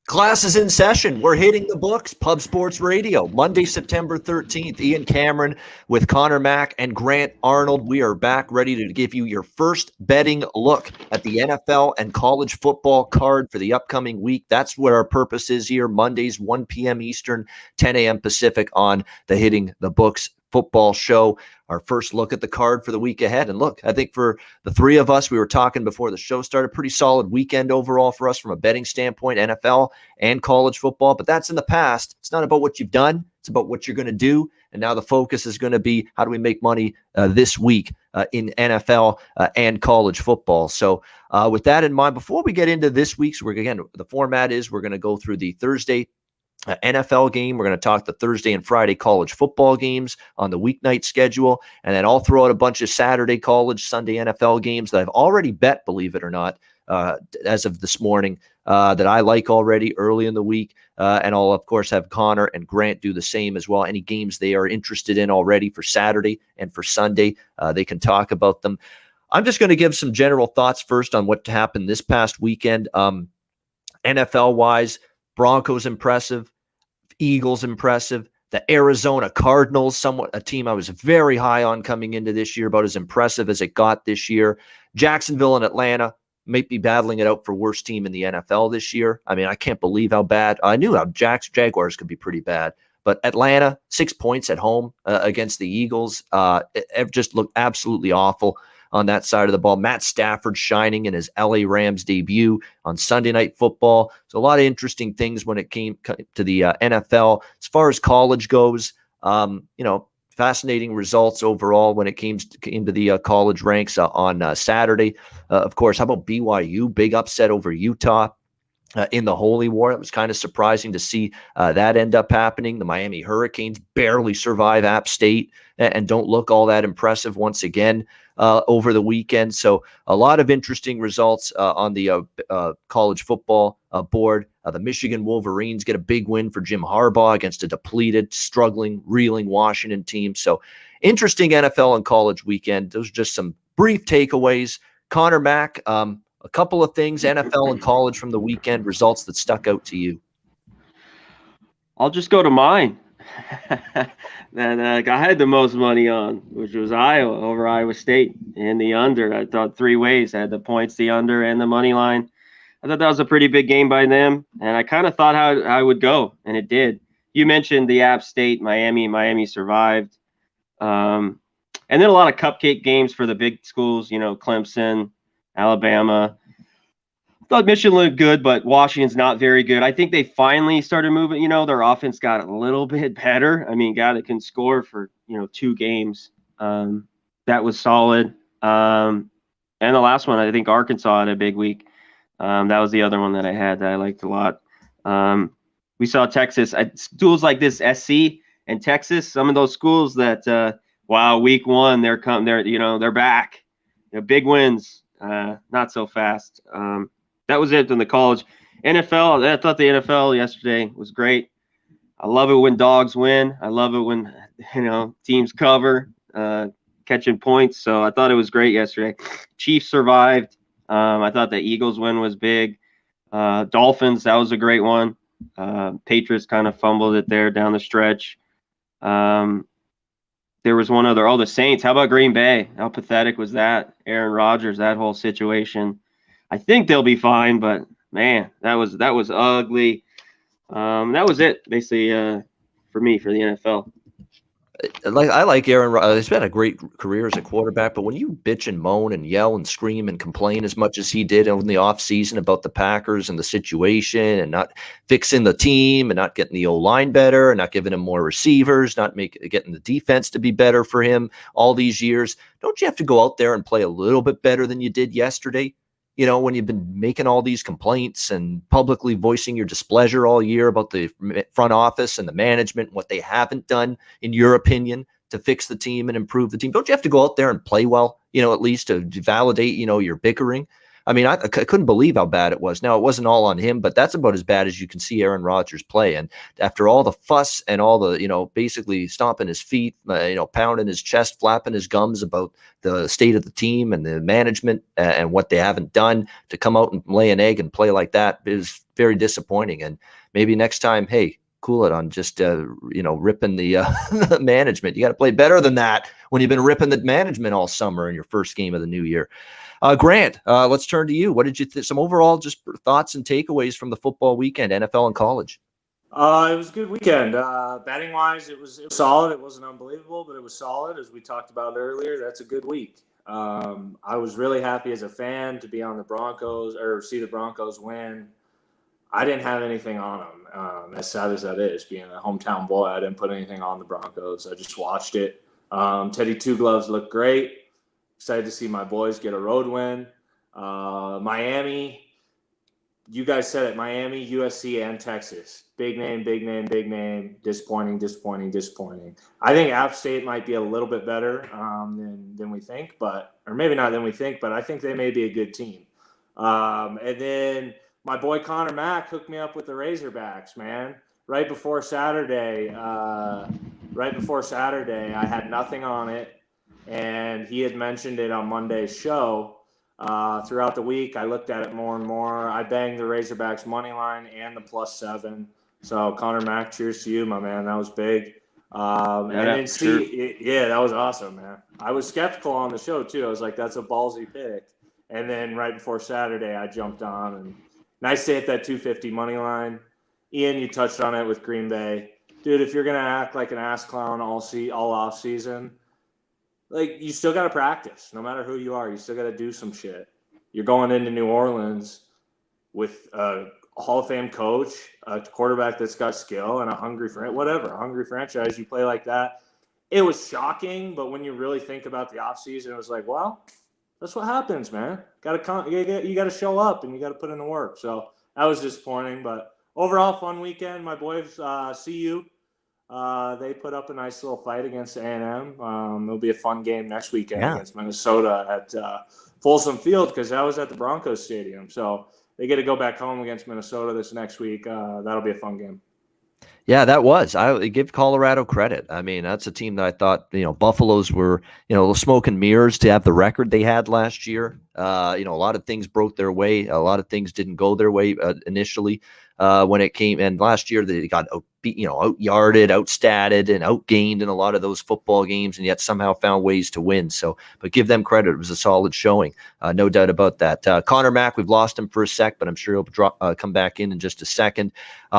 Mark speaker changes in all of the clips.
Speaker 1: Class is in session. We're hitting the books. Pub Sports Radio, Monday, September 13th. Ian Cameron with Conor Mack and Grant Arnold. We are back ready to give you your first betting look at the NFL and college football card for the upcoming week. That's what our purpose is here. Mondays, 1 p.m. Eastern, 10 a.m. Pacific on the Hitting the Books football show. Our first look at the card for the week ahead. And look, I think for the three of us, we were talking before the show started, pretty solid weekend overall for us from a betting standpoint, NFL and college football. But that's in the past. It's not about what you've done. It's about what you're going to do. And now the focus is going to be how do we make money this week in NFL and college football. So with that in mind, before we get into this week's, the format is we're going to go through the Thursday NFL game. We're going to talk the Thursday and Friday college football games on the weeknight schedule. And then I'll throw out a bunch of Saturday college, Sunday NFL games that I've already bet, believe it or not, as of this morning, that I like already early in the week. And I'll, of course, have Conor and Grant do the same as well. Any games they are interested in already for Saturday and for Sunday, they can talk about them. I'm just going to give some general thoughts first on what happened this past weekend. NFL-wise, Broncos impressive, Eagles impressive, the Arizona Cardinals, somewhat a team I was very high on coming into this year, about as impressive as it got this year. Jacksonville and Atlanta might be battling it out for worst team in the NFL this year. I mean, I can't believe how bad. I knew how Jaguars could be pretty bad, but Atlanta, 6 points at home against the Eagles, it just looked absolutely awful on that side of the ball. Matt Stafford shining in his LA Rams debut on Sunday Night Football. So a lot of interesting things when it came to the NFL. As far as college goes, fascinating results overall when it came to the college ranks on Saturday. Of course, how about BYU? Big upset over Utah in the Holy War. It was kind of surprising to see that end up happening. The Miami Hurricanes barely survive App State and don't look all that impressive once again over the weekend. So a lot of interesting results on the college football board. The Michigan Wolverines get a big win for Jim Harbaugh against a depleted, struggling, reeling Washington team. So interesting NFL and college weekend. Those are just some brief takeaways. Conor Mack, a couple of things, NFL and college from the weekend, results that stuck out to you.
Speaker 2: I'll just go to mine. That I had the most money on, which was Iowa over Iowa State in the under. I thought three ways. I had the points, the under, and the money line. I thought that was a pretty big game by them, and I kind of thought how I would go, and it did. You mentioned the App State, Miami survived. And then a lot of cupcake games for the big schools, Clemson, Alabama. I thought Michigan looked good, but Washington's not very good. I think they finally started moving. Their offense got a little bit better. I mean, guy that can score for, 2 games. That was solid. And the last one, I think Arkansas had a big week. That was the other one that I had that I liked a lot. We saw Texas, schools like this, SC and Texas, some of those schools that, week one, they're back. Big wins. Not so fast. That was it in the college. NFL, I thought the NFL yesterday was great. I love it when dogs win. I love it when, teams cover, catching points. So I thought it was great yesterday. Chiefs survived. I thought the Eagles win was big. Dolphins, that was a great one. Patriots kind of fumbled it there down the stretch. There was one other. Oh, the Saints. How about Green Bay? How pathetic was that? Aaron Rodgers, that whole situation. I think they'll be fine, but man, that was ugly. That was it, basically, for me for the NFL.
Speaker 1: I like Aaron Rodgers. He's had a great career as a quarterback, but when you bitch and moan and yell and scream and complain as much as he did in the offseason about the Packers and the situation and not fixing the team and not getting the O-line better and not giving him more receivers, not getting the defense to be better for him all these years, don't you have to go out there and play a little bit better than you did yesterday? When you've been making all these complaints and publicly voicing your displeasure all year about the front office and the management, what they haven't done, in your opinion, to fix the team and improve the team. Don't you have to go out there and play well, at least to validate, your bickering? I mean, I couldn't believe how bad it was. Now, it wasn't all on him, but that's about as bad as you can see Aaron Rodgers play. And after all the fuss and all the, basically stomping his feet, pounding his chest, flapping his gums about the state of the team and the management and what they haven't done, to come out and lay an egg and play like that is very disappointing. And maybe next time, hey, cool it on just ripping the the management. You got to play better than that when you've been ripping the management all summer in your first game of the new year. Grant, let's turn to you. What did you some overall just thoughts and takeaways from the football weekend, NFL and college?
Speaker 3: It was a good weekend. Betting wise, it was solid. It wasn't unbelievable, but it was solid. As we talked about earlier, that's a good week. I was really happy as a fan to be on the Broncos or see the Broncos win. I didn't have anything on them. As sad as that is, being a hometown boy, I didn't put anything on the Broncos. I just watched it. Teddy Two Gloves looked great. Excited to see my boys get a road win. Miami, you guys said it, Miami, USC, and Texas. Big name, big name, big name. Disappointing, disappointing, disappointing. I think App State might be a little bit better than we think, or maybe not than we think, but I think they may be a good team. And then my boy Conor Mack hooked me up with the Razorbacks, man. Right before Saturday, I had nothing on it. And he had mentioned it on Monday's show. Throughout the week, I looked at it more and more. I banged the Razorbacks money line and the +7. So Conor Mack, cheers to you, my man. That was big. And then that was awesome, man. I was skeptical on the show too. I was like, that's a ballsy pick. And then right before Saturday, I jumped on and nice to hit that 250 money line. Ian, you touched on it with Green Bay, dude. If you're gonna act like an ass clown all off season, like, you still got to practice. No matter who you are, you still got to do some shit. You're going into New Orleans with a Hall of Fame coach, a quarterback that's got skill, and a hungry franchise. You play like that. It was shocking, but when you really think about the offseason, it was like, well, that's what happens, man. You got to show up, and you got to put in the work. So that was disappointing, but overall, fun weekend. My boys, CU. They put up a nice little fight against A&M. It'll be a fun game next weekend against Minnesota at Folsom Field, because that was at the Broncos Stadium. So they get to go back home against Minnesota this next week. That'll be a fun game.
Speaker 1: Yeah, that was. I give Colorado credit. I mean, that's a team that I thought, Buffaloes were, smoke and mirrors to have the record they had last year. A lot of things broke their way. A lot of things didn't go their way initially when it came. And last year they got out-yarded, out-statted, and outgained in a lot of those football games, and yet somehow found ways to win. So, but give them credit. It was a solid showing. No doubt about that. Conor Mack, we've lost him for a sec, but I'm sure he'll come back in just a second.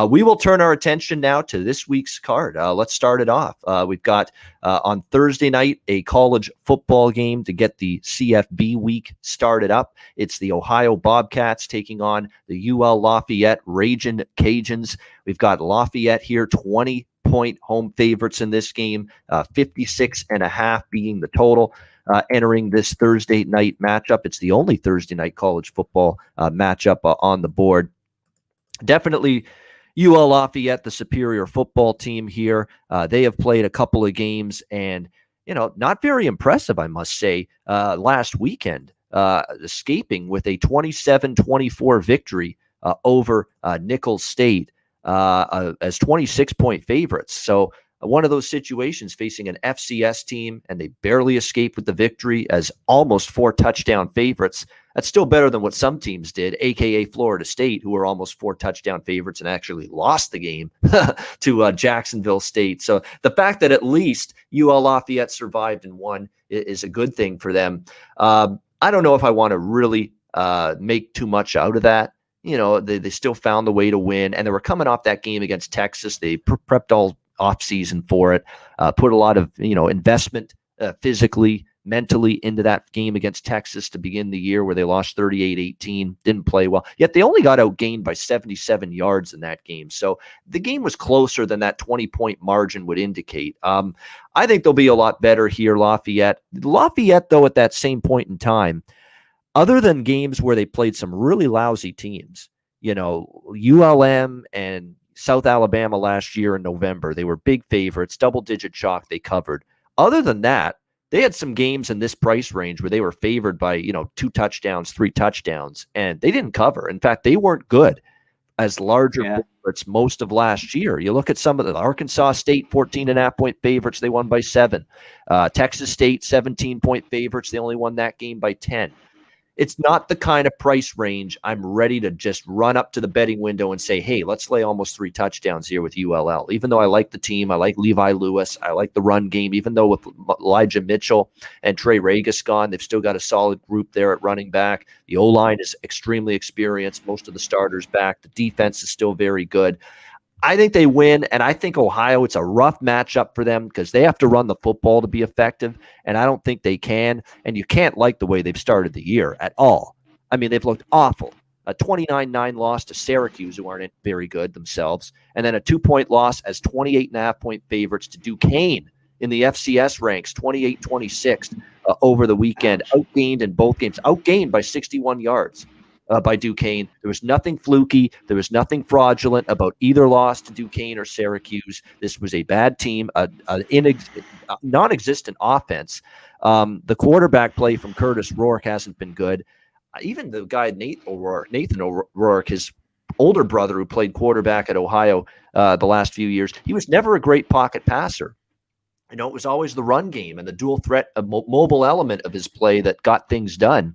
Speaker 1: We will turn our attention now to this week's card. Let's start it off. We've got on Thursday night a college football game to get the CFB week started up. It's the Ohio Bobcats taking on the UL Lafayette Ragin' Cajuns. We've got Lafayette here, 20-point home favorites in this game, 56.5 being the total. Entering this Thursday night matchup. It's the only Thursday night college football matchup on the board. Definitely UL Lafayette, the superior football team here. They have played a couple of games and, not very impressive, I must say, last weekend, escaping with a 27-24 victory over Nicholls State as 26-point favorites. So one of those situations facing an FCS team, and they barely escaped with the victory as almost 4 touchdown favorites. That's still better than what some teams did, a.k.a. Florida State, who were almost 4 touchdown favorites and actually lost the game to Jacksonville State. So the fact that at least UL Lafayette survived and won is a good thing for them. I don't know if I want to really make too much out of that. They still found the way to win, and they were coming off that game against Texas. They prepped all offseason for it, put a lot of investment physically, mentally into that game against Texas to begin the year, where they lost 38-18, didn't play well. Yet they only got outgained by 77 yards in that game. So the game was closer than that 20-point margin would indicate. I think they'll be a lot better here, Lafayette. Lafayette, though, at that same point in time, other than games where they played some really lousy teams, ULM and South Alabama last year in November, they were big favorites, double-digit chalk they covered. Other than that, They had some games in this price range where they were favored by, 2 touchdowns, 3 touchdowns, and they didn't cover. In fact, they weren't good as larger favorites most of last year. You look at some of the Arkansas State 14.5-point favorites. They won by 7. Texas State 17-point favorites. They only won that game by 10. It's not the kind of price range I'm ready to just run up to the betting window and say, hey, let's lay almost 3 touchdowns here with ULL. Even though I like the team, I like Levi Lewis, I like the run game, even though with Elijah Mitchell and Trey Ragas gone, they've still got a solid group there at running back. The O-line is extremely experienced, most of the starters back. The defense is still very good. I think they win, and I think Ohio, it's a rough matchup for them because they have to run the football to be effective, and I don't think they can. And you can't like the way they've started the year at all. I mean, they've looked awful. A 29-9 loss to Syracuse, who aren't very good themselves, and then a 2-point loss as 28.5-point favorites to Duquesne in the FCS ranks, 28-26 over the weekend. Outgained in both games, outgained by 61 yards. By Duquesne. There was nothing fluky. There was nothing fraudulent about either loss to Duquesne or Syracuse. This was a bad team, a non-existent offense. The quarterback play from Curtis Rourke hasn't been good. Even the guy Nathan O'Rourke, his older brother who played quarterback at Ohio the last few years, he was never a great pocket passer. It was always the run game and the dual threat, mobile element of his play that got things done.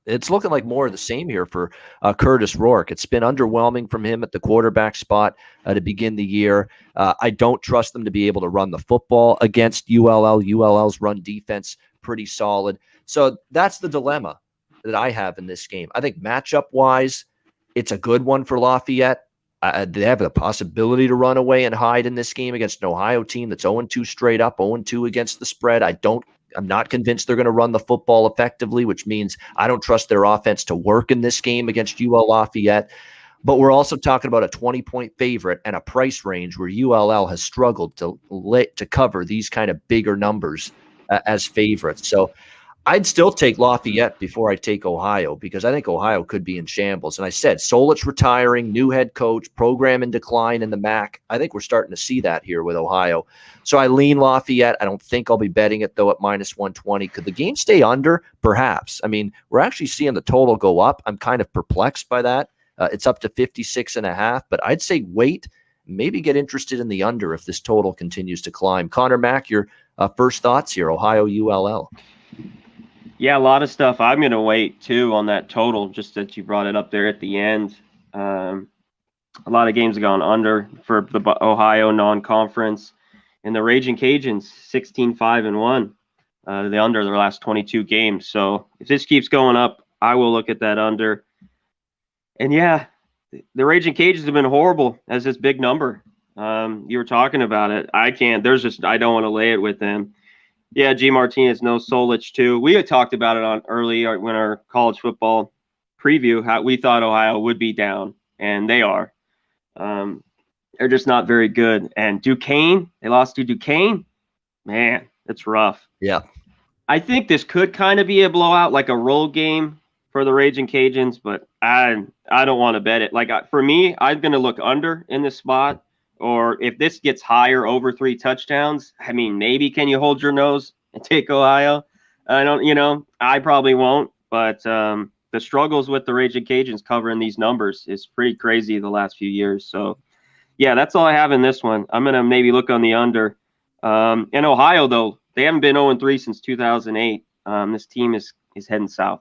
Speaker 1: It's looking like more of the same here for Curtis Rourke. It's been underwhelming from him at the quarterback spot to begin the year. I don't trust them to be able to run the football against ULL. ULL's run defense pretty solid. So that's the dilemma that I have in this game. I think matchup-wise, it's a good one for Lafayette. They have the possibility to run away and hide in this game against an Ohio team that's 0-2 straight up, 0-2 against the spread. I'm not convinced they're going to run the football effectively, which means I don't trust their offense to work in this game against UL Lafayette. But we're also talking about a 20-point favorite and a price range where ULL has struggled to cover these kind of bigger numbers as favorites. So I'd still take Lafayette before I take Ohio because I think Ohio could be in shambles. And I said Solich retiring, new head coach, program in decline in the MAC. I think we're starting to see that here with Ohio. So I lean Lafayette. I don't think I'll be betting it, though, at minus 120. Could the game stay under? Perhaps. I mean, we're actually seeing the total go up. I'm kind of perplexed by that. It's up to 56.5, but I'd say wait, maybe get interested in the under if this total continues to climb. Conor Mack, your first thoughts here, Ohio ULL.
Speaker 2: Yeah, a lot of stuff. I'm going to wait, too, on that total, just that you brought it up there at the end. A lot of games have gone under for the Ohio non-conference. And the Raging Cajuns, 16-5-1, the under their last 22 games. So if this keeps going up, I will look at that under. And, yeah, the Raging Cajuns have been horrible as this big number. You were talking about it. I don't want to lay it with them. Yeah, G. Martinez, no Solich, too. We had talked about it on when our college football preview, how we thought Ohio would be down, and they are. They're just not very good. And Duquesne, they lost to Duquesne. Man, it's rough.
Speaker 1: Yeah.
Speaker 2: I think this could kind of be a blowout, like a roll game for the Raging Cajuns, but I don't want to bet it. For me, I'm going to look under in this spot. Or if this gets higher over 3 touchdowns, I mean, maybe can you hold your nose and take Ohio? I probably won't. But the struggles with the Raging Cajuns covering these numbers is pretty crazy the last few years. So, yeah, that's all I have in this one. I'm going to maybe look on the under. In Ohio, though, they haven't been 0-3 since 2008. This team is heading south.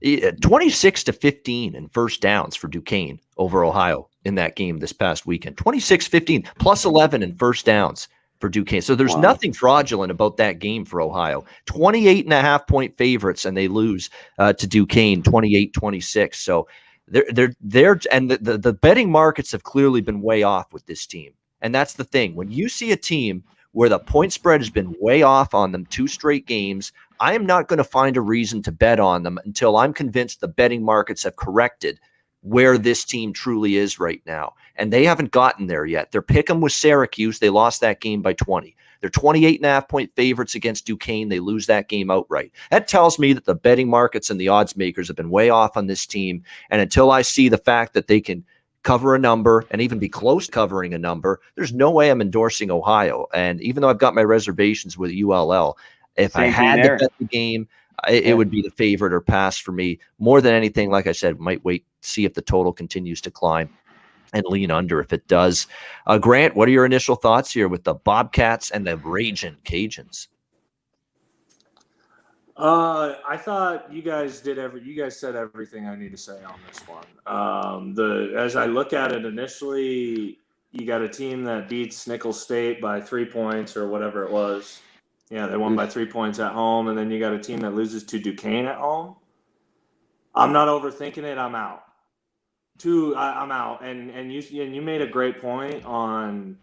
Speaker 1: 26-15 in first downs for Duquesne over Ohio in that game this past weekend. 26-15 plus 11 in first downs for Duquesne. So there's nothing fraudulent about that game for Ohio. 28.5-point favorites, and they lose to Duquesne 28-26. So they're and the betting markets have clearly been way off with this team. And that's the thing. When you see a team where the point spread has been way off on them 2 straight games, I am not going to find a reason to bet on them until I'm convinced the betting markets have corrected where this team truly is right now. And they haven't gotten there yet. They're picking with Syracuse. They lost that game by 20. They're 28.5-point favorites against Duquesne. They lose that game outright. That tells me that the betting markets and the odds makers have been way off on this team. And until I see the fact that they can cover a number and even be close to covering a number, there's no way I'm endorsing Ohio. And even though I've got my reservations with ULL, if I had to bet the game, it would be the favorite or pass for me. More than anything, like I said, might wait, see if the total continues to climb and lean under if it does. Grant, what are your initial thoughts here with the Bobcats and the Ragin' Cajuns?
Speaker 3: I thought you guys said everything I need to say on this one. As I look at it initially, you got a team that beats Nicholls State by 3 points or whatever it was. Yeah, they won by 3 points at home, and then you got a team that loses to Duquesne at home. I'm not overthinking it. I'm out. I'm out. And you made a great point on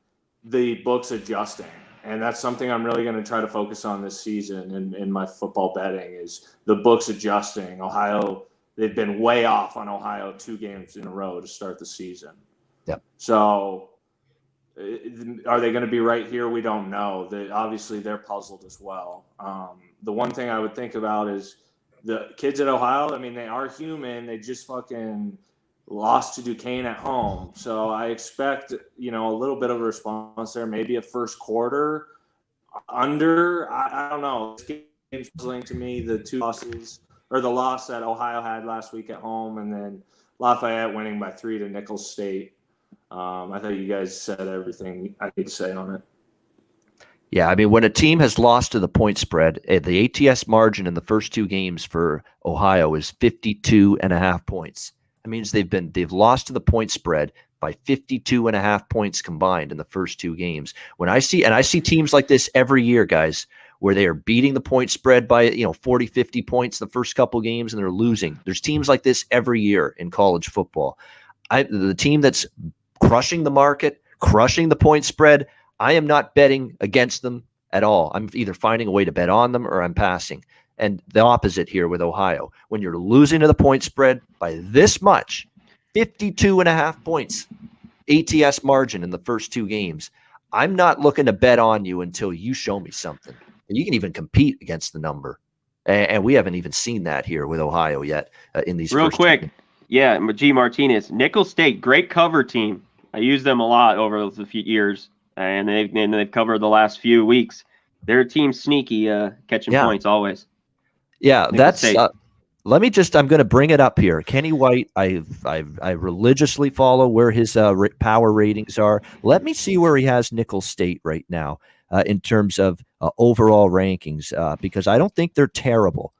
Speaker 3: the books adjusting. And that's something I'm really going to try to focus on this season in my football betting is the books adjusting. Ohio, they've been way off on Ohio 2 games in a row to start the season.
Speaker 1: Yep.
Speaker 3: So are they going to be right here? We don't know. Obviously, they're puzzled as well. The one thing I would think about is the kids at Ohio, I mean, they are human. They just fucking lost to Duquesne at home. So I expect, a little bit of a response there, maybe a first quarter under. I don't know. This game's puzzling to me, the 2 losses, or the loss that Ohio had last week at home, and then Lafayette winning by 3 to Nicholls State. I thought you guys said everything I need to say on it.
Speaker 1: Yeah, I mean, when a team has lost to the point spread, the ATS margin in the first 2 games for Ohio is 52.5 points. That means they've lost to the point spread by 52.5 points combined in the first 2 games. I see teams like this every year, guys, where they are beating the point spread by 40, 50 points the first couple games and they're losing. There's teams like this every year in college football. The team that's crushing the market, crushing the point spread, I am not betting against them at all. I'm either finding a way to bet on them or I'm passing. And the opposite here with Ohio. When you're losing to the point spread by this much, 52.5 points, ATS margin in the first 2 games, I'm not looking to bet on you until you show me something. And you can even compete against the number. And we haven't even seen that here with Ohio yet in these
Speaker 2: Real
Speaker 1: first
Speaker 2: quick. Yeah, G. Martinez, Nicholls State, great cover team. I use them a lot over the few years, and they've covered the last few weeks. They're a team sneaky, catching points always.
Speaker 1: Yeah, that's. I'm going to bring it up here. Kenny White, I religiously follow where his power ratings are. Let me see where he has Nicholls State right now in terms of overall rankings, because I don't think they're terrible.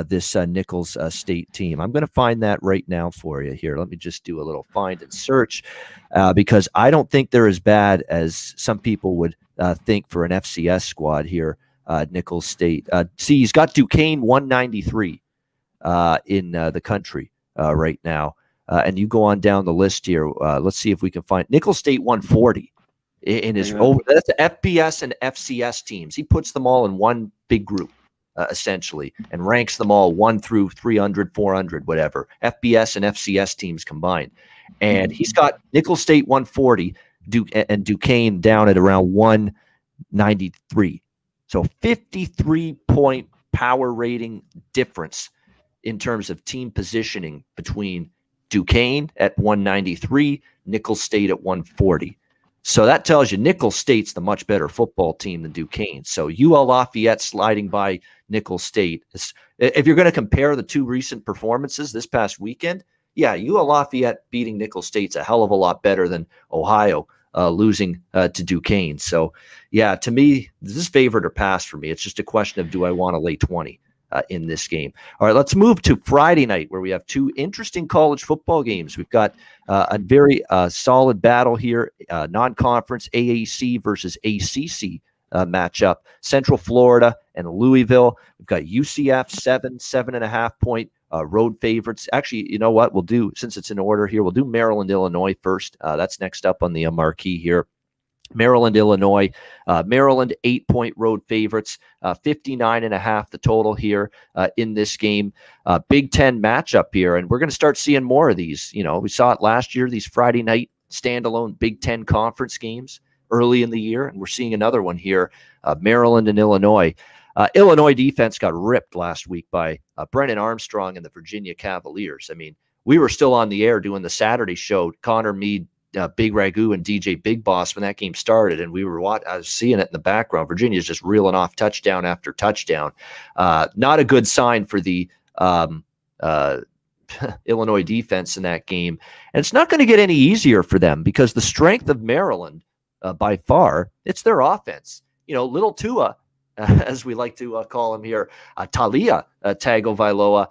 Speaker 1: This Nicholls State team. I'm going to find that right now for you here. Let me just do a little find and search because I don't think they're as bad as some people would think for an FCS squad here. Nicholls State. See, he's got Duquesne 193 in the country right now. And you go on down the list here. Let's see if we can find Nicholls State 140 in his over. That's the FBS and FCS teams. He puts them all in one big group. Essentially, and ranks them all 1 through 300, 400, whatever, FBS and FCS teams combined. And he's got Nicholls State 140 and Duquesne down at around 193. So 53-point power rating difference in terms of team positioning between Duquesne at 193, Nicholls State at 140. So that tells you Nicholls State's the much better football team than Duquesne. So UL Lafayette sliding by Nicholls State. If you're going to compare the 2 recent performances this past weekend, yeah, UL Lafayette beating Nicholls State's a hell of a lot better than Ohio losing to Duquesne. So, yeah, to me, this is favored or pass for me. It's just a question of do I want to lay 20 in this game. All right, let's move to Friday night where we have 2 interesting college football games. We've got a very solid battle here, non-conference AAC versus ACC matchup. Central Florida and Louisville. We've got UCF 7.5 point road favorites. Actually, you know what we'll do, since it's in order here, we'll do Maryland, Illinois first. That's next up on the marquee here. Maryland, Illinois. Maryland 8-point road favorites, 59.5 the total here in this game. Big Ten matchup here, and we're going to start seeing more of these. We saw it last year, these Friday night standalone Big Ten conference games early in the year, and we're seeing another one here, Maryland and Illinois. Illinois defense got ripped last week by Brennan Armstrong and the Virginia Cavaliers. I mean, we were still on the air doing the Saturday show. Conor, me, Big Ragu, and DJ Big Boss when that game started, and I was seeing it in the background. Virginia's just reeling off touchdown after touchdown. Not a good sign for the Illinois defense in that game. And it's not going to get any easier for them because the strength of Maryland, by far, it's their offense. Little Tua, as we like to call him here, Talia Tagovailoa,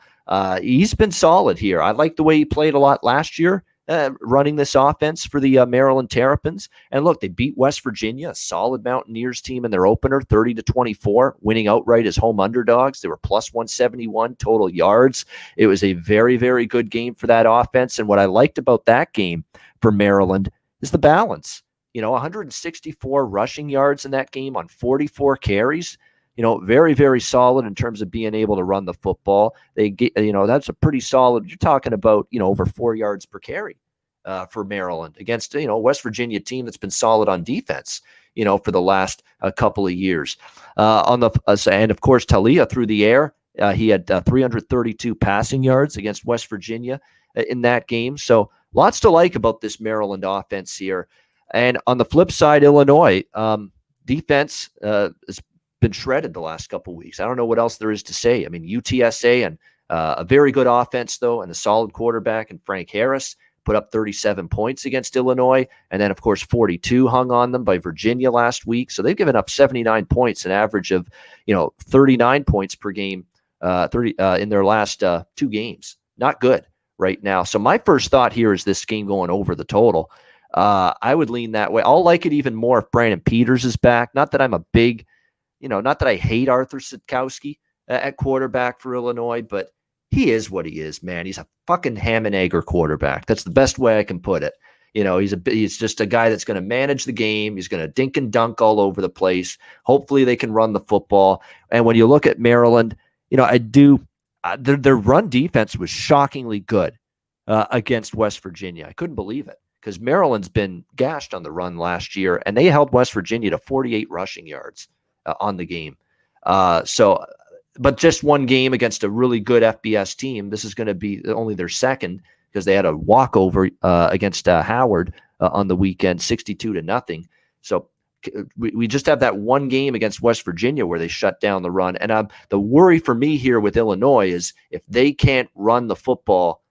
Speaker 1: he's been solid here. I like the way he played a lot last year, running this offense for the Maryland Terrapins. And look, they beat West Virginia, a solid Mountaineers team in their opener, 30-24, winning outright as home underdogs. They were plus 171 total yards. It was a very, very good game for that offense. And what I liked about that game for Maryland is the balance. 164 rushing yards in that game on 44 carries. Very, very solid in terms of being able to run the football. They get, that's a pretty solid. You're talking about, over 4 yards per carry for Maryland against, West Virginia team that's been solid on defense, for the last couple of years. And of course, Talia through the air, he had 332 passing yards against West Virginia in that game. So lots to like about this Maryland offense here. And on the flip side, Illinois defense has been shredded the last couple of weeks. I don't know what else there is to say. I mean, UTSA and a very good offense, though, and a solid quarterback, and Frank Harris put up 37 points against Illinois. And then, of course, 42 hung on them by Virginia last week. So they've given up 79 points, an average of, 39 points per game in their last 2 games. Not good right now. So my first thought here is this game going over the total. I would lean that way. I'll like it even more if Brandon Peters is back. Not that I'm a big, not that I hate Arthur Sitkowski at quarterback for Illinois, but he is what he is, man. He's a fucking ham and egger quarterback. That's the best way I can put it. He's just a guy that's going to manage the game. He's going to dink and dunk all over the place. Hopefully they can run the football. And when you look at Maryland, their run defense was shockingly good against West Virginia. I couldn't believe it, because Maryland's been gashed on the run last year, and they held West Virginia to 48 rushing yards on the game. But just one game against a really good FBS team. This is going to be only their second, because they had a walkover against Howard on the weekend, 62-0. So we just have that one game against West Virginia where they shut down the run. And the worry for me here with Illinois is if they can't run the football,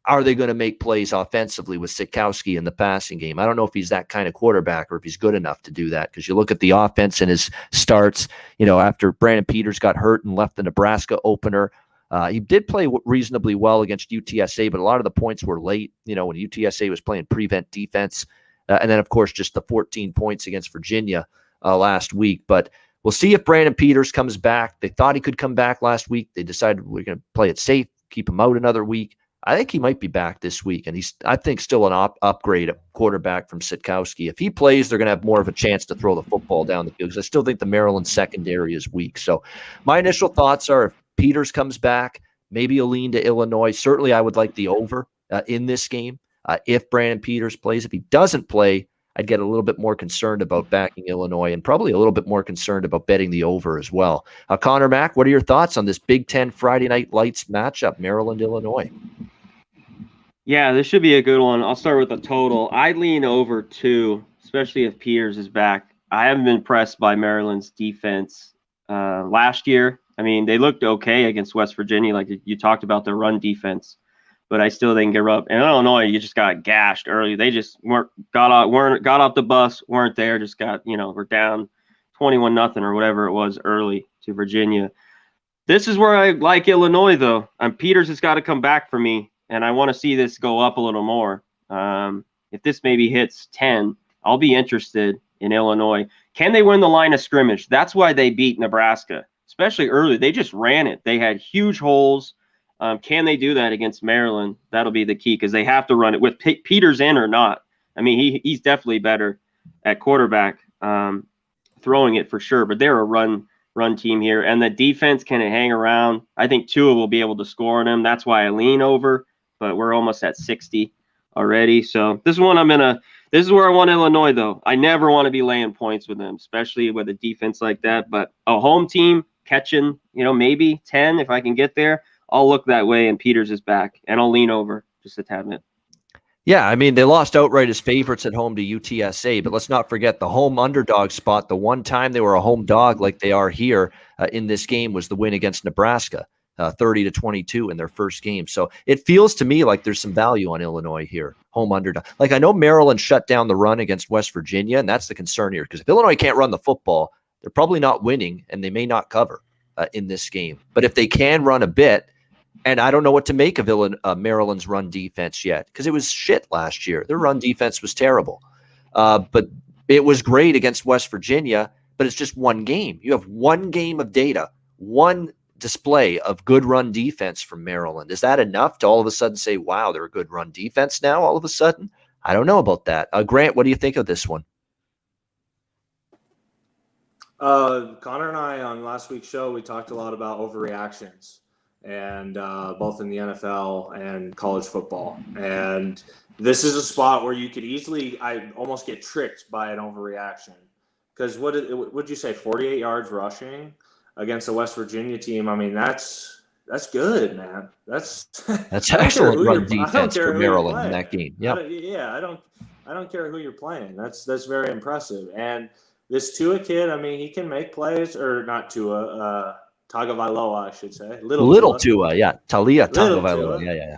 Speaker 1: are they going to make plays offensively with Sitkowski in the passing game? I don't know if he's that kind of quarterback or if he's good enough to do that, because you look at the offense in his starts, after Brandon Peters got hurt and left the Nebraska opener. He did play reasonably well against UTSA, but a lot of the points were late, when UTSA was playing prevent defense. And then, of course, just the 14 points against Virginia last week. But we'll see if Brandon Peters comes back. They thought he could come back last week. They decided we're going to play it safe, keep him out another week. I think he might be back this week, and he's, I think, still an upgrade at quarterback from Sitkowski. If he plays, they're going to have more of a chance to throw the football down the field, because I still think the Maryland secondary is weak. So my initial thoughts are, if Peters comes back, maybe a lean to Illinois. Certainly I would like the over in this game if Brandon Peters plays. If he doesn't play, I'd get a little bit more concerned about backing Illinois, and probably a little bit more concerned about betting the over as well. Connor, Mack, what are your thoughts on this Big Ten Friday Night Lights matchup, Maryland-Illinois?
Speaker 2: Yeah, this should be a good one. I'll start with the total. I lean over 2, especially if Peters is back. I haven't been impressed by Maryland's defense last year. I mean, they looked okay against West Virginia, like you talked about the run defense, but I still didn't get up. And Illinois, you just got gashed early. They just got off the bus, weren't there, just got, we're down 21-0 or whatever it was early to Virginia. This is where I like Illinois, though. Peters has got to come back for me, and I want to see this go up a little more. If this maybe hits 10, I'll be interested in Illinois. Can they win the line of scrimmage? That's why they beat Nebraska, especially early. They just ran it. They had huge holes. Can they do that against Maryland? That'll be the key, because they have to run it with Peters in or not. I mean, he's definitely better at quarterback, throwing it for sure, but they're a run team here. And the defense, can it hang around? I think Tua will be able to score on them. That's why I lean over, but we're almost at 60 already. So this is where I want Illinois, though. I never want to be laying points with them, especially with a defense like that. But a home team catching, maybe 10 if I can get there, I'll look that way, and Peters is back, and I'll lean over just a tad bit.
Speaker 1: Yeah, I mean, they lost outright as favorites at home to UTSA, but let's not forget the home underdog spot. The one time they were a home dog like they are here in this game was the win against Nebraska, 30-22 in their first game. So it feels to me like there's some value on Illinois here, home underdog. Like I know Maryland shut down the run against West Virginia, and that's the concern here because if Illinois can't run the football, they're probably not winning, and they may not cover in this game. But if they can run a bit, and I don't know what to make of Maryland's run defense yet because it was shit last year. Their run defense was terrible. But it was great against West Virginia, but it's just one game. You have one game of data, one display of good run defense from Maryland. Is that enough to all of a sudden say, wow, they're a good run defense now all of a sudden? I don't know about that. Grant, what do you think of this one?
Speaker 3: Connor and I on last week's show, we talked a lot about overreactions. And both in the NFL and college football. And this is a spot where you could easily, I almost get tricked by an overreaction. Because would you say 48 yards rushing against a West Virginia team? I mean, that's good, man. That's
Speaker 1: excellent run defense for Maryland in that game.
Speaker 3: Yeah, I don't care who you're playing. That's very impressive. And this Tua kid, I mean, he can make plays, or not Tua. Tagovailoa, I should say. Little
Speaker 1: Tua, yeah. Talia Tagovailoa, yeah.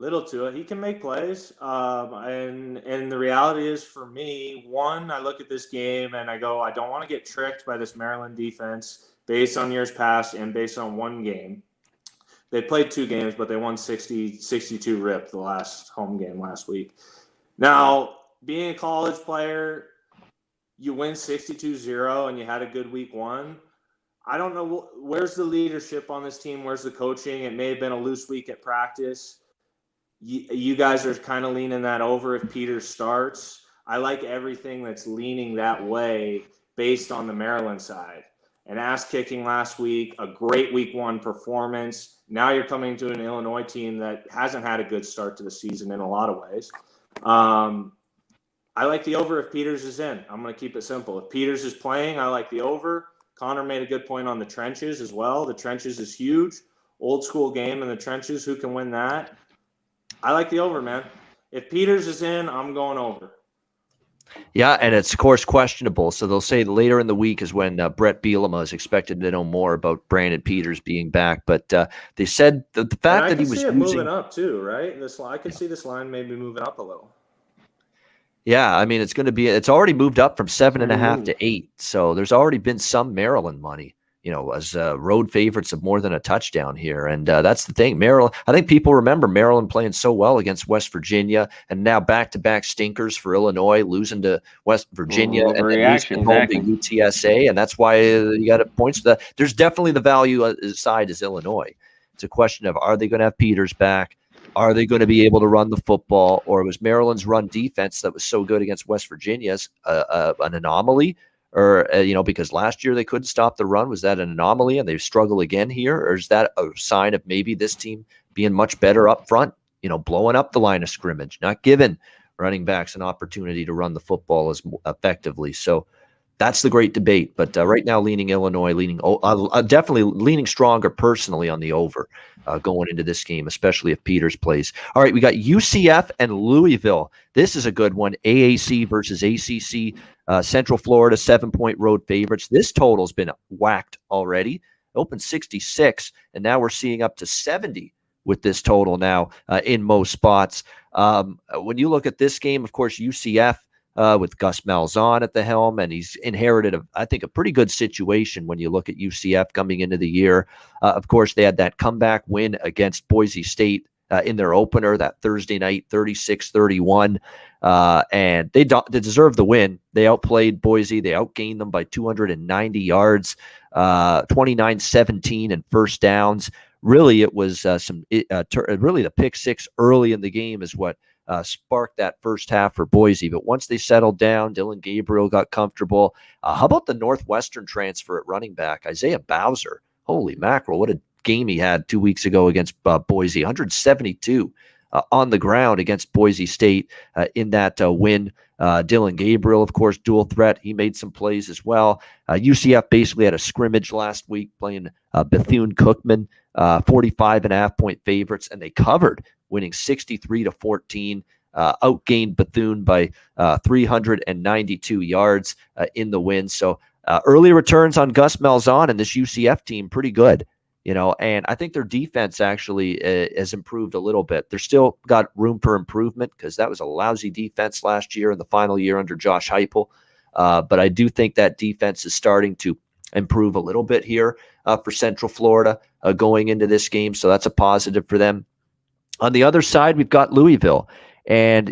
Speaker 3: Little Tua, he can make plays. And the reality is for me, one, I look at this game and I go, I don't want to get tricked by this Maryland defense based on years past and based on one game. They played 2 games, but they won 60-62 rip the last home game last week. Now, being a college player, you win 62-0 and you had a good week 1. I don't know, where's the leadership on this team? Where's the coaching? It may have been a loose week at practice. You guys are kind of leaning that over if Peters starts. I like everything that's leaning that way based on the Maryland side. An ass-kicking last week, a great week 1 performance. Now you're coming to an Illinois team that hasn't had a good start to the season in a lot of ways. I like the over if Peters is in. I'm going to keep it simple. If Peters is playing, I like the over. Connor made a good point on the trenches as well. The trenches is huge. Old school game in the trenches. Who can win that? I like the over, man. If Peters is in, I'm going over.
Speaker 1: Yeah, and it's, of course, questionable. So they'll say later in the week is when Brett Bielema is expected to know more about Brandon Peters being back. But they said the fact that he was
Speaker 3: moving up too, right? I could see this line maybe moving up a little.
Speaker 1: Yeah, I mean, it's already moved up from 7.5 to 8. So there's already been some Maryland money, as road favorites of more than a touchdown here. And that's the thing. Maryland, I think people remember Maryland playing so well against West Virginia and now back-to-back stinkers for Illinois, losing to West Virginia and then losing home to UTSA. And that's why you got to point to that. There's definitely the value side is Illinois. It's a question of, are they going to have Peters back? Are they going to be able to run the football, or was Maryland's run defense that was so good against West Virginia's an anomaly? Or, because last year they couldn't stop the run. Was that an anomaly and they struggle again here? Or is that a sign of maybe this team being much better up front, blowing up the line of scrimmage, not giving running backs an opportunity to run the football as effectively? So that's the great debate. But right now, leaning Illinois, definitely leaning stronger personally on the over going into this game, especially if Peters plays. All right, we got UCF and Louisville. This is a good one. AAC versus ACC. Central Florida, 7-point road favorites. This total's been whacked already. It opened 66, and now we're seeing up to 70 with this total now in most spots. When you look at this game, of course, UCF with Gus Malzahn at the helm, and he's inherited, I think, a pretty good situation when you look at UCF coming into the year. Of course, they had that comeback win against Boise State in their opener, that Thursday night, 36-31. And they deserve the win. They outplayed Boise. They outgained them by 290 yards, 29-17 in first downs. Really, it was really the pick six early in the game is what sparked that first half for Boise. But once they settled down, Dylan Gabriel got comfortable. How about the Northwestern transfer at running back, Isaiah Bowser? Holy mackerel, what a game he had 2 weeks ago against Boise, 172 on the ground against Boise State in that win. Dylan Gabriel, of course, dual threat. He made some plays as well. UCF basically had a scrimmage last week playing Bethune-Cookman, 45.5-point favorites, and they covered winning 63-14. Outgained Bethune by 392 yards in the win. So early returns on Gus Malzahn and this UCF team, pretty good. And I think their defense actually has improved a little bit. They're still got room for improvement because that was a lousy defense last year in the final year under Josh Heupel. But I do think that defense is starting to improve a little bit here for Central Florida going into this game. So that's a positive for them. On the other side, we've got Louisville. And,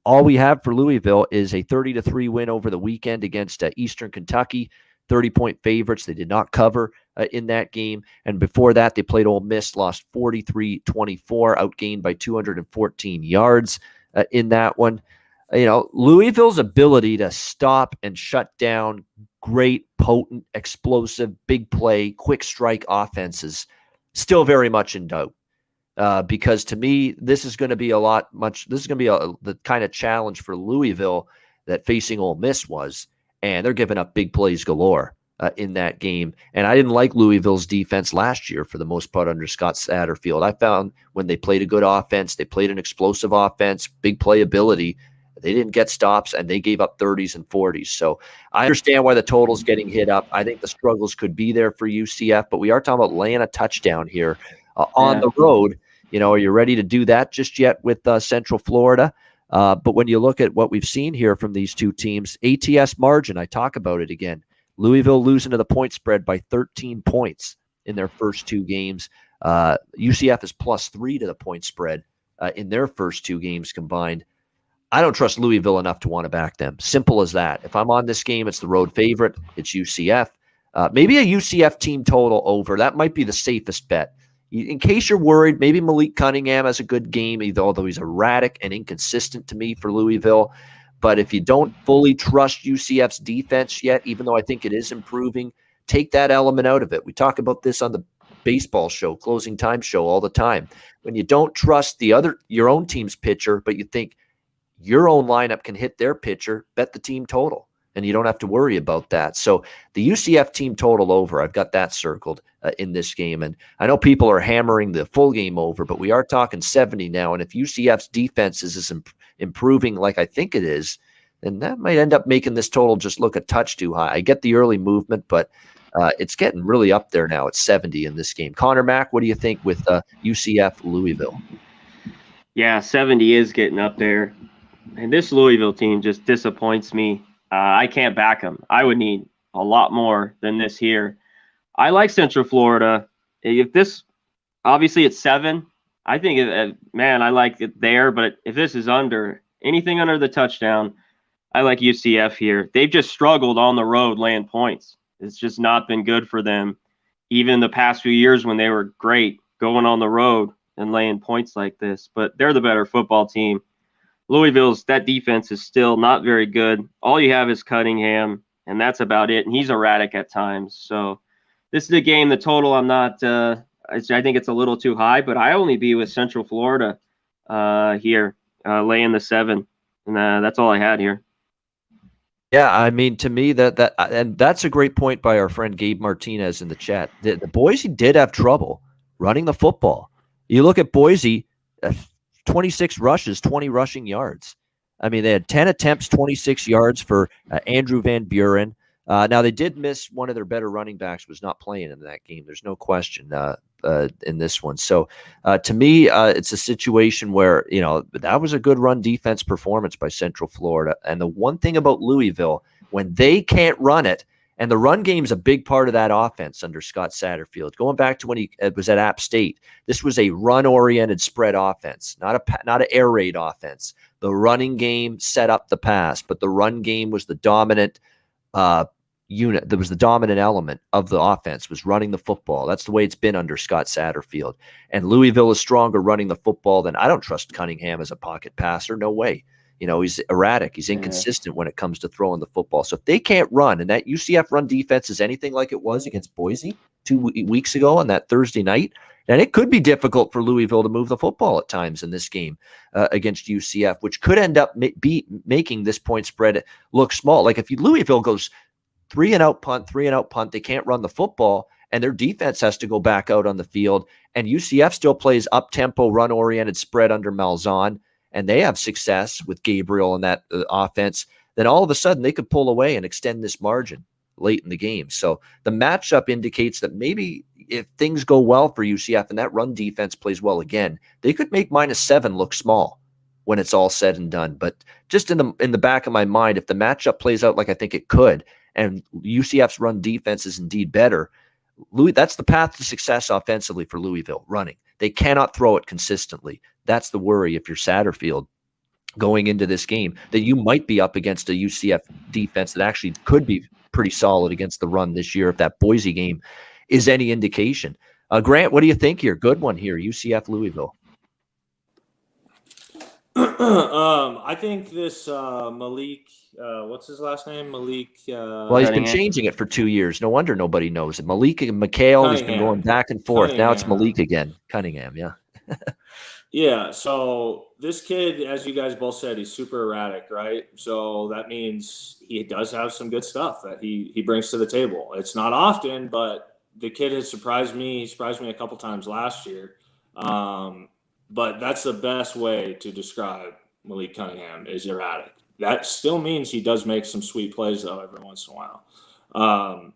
Speaker 1: all we have for Louisville is a 30-3 win over the weekend against Eastern Kentucky, 30-point favorites. They did not cover in that game. And before that, they played Ole Miss, lost 43-24, outgained by 214 yards in that one. Louisville's ability to stop and shut down great, potent, explosive, big play, quick strike offenses still very much in doubt. Because to me, this is going to be the kind of challenge for Louisville that facing Ole Miss was, and they're giving up big plays galore in that game. And I didn't like Louisville's defense last year for the most part under Scott Satterfield. I found when they played a good offense, they played an explosive offense, big playability. They didn't get stops, and they gave up 30s and 40s. So I understand why the total's getting hit up. I think the struggles could be there for UCF, but we are talking about laying a touchdown here on the road. Are you ready to do that just yet with Central Florida? But when you look at what we've seen here from these two teams, ATS margin, I talk about it again. Louisville losing to the point spread by 13 points in their first two games. UCF is +3 to the point spread in their first two games combined. I don't trust Louisville enough to want to back them. Simple as that. If I'm on this game, it's the road favorite. It's UCF. Maybe a UCF team total over. That might be the safest bet. In case you're worried, maybe Malik Cunningham has a good game, although he's erratic and inconsistent to me for Louisville. But if you don't fully trust UCF's defense yet, even though I think it is improving, take that element out of it. We talk about this on the baseball show, closing time show all the time. When you don't trust your own team's pitcher, but you think your own lineup can hit their pitcher, bet the team total. And you don't have to worry about that. So the UCF team total over, I've got that circled in this game. And I know people are hammering the full game over, but we are talking 70 now. And if UCF's defense is improving like I think it is, then that might end up making this total just look a touch too high. I get the early movement, but it's getting really up there now at 70 in this game. Connor, Mac, what do you think with UCF Louisville?
Speaker 2: Yeah, 70 is getting up there. And this Louisville team just disappoints me. I can't back them. I would need a lot more than this here. I like Central Florida. If this, obviously it's 7. I think, I like it there. But if this is anything under the touchdown, I like UCF here. They've just struggled on the road laying points. It's just not been good for them. Even the past few years when they were great, going on the road and laying points like this. But they're the better football team. Louisville's, that defense is still not very good. All you have is Cunningham, and that's about it. And he's erratic at times. So this is a game, the total, I'm not I think it's a little too high, but I only be with Central Florida here, laying the 7. And that's all I had here.
Speaker 1: Yeah, I mean, to me, and that's a great point by our friend Gabe Martinez in the chat. The Boise did have trouble running the football. You look at Boise, 26 rushes, 20 rushing yards. I mean, they had 10 attempts, 26 yards for Andrew Van Buren. Now, they did miss one of their better running backs, was not playing in that game. There's no question in this one. So, to me, it's a situation where, that was a good run defense performance by Central Florida. And the one thing about Louisville, when they can't run it, and the run game is a big part of that offense under Scott Satterfield. Going back to when he was at App State, this was a run-oriented spread offense, not an air raid offense. The running game set up the pass, but the run game was the dominant unit. There was the dominant element of the offense, was running the football. That's the way it's been under Scott Satterfield. And Louisville is stronger running the football than I don't trust Cunningham as a pocket passer. No way. He's erratic. He's inconsistent when it comes to throwing the football. So if they can't run, and that UCF run defense is anything like it was against Boise 2 weeks ago on that Thursday night, then it could be difficult for Louisville to move the football at times in this game against UCF, which could end up making this point spread look small. Like if Louisville goes 3-and-out punt, they can't run the football, and their defense has to go back out on the field. And UCF still plays up-tempo, run-oriented spread under Malzahn, and they have success with Gabriel and that offense. Then all of a sudden they could pull away and extend this margin late in the game. So the matchup indicates that maybe if things go well for UCF and that run defense plays well again, they could make -7 look small when it's all said and done. But just in the back of my mind, if the matchup plays out like I think it could, and UCF's run defense is indeed better, that's the path to success offensively for Louisville, running. They cannot throw it consistently. That's the worry if you're Satterfield going into this game, that you might be up against a UCF defense that actually could be pretty solid against the run this year if that Boise game is any indication. Grant, what do you think here? Good one here, UCF Louisville.
Speaker 3: I think this Malik, what's his last name? Malik.
Speaker 1: Well, he's been changing it for 2 years. No wonder nobody knows it. Malik and McHale, he's been going back and forth. Now it's Malik again. Cunningham, yeah.
Speaker 3: Yeah, so this kid, as you guys both said, he's super erratic, right? So that means he does have some good stuff that he brings to the table. It's not often, but the kid has surprised me. He surprised me a couple times last year. But that's the best way to describe Malik Cunningham is erratic. That still means he does make some sweet plays, though, every once in a while.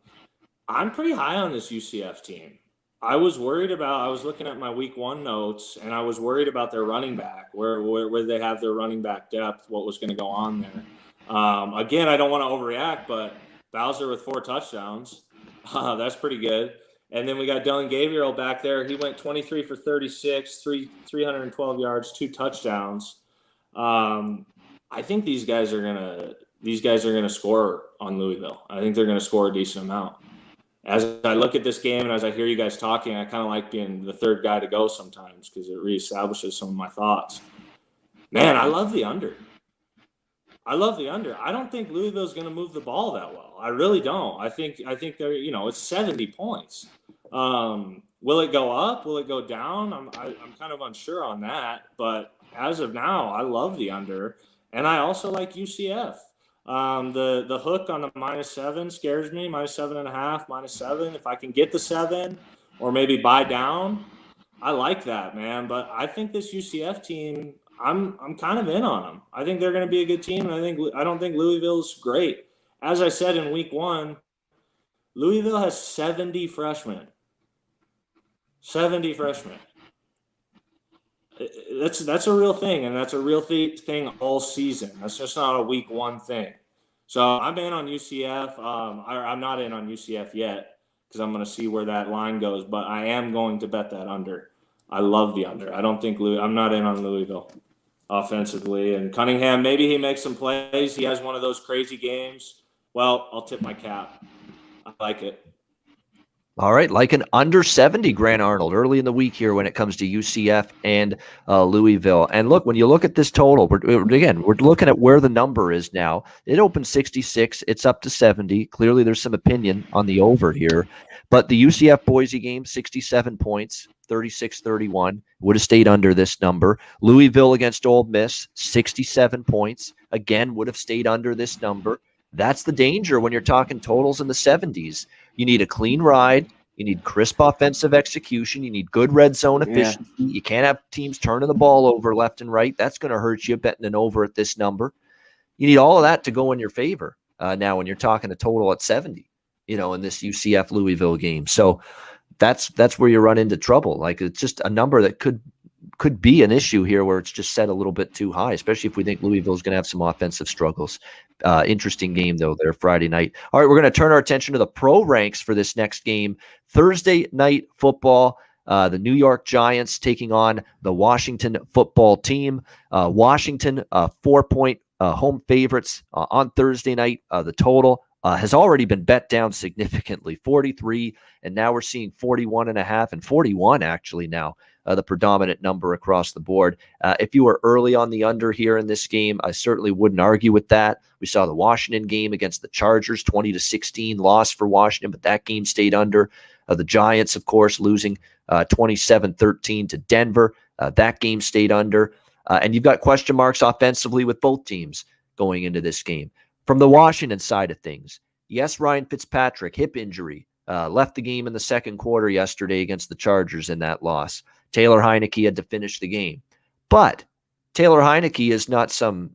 Speaker 3: I'm pretty high on this UCF team. I was looking at my week 1 notes, and I was worried about their running back, where they have their running back depth, what was going to go on there. Again, I don't want to overreact, but Bowser with 4 touchdowns. That's pretty good. And then we got Dylan Gabriel back there. He went 23 for 36, 312 yards, 2 touchdowns. I think these guys are gonna score on Louisville. I think they're gonna score a decent amount. As I look at this game and as I hear you guys talking, I kind of like being the third guy to go sometimes because it reestablishes some of my thoughts. Man, I love the under. I don't think Louisville's going to move the ball that well. I really don't. I think they're, it's 70 points. Will it go up? Will it go down? I'm kind of unsure on that. But as of now, I love the under, and I also like UCF. The hook on the -7 scares me. -7.5, -7. If I can get the 7 or maybe buy down, I like that, man. But I think this UCF team, I'm kind of in on them. I think they're going to be a good team, and I don't think Louisville's great. As I said in week 1, Louisville has 70 freshmen. 70 freshmen. That's a real thing, and that's a real thing all season. That's just not a week 1 thing. So I'm in on UCF. I'm not in on UCF yet because I'm going to see where that line goes, but I am going to bet that under. I love the under. I'm not in on Louisville offensively. And Cunningham, maybe he makes some plays. He has one of those crazy games. Well, I'll tip my cap. I like it.
Speaker 1: All right, like an under 70 Grant Arnold early in the week here when it comes to UCF and Louisville. And look, when you look at this total, we're looking at where the number is now. It opened 66. It's up to 70. Clearly, there's some opinion on the over here. But the UCF Boise game, 67 points, 36-31. Would have stayed under this number. Louisville against Ole Miss, 67 points. Again, would have stayed under this number. That's the danger when you're talking totals in the 70s. You need a clean ride. You need crisp offensive execution. You need good red zone efficiency. Yeah. You can't have teams turning the ball over left and right. That's going to hurt you betting an over at this number. You need all of that to go in your favor now when you're talking a total at 70, in this UCF Louisville game. So that's where you run into trouble. Like, it's just a number that could be an issue here where it's just set a little bit too high, especially if we think Louisville is going to have some offensive struggles. Interesting game, though, there Friday night. All right, we're going to turn our attention to the pro ranks for this next game. Thursday night football, the New York Giants taking on the Washington football team. Washington, 4-point home favorites on Thursday night. The total has already been bet down significantly, 43, and now we're seeing 41.5 and 41 actually now. The predominant number across the board. If you were early on the under here in this game, I certainly wouldn't argue with that. We saw the Washington game against the Chargers, 20-16 loss for Washington, but that game stayed under. The Giants, of course, losing 27-13 to Denver. That game stayed under. And you've got question marks offensively with both teams going into this game. From the Washington side of things, yes, Ryan Fitzpatrick, hip injury Left the game in the second quarter yesterday against the Chargers in that loss. Taylor Heineke had to finish the game. But Taylor Heineke is not some,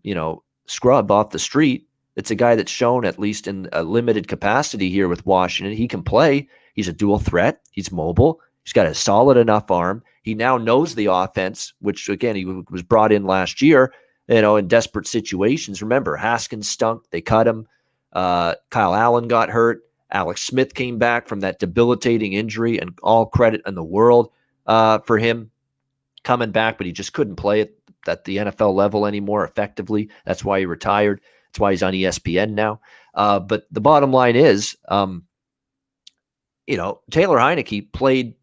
Speaker 1: scrub off the street. It's a guy that's shown, at least in a limited capacity here with Washington, he can play. He's a dual threat. He's mobile. He's got a solid enough arm. He now knows the offense, which, again, he was brought in last year, in desperate situations. Remember, Haskins stunk. They cut him. Kyle Allen got hurt. Alex Smith came back from that debilitating injury, and all credit in the world for him coming back, but he just couldn't play at the NFL level anymore effectively. That's why he retired. That's why he's on ESPN now. But the bottom line is, Taylor Heineke played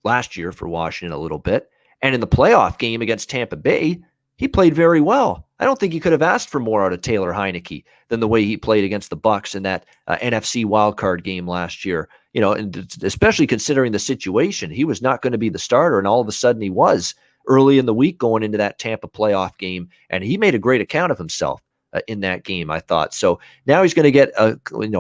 Speaker 1: last year for Washington a little bit, and in the playoff game against Tampa Bay, he played very well. I don't think you could have asked for more out of Taylor Heineke than the way he played against the Bucs in that NFC wildcard game last year. And especially considering the situation, he was not going to be the starter, and all of a sudden he was early in the week going into that Tampa playoff game, and he made a great account of himself in that game, I thought. So now he's going to get a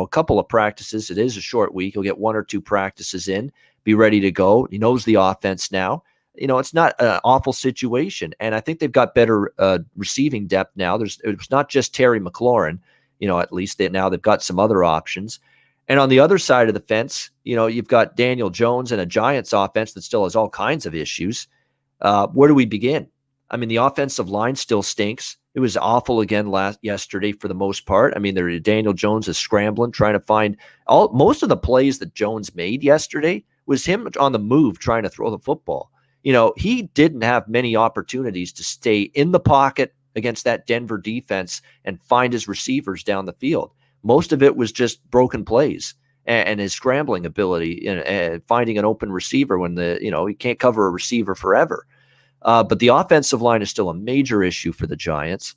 Speaker 1: couple of practices. It is a short week. He'll get 1 or 2 practices in, be ready to go. He knows the offense now. It's not an awful situation, and I think they've got better receiving depth now. It's not just Terry McLaurin. At least now they've got some other options. And on the other side of the fence, you've got Daniel Jones and a Giants offense that still has all kinds of issues. Where do we begin? I mean, the offensive line still stinks. It was awful again yesterday for the most part. I mean, Daniel Jones is scrambling, trying to find most of the plays that Jones made yesterday was him on the move trying to throw the football. He didn't have many opportunities to stay in the pocket against that Denver defense and find his receivers down the field. Most of it was just broken plays and his scrambling ability and finding an open receiver when he can't cover a receiver forever. But the offensive line is still a major issue for the Giants.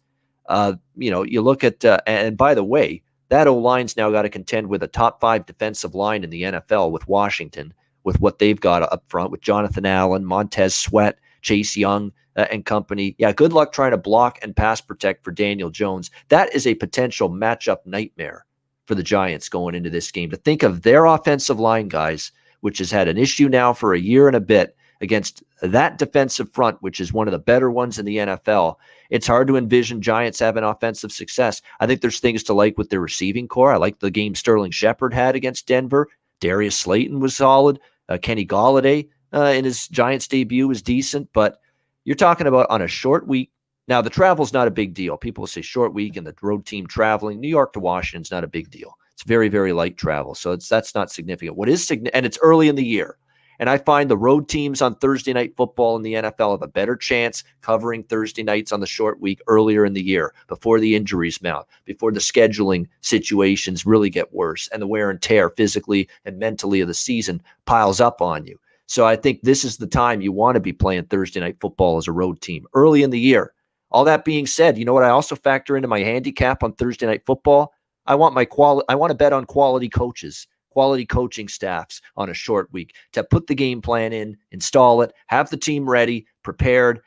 Speaker 1: You look at, and by the way, that O-line's now got to contend with a top 5 defensive line in the NFL with Washington, with what they've got up front with Jonathan Allen, Montez Sweat, Chase Young, and company. Yeah, good luck trying to block and pass protect for Daniel Jones. That is a potential matchup nightmare for the Giants going into this game. To think of their offensive line, guys, which has had an issue now for a year and a bit against that defensive front, which is one of the better ones in the NFL, it's hard to envision Giants having offensive success. I think there's things to like with their receiving core. I like the game Sterling Shepard had against Denver. Darius Slayton was solid. Kenny Golladay in his Giants debut was decent, but you're talking about on a short week. Now, the travel's not a big deal. People say short week and the road team traveling. New York to Washington's not a big deal. It's very, very light travel, so that's not significant. What is significant, and it's early in the year, and I find the road teams on Thursday Night Football in the NFL have a better chance covering Thursday nights on the short week earlier in the year, before the injuries mount, before the scheduling situations really get worse, and the wear and tear physically and mentally of the season piles up on you. So I think this is the time you want to be playing Thursday Night Football as a road team early in the year. All that being said, you know what I also factor into my handicap on Thursday Night Football? I want to bet on quality coaches, quality coaching staffs on a short week to put the game plan in, install it, have the team ready, prepared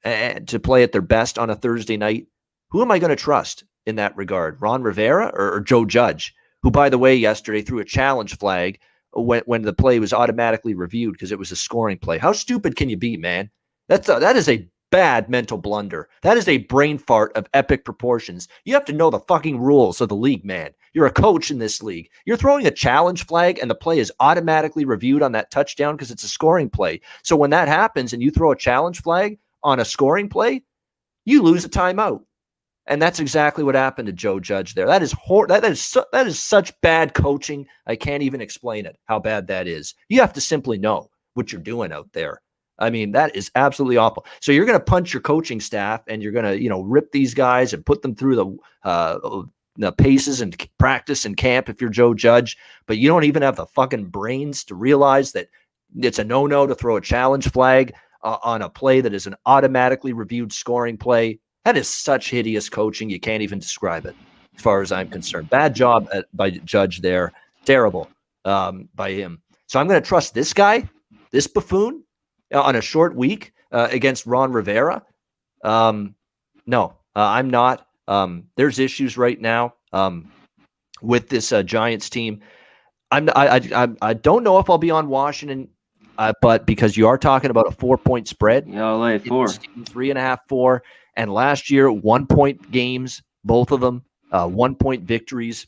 Speaker 1: to play at their best on a Thursday night. Who am I going to trust in that regard? Ron Rivera or Joe Judge, who, by the way, yesterday threw a challenge flag when the play was automatically reviewed because it was a scoring play. How stupid can you be, man? That is a bad mental blunder. That is a brain fart of epic proportions. You have to know the fucking rules of the league, man. You're a coach in this league. You're throwing a challenge flag and the play is automatically reviewed on that touchdown because it's a scoring play. So when that happens and you throw a challenge flag on a scoring play, you lose a timeout. And that's exactly what happened to Joe Judge there. That is such bad coaching. I can't even explain it, how bad that is. You have to simply know what you're doing out there. I mean, that is absolutely awful. So you're going to punch your coaching staff and you're going to, rip these guys and put them through the paces and practice and camp if you're Joe Judge, but you don't even have the fucking brains to realize that it's a no-no to throw a challenge flag on a play that is an automatically reviewed scoring play. That is such hideous coaching. You can't even describe it as far as I'm concerned. Bad job by Judge there. Terrible by him. So I'm going to trust this guy, this buffoon, on a short week against Ron Rivera. No, I'm not. There's issues right now with this Giants team. I don't know if I'll be on Washington, but because you are talking about a 4-point spread,
Speaker 2: Yeah, I'll lay 4.
Speaker 1: 3.5, 4, and last year 1-point games, both of them, 1-point victories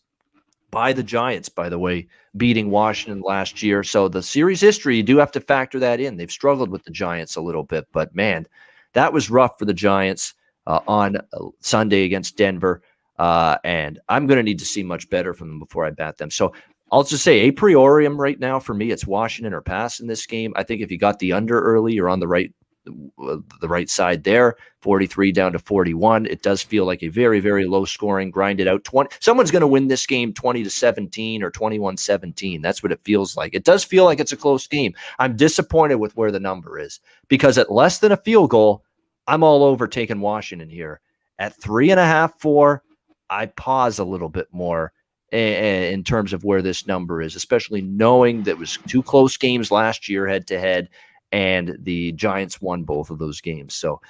Speaker 1: by the Giants, by the way, beating Washington last year. So the series history, you do have to factor that in. They've struggled with the Giants a little bit, but man, that was rough for the Giants on Sunday against Denver. And I'm going to need to see much better from them before I bat them. So I'll just say a priorium right now for me, it's Washington or pass in this game. I think if you got the under early, you're on the right side there. 43 down to 41. It does feel like a very, very low scoring, grinded out 20. Someone's going to win this game 20-17 or 21-17. That's what it feels like. It does feel like it's a close game. I'm disappointed with where the number is because at less than a field goal, I'm all over taking Washington here. At 3.5, 4, I pause a little bit more in terms of where this number is, especially knowing that it was 2 close games last year head to head, and the Giants won both of those games. So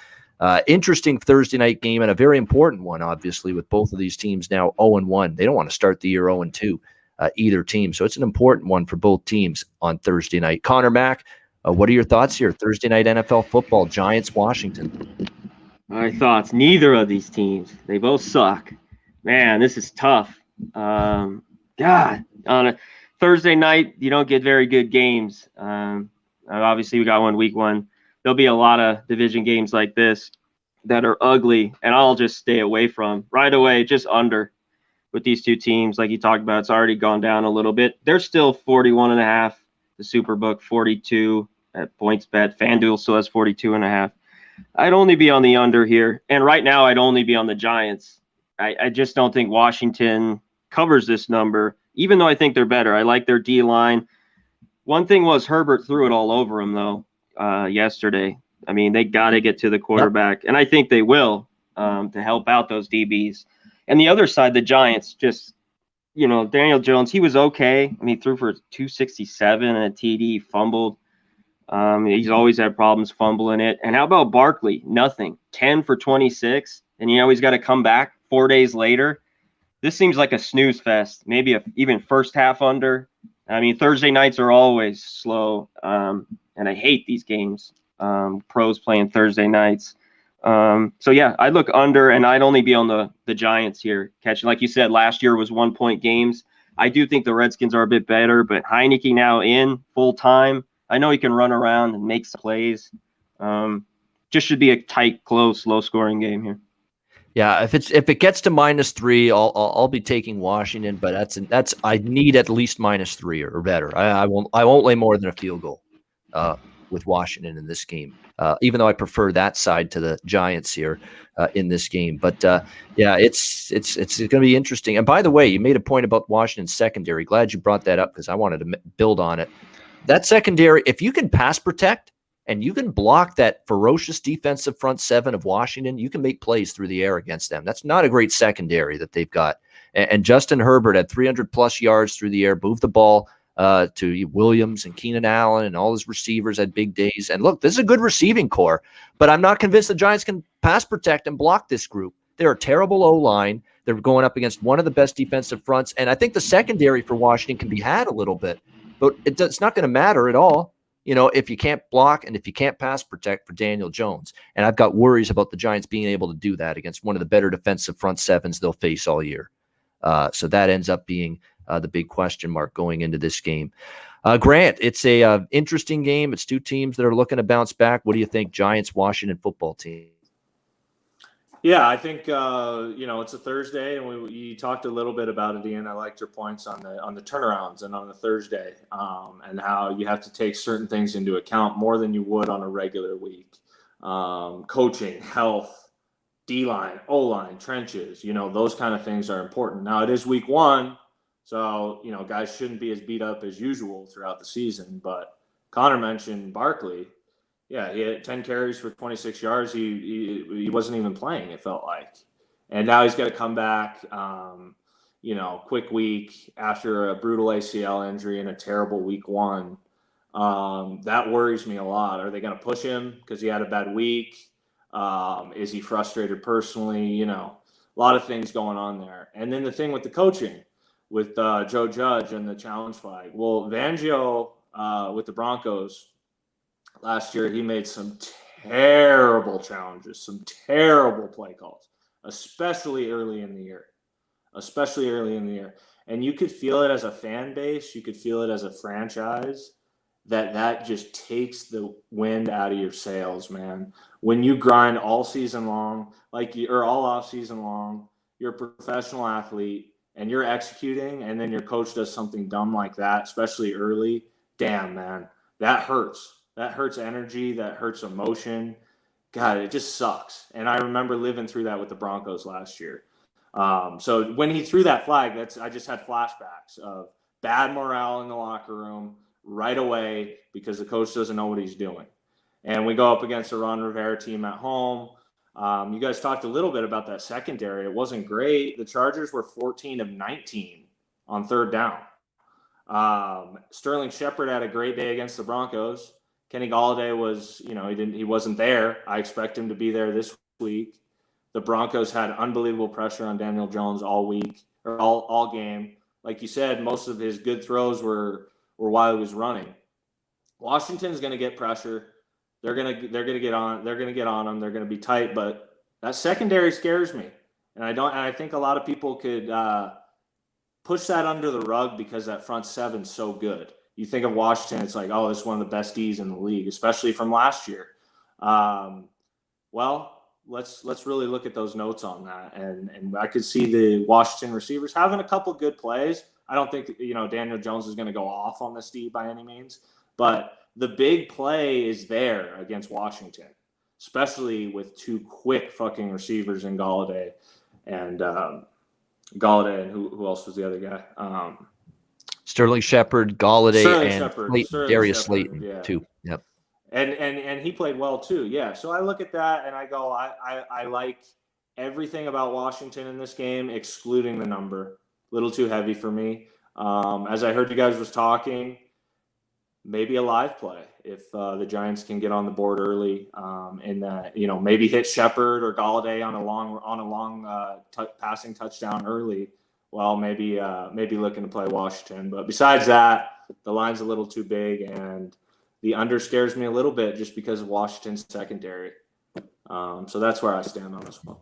Speaker 1: interesting Thursday night game, and a very important one, obviously, with both of these teams now 0-1. They don't want to start the year 0-2, either team. So it's an important one for both teams on Thursday night. Connor Mack, what are your thoughts here? Thursday night NFL football, Giants, Washington.
Speaker 2: My thoughts, neither of these teams. They both suck. Man, this is tough. God, on a Thursday night, you don't get very good games. Obviously, we got one week 1. There'll be a lot of division games like this that are ugly, and I'll just stay away from right away, just under with these two teams. Like you talked about, it's already gone down a little bit. They're still 41.5. The Superbook 42 at PointsBet. FanDuel still has 42.5. I'd only be on the under here, and right now I'd only be on the Giants. I just don't think Washington covers this number, even though I think they're better. I like their D-line. One thing was Herbert threw it all over him, though, yesterday. I mean, they got to get to the quarterback, and I think they will to help out those DBs. And the other side, the Giants, just, Daniel Jones, he was okay. I mean, he threw for 267 and a TD, fumbled. He's always had problems fumbling it. And how about Barkley? Nothing. 10 for 26, and he's got to come back 4 days later. This seems like a snooze fest, maybe even first half under. I mean, Thursday nights are always slow, and I hate these games. Pros playing Thursday nights. So, yeah, I'd look under, and I'd only be on the Giants here. Catching, like you said, last year was 1-point games. I do think the Redskins are a bit better, but Heineke now in full time. I know he can run around and make some plays. Just should be a tight, close, low-scoring game here.
Speaker 1: Yeah, if it gets to -3, I'll be taking Washington, but that's I need at least -3 or better. I won't lay more than a field goal with Washington in this game, even though I prefer that side to the Giants here in this game. But yeah, it's going to be interesting. And by the way, you made a point about Washington's secondary. Glad you brought that up because I wanted to build on it. That secondary, if you can pass protect and you can block that ferocious defensive front 7 of Washington, you can make plays through the air against them. That's not a great secondary that they've got. And Justin Herbert had 300-plus yards through the air, moved the ball to Williams and Keenan Allen, and all his receivers had big days. And look, this is a good receiving core, but I'm not convinced the Giants can pass protect and block this group. They're a terrible O-line. They're going up against one of the best defensive fronts, and I think the secondary for Washington can be had a little bit, but it's not going to matter at all. If you can't block and if you can't pass protect for Daniel Jones. And I've got worries about the Giants being able to do that against one of the better defensive front 7s they'll face all year. So that ends up being the big question mark going into this game. Grant, it's a interesting game. It's two teams that are looking to bounce back. What do you think, Giants, Washington football team?
Speaker 3: Yeah, I think it's a Thursday, and you talked a little bit about it, Ian. I liked your points on the turnarounds and on the Thursday, and how you have to take certain things into account more than you would on a regular week. Coaching, health, D-line, O-line, trenches, those kind of things are important. Now, it is week 1, so, guys shouldn't be as beat up as usual throughout the season. But Conor mentioned Barkley. Yeah, he had 10 carries for 26 yards. He wasn't even playing, it felt like. And now he's got to come back, quick week after a brutal ACL injury and a terrible week 1. That worries me a lot. Are they going to push him because he had a bad week? Is he frustrated personally? A lot of things going on there. And then the thing with the coaching, with Joe Judge and the challenge flag. Well, Fangio with the Broncos last year, he made some terrible challenges, some terrible play calls, especially early in the year. And you could feel it as a fan base. You could feel it as a franchise that just takes the wind out of your sails, man. When you grind all season long, or all off season long, you're a professional athlete and you're executing, and then your coach does something dumb like that, especially early. Damn, man, that hurts. That hurts energy. That hurts emotion. God, it just sucks. And I remember living through that with the Broncos last year. So when he threw that flag, I just had flashbacks of bad morale in the locker room right away because the coach doesn't know what he's doing. And we go up against the Ron Rivera team at home. You guys talked a little bit about that secondary. It wasn't great. The Chargers were 14 of 19 on third down. Sterling Shepard had a great day against the Broncos. Kenny Golladay was, he wasn't there. I expect him to be there this week. The Broncos had unbelievable pressure on Daniel Jones all week, or all game. Like you said, most of his good throws were while he was running. Washington's going to get pressure. They're going to get on him. They're going to be tight, but that secondary scares me. And I think a lot of people could push that under the rug because that front seven's so good. You think of Washington, it's like, oh, this is one of the best Ds in the league, especially from last year. Let's really look at those notes on that. And I could see the Washington receivers having a couple good plays. I don't think, Daniel Jones is going to go off on this D by any means, but the big play is there against Washington, especially with two quick fucking receivers in Golladay and who else was the other guy?
Speaker 1: Sterling Shepard, Golladay, Darius Slayton, too. Yep.
Speaker 3: And he played well too. Yeah. So I look at that and I go, I like everything about Washington in this game, excluding the number. A little too heavy for me. As I heard you guys was talking, maybe a live play if the Giants can get on the board early, in that, maybe hit Shepard or Golladay on a long passing touchdown early. Well, maybe looking to play Washington. But besides that, the line's a little too big, and the under scares me a little bit just because of Washington's secondary. So that's where I stand on this one.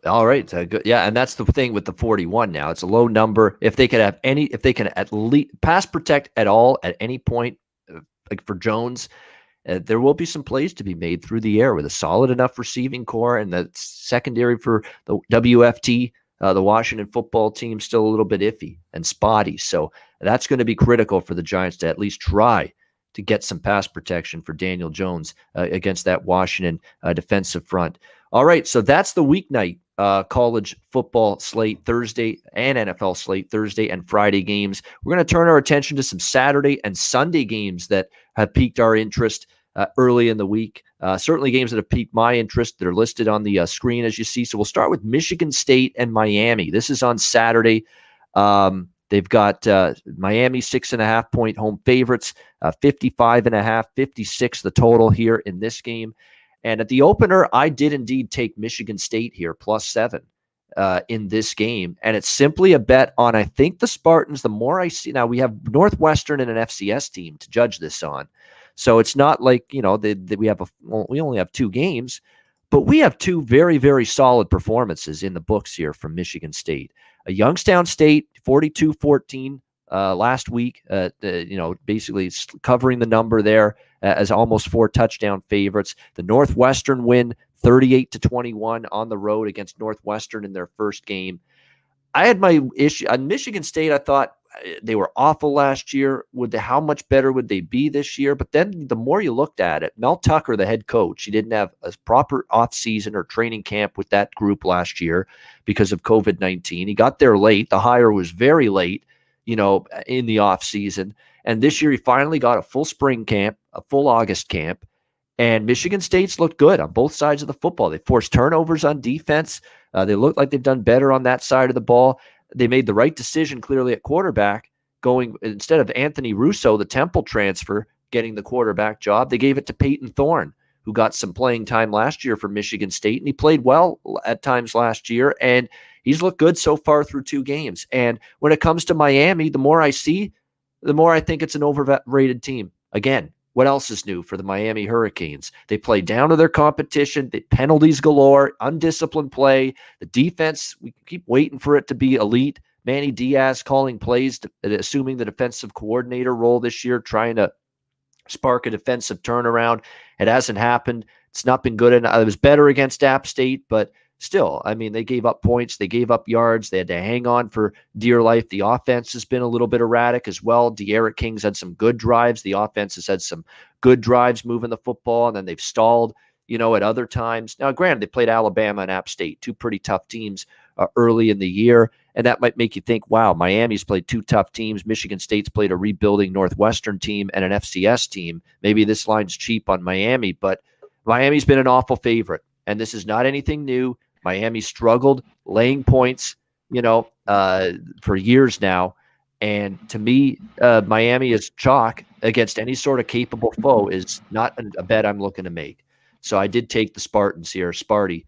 Speaker 1: All right. Good. Yeah. And that's the thing with the 41 now. It's a low number. If they can at least pass protect at all at any point, like for Jones, there will be some plays to be made through the air with a solid enough receiving core, and the secondary for the WFT, the Washington football team, still a little bit iffy and spotty. So that's going to be critical for the Giants to at least try to get some pass protection for Daniel Jones against that Washington defensive front. All right, so that's the weeknight college football slate Thursday and NFL slate Thursday and Friday games. We're going to turn our attention to some Saturday and Sunday games that have piqued our interest early in the week. Certainly games that have piqued my interest that are listed on the screen as you see. So we'll start with Michigan State and Miami. This is on Saturday. They've got Miami 6.5 point home favorites, 55.5, 56 the total here in this game. And at the opener, I did indeed take Michigan State here, +7 in this game. And it's simply a bet on, I think, the Spartans. The more I see, now we have Northwestern and an FCS team to judge this on. So it's not like, we only have 2 games, but we have 2 very, very solid performances in the books here from Michigan State. Youngstown State, 42-14 last week, basically covering the number there as almost 4 touchdown favorites. The Northwestern win 38-21 on the road against Northwestern in their first game. I had my issue on Michigan State. I thought they were awful last year. How much better would they be this year? But then the more you looked at it, Mel Tucker, the head coach, he didn't have a proper offseason or training camp with that group last year because of COVID-19. He got there late. The hire was very late, in the offseason. And this year he finally got a full spring camp, a full August camp. And Michigan State's looked good on both sides of the football. They forced turnovers on defense. They look like they've done better on that side of the ball. They made the right decision clearly at quarterback, going instead of Anthony Russo, the Temple transfer, getting the quarterback job. They gave it to Peyton Thorne, who got some playing time last year for Michigan State, and he played well at times last year, and he's looked good so far through 2 games. And when it comes to Miami, the more I see, the more I think it's an overrated team. Again, what else is new for the Miami Hurricanes? They play down to their competition. They penalties galore, undisciplined play. The defense, we keep waiting for it to be elite. Manny Diaz calling plays, assuming the defensive coordinator role this year, trying to spark a defensive turnaround. It hasn't happened. It's not been good. And it was better against App State, but still, I mean, they gave up points. They gave up yards. They had to hang on for dear life. The offense has been a little bit erratic as well. De'Ara King's had some good drives. The offense has had some good drives moving the football, and then they've stalled, at other times. Now, granted, they played Alabama and App State, 2 pretty tough teams early in the year. And that might make you think, wow, Miami's played 2 tough teams. Michigan State's played a rebuilding Northwestern team and an FCS team. Maybe this line's cheap on Miami, but Miami's been an awful favorite. And this is not anything new. Miami struggled laying points, for years now. And to me, Miami is chalk against any sort of capable foe is not a bet I'm looking to make. So I did take the Spartans here, Sparty,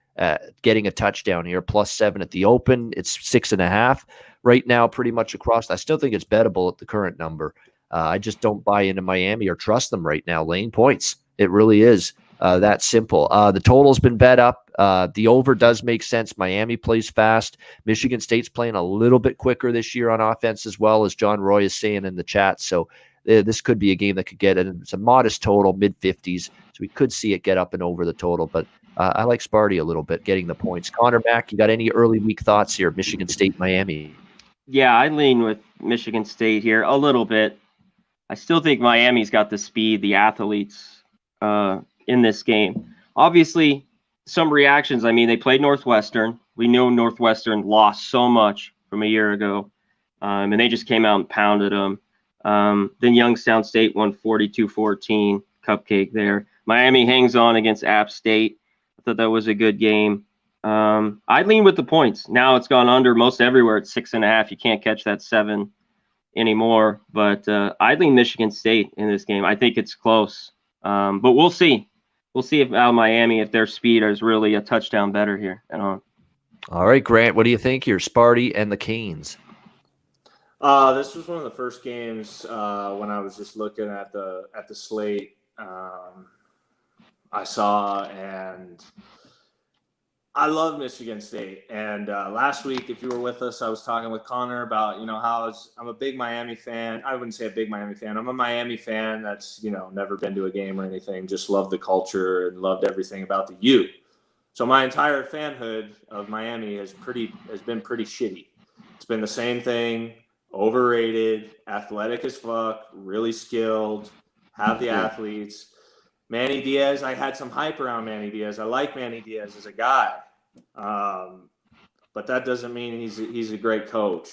Speaker 1: getting a touchdown here, +7 at the open. It's 6.5 right now, pretty much across. I still think it's bettable at the current number. I just don't buy into Miami or trust them right now, laying points. It really is that simple. The total's been bet up. The over does make sense. Miami plays fast. Michigan State's playing a little bit quicker this year on offense as well, as John Roy is saying in the chat. So this could be a game that could get it. It's a modest total, mid-50s. So we could see it get up and over the total. But I like Sparty a little bit, getting the points. Conor, Mac, you got any early week thoughts here? Michigan State, Miami.
Speaker 2: Yeah, I lean with Michigan State here a little bit. I still think Miami's got the speed, the athletes in this game. Obviously, some reactions. I mean, they played Northwestern. We know Northwestern lost so much from a year ago, and they just came out and pounded them. Then Youngstown State won 42-14, cupcake there. Miami hangs on against App State. I thought that was a good game. I lean with the points. Now it's gone under most everywhere at 6.5. You can't catch that 7 anymore. But I lean Michigan State in this game. I think it's close. But we'll see. We'll see if Miami, if their speed is really a touchdown better here at home.
Speaker 1: All right, Grant, what do you think here? Sparty and the Canes.
Speaker 3: This was one of the first games when I was just looking at the slate I saw, and I love Michigan State. And last week, if you were with us, I was talking with Conor about, how I'm a big Miami fan. I wouldn't say a big Miami fan. I'm a Miami fan that's, never been to a game or anything, just loved the culture and loved everything about the U. So my entire fanhood of Miami has been pretty shitty. It's been the same thing, overrated, athletic as fuck, really skilled, have the athletes. Manny Diaz, I had some hype around Manny Diaz. I like Manny Diaz as a guy. But that doesn't mean he's a great coach.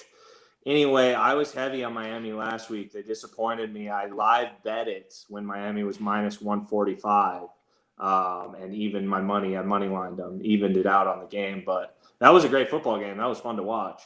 Speaker 3: Anyway, I was heavy on Miami last week. They disappointed me. I live bet it when Miami was -145. And even my money, I money lined them, evened it out on the game. But that was a great football game. That was fun to watch.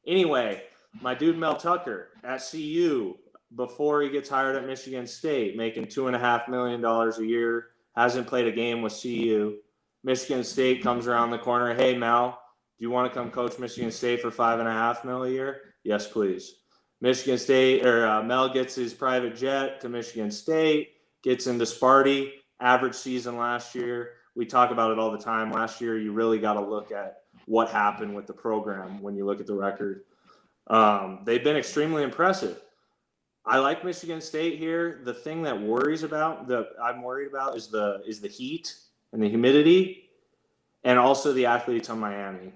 Speaker 3: Anyway, my dude Mel Tucker at CU, before he gets hired at Michigan State, making $2.5 million a year, hasn't played a game with CU. Michigan State comes around the corner. Hey, Mel, do you want to come coach Michigan State for $5.5 million a year? Yes, please. Michigan State, or Mel gets his private jet to Michigan State, gets into Sparty, average season last year. We talk about it all the time. Last year, you really got to look at what happened with the program when you look at the record. They've been extremely impressive. I like Michigan State here. The thing that I'm worried about is the heat and the humidity, and also the athletes on Miami.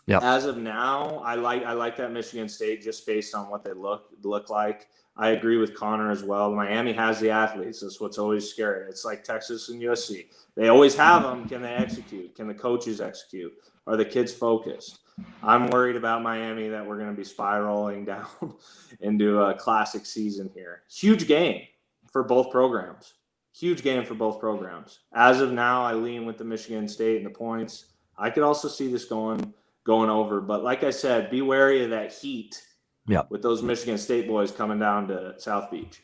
Speaker 3: As of now, I like that Michigan State just based on what they look like. I agree with Conor as well. Miami has the athletes. That's what's always scary. It's like Texas and USC. They always have them. Can they execute? Can the coaches execute? Are the kids focused? I'm worried about Miami that we're going to be spiraling down into a classic season here. Huge game for both programs. As of now, I lean with the Michigan State and the points. I could also see this going over. But like I said, be wary of that heat with those Michigan State boys coming down to South Beach.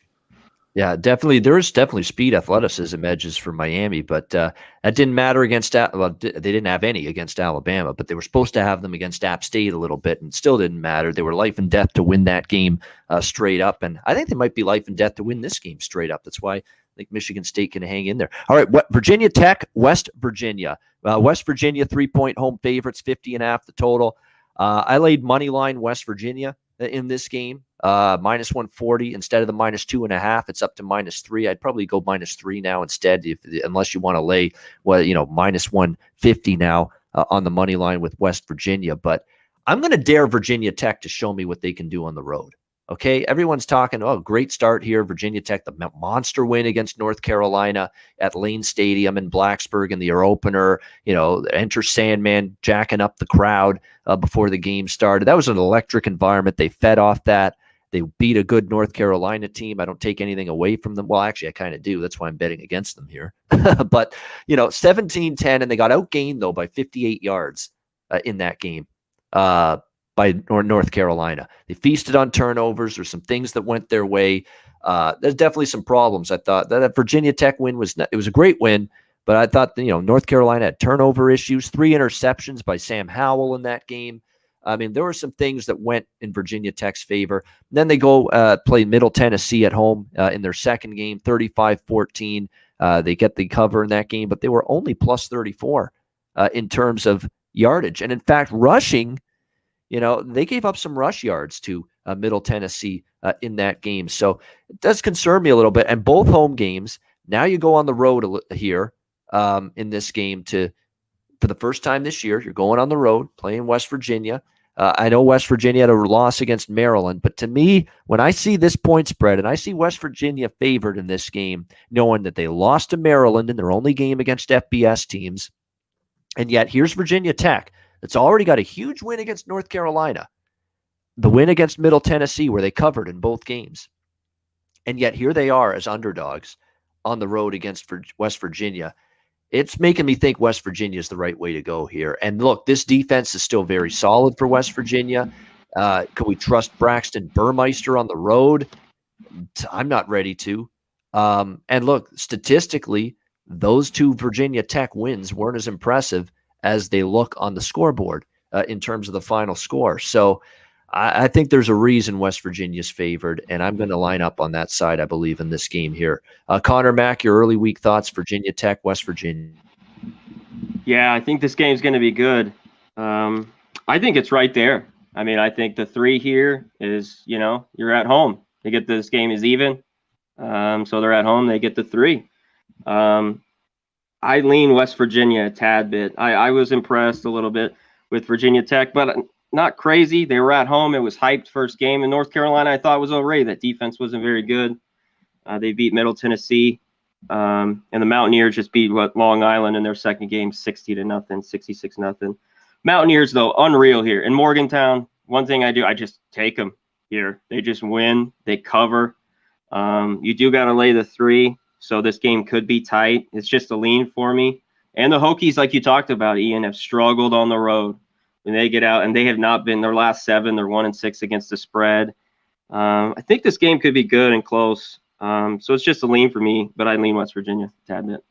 Speaker 1: Yeah, definitely. There is definitely speed, athleticism edges for Miami, but that didn't matter against. Well, they didn't have any against Alabama, but they were supposed to have them against App State a little bit, and still didn't matter. They were life and death to win that game straight up, and I think they might be life and death to win this game straight up. That's why I think Michigan State can hang in there. All right, Virginia Tech, West Virginia. West Virginia 3-point home favorites, 50.5 the total. I laid money line West Virginia in this game, minus 140 instead of the minus 2.5. It's up to minus 3. I'd probably go minus 3 now instead, unless you want to lay minus 150 now on the money line with West Virginia. But I'm going to dare Virginia Tech to show me what they can do on the road. Okay, everyone's talking, great start here. Virginia Tech, the monster win against North Carolina at Lane Stadium in Blacksburg in the year opener. Enter Sandman jacking up the crowd before the game started. That was an electric environment. They fed off that. They beat a good North Carolina team. I don't take anything away from them. Well, actually, I kind of do. That's why I'm betting against them here. But, 17-10, and they got outgained, though, by 58 yards in that game. By North Carolina. They feasted on turnovers. There's some things that went their way. There's definitely some problems. I thought that Virginia Tech win was a great win, but I thought North Carolina had turnover issues, 3 interceptions by Sam Howell in that game. I mean, there were some things that went in Virginia Tech's favor. And then they go play Middle Tennessee at home in their second game, 35-14. They get the cover in that game, but they were only plus 34 in terms of yardage. And in fact, rushing, they gave up some rush yards to Middle Tennessee in that game. So it does concern me a little bit. And both home games, now you go on the road here in this game for the first time this year. You're going on the road playing West Virginia. I know West Virginia had a loss against Maryland, but to me, when I see this point spread and I see West Virginia favored in this game, knowing that they lost to Maryland in their only game against FBS teams, and yet here's Virginia Tech. It's already got a huge win against North Carolina, the win against Middle Tennessee where they covered in both games. And yet here they are as underdogs on the road against West Virginia. It's making me think West Virginia is the right way to go here. And look, this defense is still very solid for West Virginia. Can we trust Braxton Burmeister on the road? I'm not ready to. And look, statistically, those 2 Virginia Tech wins weren't as impressive as they look on the scoreboard in terms of the final score. So I think there's a reason West Virginia's favored, and I'm going to line up on that side, I believe, in this game here. Connor, Mack, your early week thoughts, Virginia Tech, West Virginia.
Speaker 2: Yeah, I think this game's going to be good. I think it's right there. I mean, I think the 3 here is, you're at home. They get this game is even. So they're at home. They get the 3. I lean West Virginia a tad bit. I was impressed a little bit with Virginia Tech, but not crazy. They were at home. It was hyped first game. In North Carolina, I thought was already. That defense wasn't very good. They beat Middle Tennessee, and the Mountaineers just beat Long Island in their second game, 60-0, 66-0. Mountaineers, though, unreal here. In Morgantown, one thing I do, I just take them here. They just win. They cover. You do got to lay the 3. So this game could be tight. It's just a lean for me. And the Hokies, like you talked about, Ian, have struggled on the road when they get out, and they have not been their last 7. They're 1-6 against the spread. I think this game could be good and close. So it's just a lean for me, but I lean West Virginia a tad bit.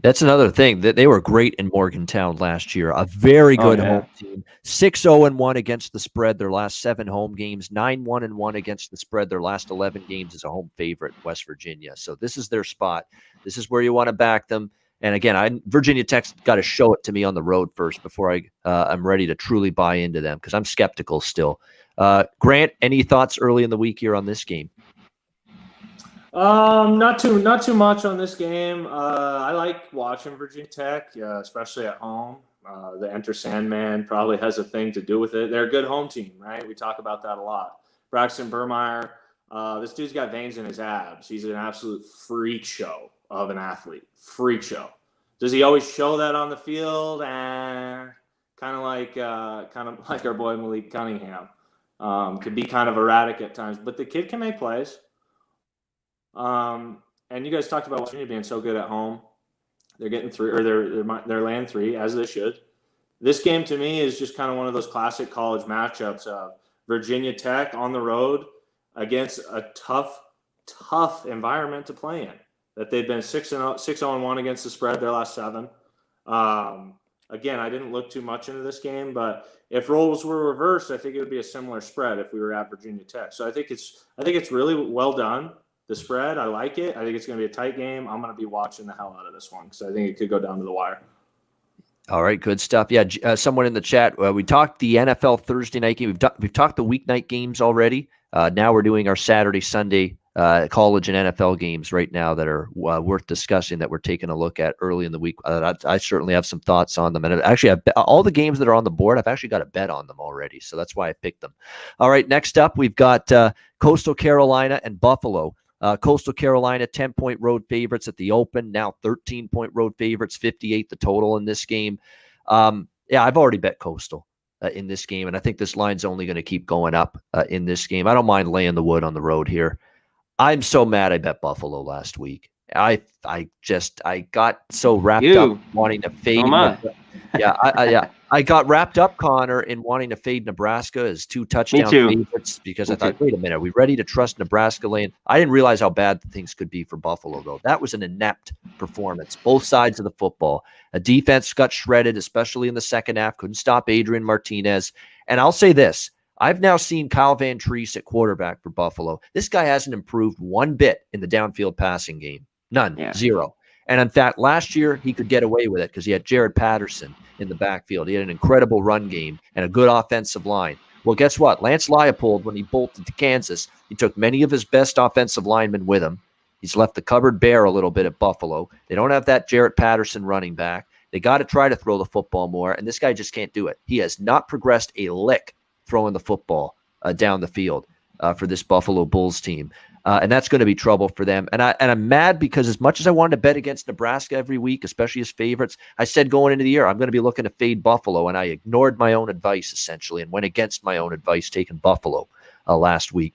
Speaker 1: That's another thing, that they were great in Morgantown last year. A very good home team. 6-0-1 against the spread their last 7 home games. 9-1-1 against the spread their last 11 games as a home favorite, West Virginia. So this is their spot. This is where you want to back them. And again, Virginia Tech's got to show it to me on the road first before I'm ready to truly buy into them, because I'm skeptical still. Grant, any thoughts early in the week here on this game?
Speaker 3: Not too much on this game. I like watching Virginia Tech, especially at home. The Enter Sandman probably has a thing to do with it. They're a good home team, right? We talk about that a lot. Braxton Burmeister, this dude's got veins in his abs. He's an absolute freak show of an athlete. Freak show. Does he always show that on the field? Kind of like our boy Malik Cunningham. Could be kind of erratic at times, but the kid can make plays. And you guys talked about West Virginia being so good at home. They're getting 3, or they're laying 3, as they should. This game to me is just kind of one of those classic college matchups of Virginia Tech on the road against a tough tough environment to play in. That they've been 6-0-1 against the spread their last 7. Again, I didn't look too much into this game, but if roles were reversed, I think it would be a similar spread if we were at Virginia Tech. So I think it's really well done. The spread, I like it. I think it's going to be a tight game. I'm going to be watching the hell out of this one because I think it could go down to the wire.
Speaker 1: All right, good stuff. Yeah, someone in the chat, we talked the NFL Thursday night game. We've talked the weeknight games already. Now we're doing our Saturday, Sunday college and NFL games right now that are worth discussing, that we're taking a look at early in the week. I certainly have some thoughts on them. And actually, all the games that are on the board, I've actually got a bet on them already. So that's why I picked them. All right, next up, we've got Coastal Carolina and Buffalo. Coastal Carolina, 10-point road favorites at the open, now 13-point road favorites, 58 the total in this game. I've already bet Coastal in this game, and I think this line's only going to keep going up in this game. I don't mind laying the wood on the road here. I'm so mad I bet Buffalo last week. I got so wrapped up wanting to fade. I got wrapped up, Connor, in wanting to fade Nebraska as 2 touchdown favorites because I thought, wait a minute, are we ready to trust Nebraska lane? I didn't realize how bad things could be for Buffalo, though. That was an inept performance, both sides of the football. A defense got shredded, especially in the second half, couldn't stop Adrian Martinez. And I'll say this, I've now seen Kyle Van Treese at quarterback for Buffalo. This guy hasn't improved one bit in the downfield passing game. None, zero. And in fact, last year he could get away with it because he had Jared Patterson in the backfield. He had an incredible run game and a good offensive line. Well, guess what? Lance Leipold, when he bolted to Kansas, he took many of his best offensive linemen with him. He's left the cupboard bare a little bit at Buffalo. They don't have that Jarrett Patterson running back. They got to try to throw the football more, and this guy just can't do it. He has not progressed a lick throwing the football down the field for this Buffalo Bulls team. And that's going to be trouble for them. And I'm mad because as much as I wanted to bet against Nebraska every week, especially as favorites, I said going into the year, I'm going to be looking to fade Buffalo. And I ignored my own advice, essentially, and went against my own advice, taking Buffalo last week.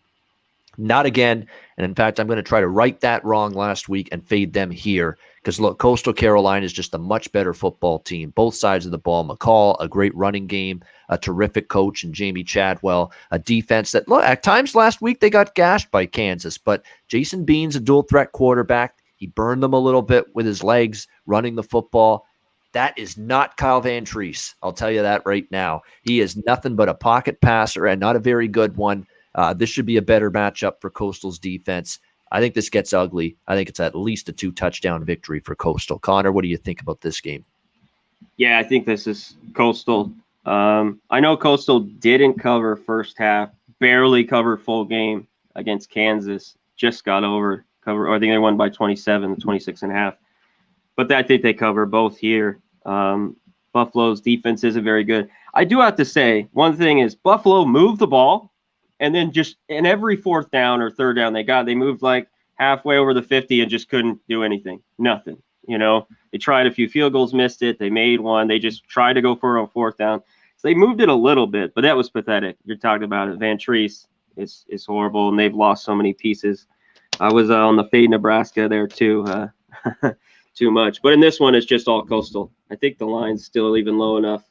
Speaker 1: Not again. And in fact, I'm going to try to right that wrong last week and fade them here. Because look, Coastal Carolina is just a much better football team. Both sides of the ball. McCall, a great running game, a terrific coach, and Jamie Chadwell, a defense that, look, at times last week they got gashed by Kansas. But Jason Bean's a dual threat quarterback. He burned them a little bit with his legs running the football. That is not Kyle Van Treese. I'll tell you that right now. He is nothing but a pocket passer and not a very good one. This should be a better matchup for Coastal's defense. I think this gets ugly. I think it's at least a 2-touchdown victory for Coastal. Connor, what do you think about this game?
Speaker 2: Yeah, I think this is Coastal. I know Coastal didn't cover first half, barely covered full game against Kansas, just got over cover, or I think they won by 27, 26 and a half. But I think they cover both here. Buffalo's defense isn't very good. I do have to say, one thing is Buffalo moved the ball. And then just in every 4th down or 3rd down they moved like halfway over the 50 and just couldn't do anything. Nothing. They tried a few field goals, missed it. They made one. They just tried to go for a 4th down. So they moved it a little bit, but that was pathetic. You're talking about it. Van Treese is horrible, and they've lost so many pieces. I was on the fade Nebraska there too, too much. But in this one, it's just all Coastal. I think the line's still even low enough.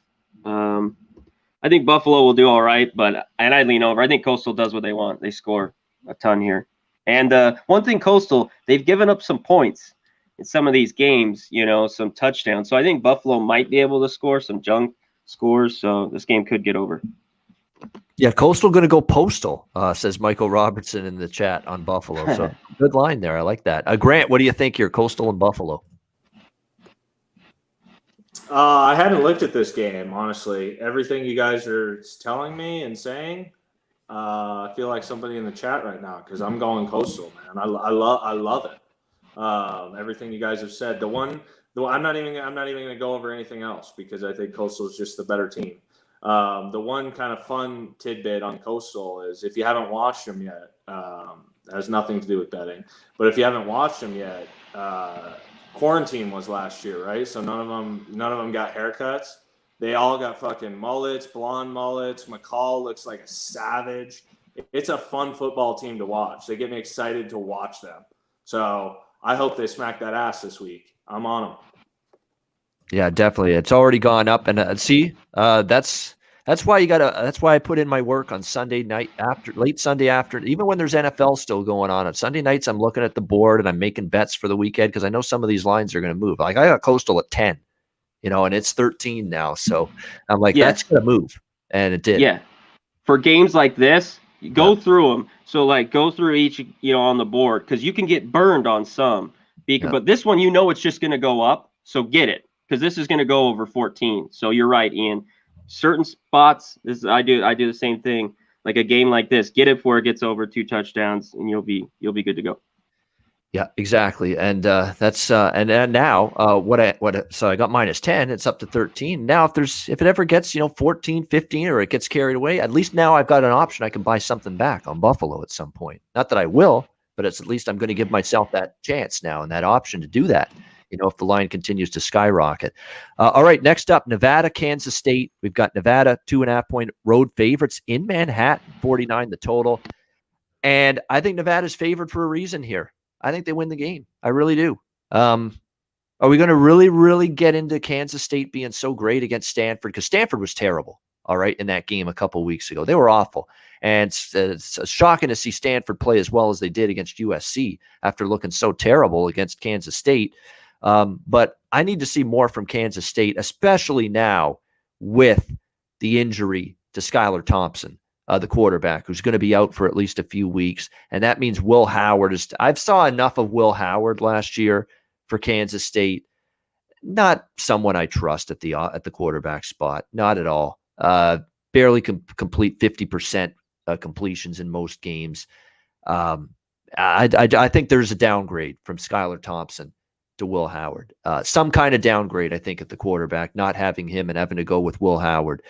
Speaker 2: I think Buffalo will do all right, and I lean over. I think Coastal does what they want. They score a ton here. And one thing, Coastal, they've given up some points in some of these games, some touchdowns. So I think Buffalo might be able to score some junk scores. So this game could get over.
Speaker 1: Yeah, Coastal going to go postal, says Michael Robertson in the chat on Buffalo. So good line there. I like that. Grant, what do you think here, Coastal and Buffalo?
Speaker 3: I hadn't looked at this game, honestly. Everything you guys are telling me and saying, I feel like somebody in the chat right now because I'm going Coastal, man. I love it. Everything you guys have said. I'm not even going to go over anything else because I think Coastal is just the better team. The one kind of fun tidbit on Coastal is if you haven't watched them yet, it has nothing to do with betting. But if you haven't watched them yet, quarantine was last year, right? So none of them got haircuts. They all got fucking mullets, blonde mullets. McCall looks like a savage. It's a fun football team to watch. They get me excited to watch them. So I hope they smack that ass this week. I'm on them.
Speaker 1: Yeah, definitely. It's already gone up, and that's That's why that's why I put in my work on Sunday night late Sunday after, even when there's NFL still going on Sunday nights. I'm looking at the board and I'm making bets for the weekend because I know some of these lines are going to move. Like I got Coastal at 10, and it's 13 now. So I'm like, that's going to move. And it did.
Speaker 2: Yeah. For games like this, go through them. So go through each, on the board, because you can get burned on some. But this one, it's just going to go up. So get it, because this is going to go over 14. So you're right, Ian. Certain spots, I do the same thing. Like a game like this, get it before it gets over 2 touchdowns, and you'll be good to go.
Speaker 1: Yeah, exactly. And that's and now so I got -10, it's up to 13. Now if it ever gets, 14, 15, or it gets carried away, at least now I've got an option. I can buy something back on Buffalo at some point. Not that I will, but it's at least I'm going to give myself that chance now and that option to do that, if the line continues to skyrocket. All right, next up, Nevada, Kansas State. We've got Nevada 2.5-point road favorites in Manhattan, 49 the total. And I think Nevada's favored for a reason here. I think they win the game. I really do. Are we going to really, really get into Kansas State being so great against Stanford? Because Stanford was terrible, all right, in that game a couple of weeks ago. They were awful. And it's shocking to see Stanford play as well as they did against USC after looking so terrible against Kansas State. But I need to see more from Kansas State, especially now with the injury to Skylar Thompson, the quarterback, who's going to be out for at least a few weeks. And that means Will Howard I've saw enough of Will Howard last year for Kansas State. Not someone I trust at the quarterback spot. Not at all. Barely complete 50% completions in most games. I think there's a downgrade from Skylar Thompson to Will Howard. Some kind of downgrade, I think, at the quarterback, not having him and having to go with Will Howard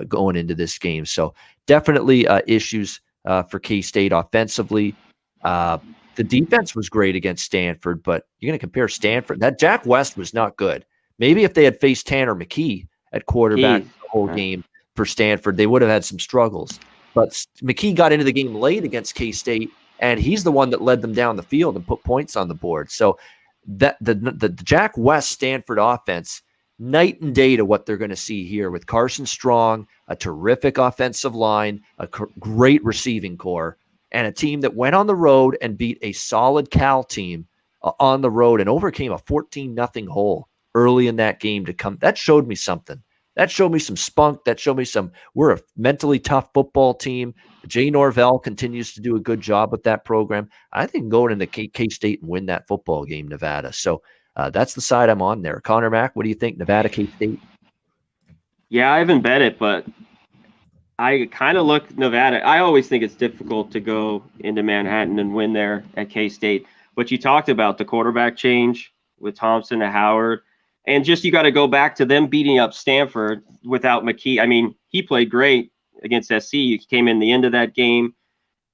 Speaker 1: going into this game. So definitely issues for K-State offensively. The defense was great against Stanford, but you're going to compare Stanford. That Jack West was not good. Maybe if they had faced Tanner McKee at quarterback the whole game for Stanford, they would have had some struggles. But McKee got into the game late against K-State, and he's the one that led them down the field and put points on the board. So that the Jack West Stanford offense, night and day to what they're going to see here with Carson Strong, a terrific offensive line, a great receiving core, and a team that went on the road and beat a solid Cal team on the road and overcame a 14-0 hole early in that game to come. That showed me something. That showed me some spunk. That showed me we're a mentally tough football team. Jay Norvell continues to do a good job with that program. I think going into K-State and win that football game, Nevada. So that's the side I'm on there. Connor Mack, what do you think? Nevada, K-State?
Speaker 2: Yeah, I haven't bet it, but I kind of look Nevada. I always think it's difficult to go into Manhattan and win there at K-State. But you talked about the quarterback change with Thompson to Howard. And just you got to go back to them beating up Stanford without McKee. I mean, he played great against SC. He came in the end of that game.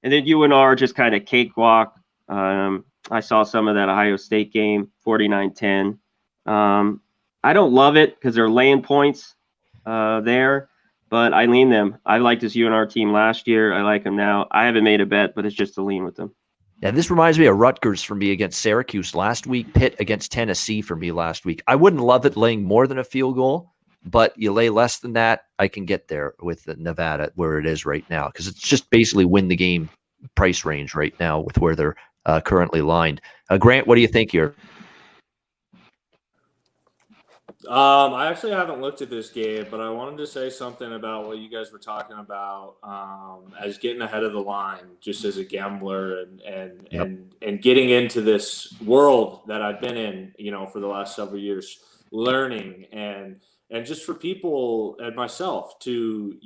Speaker 2: And then UNR just kind of cakewalk. I saw some of that Ohio State game, 49-10. I don't love it because they're laying points there. But I lean them. I liked this UNR team last year. I like them now. I haven't made a bet, but it's just a lean with them.
Speaker 1: Yeah, this reminds me of Rutgers for me against Syracuse last week, Pitt against Tennessee for me last week. I wouldn't love it laying more than a field goal, but you lay less than that, I can get there with Nevada where it is right now because it's just basically win the game price range right now with where they're currently lined. Grant, what do you think here?
Speaker 3: I actually haven't looked at this game, but I wanted to say something about what you guys were talking about as getting ahead of the line, just as a gambler and getting into this world that I've been in, for the last several years, learning and just for people and myself the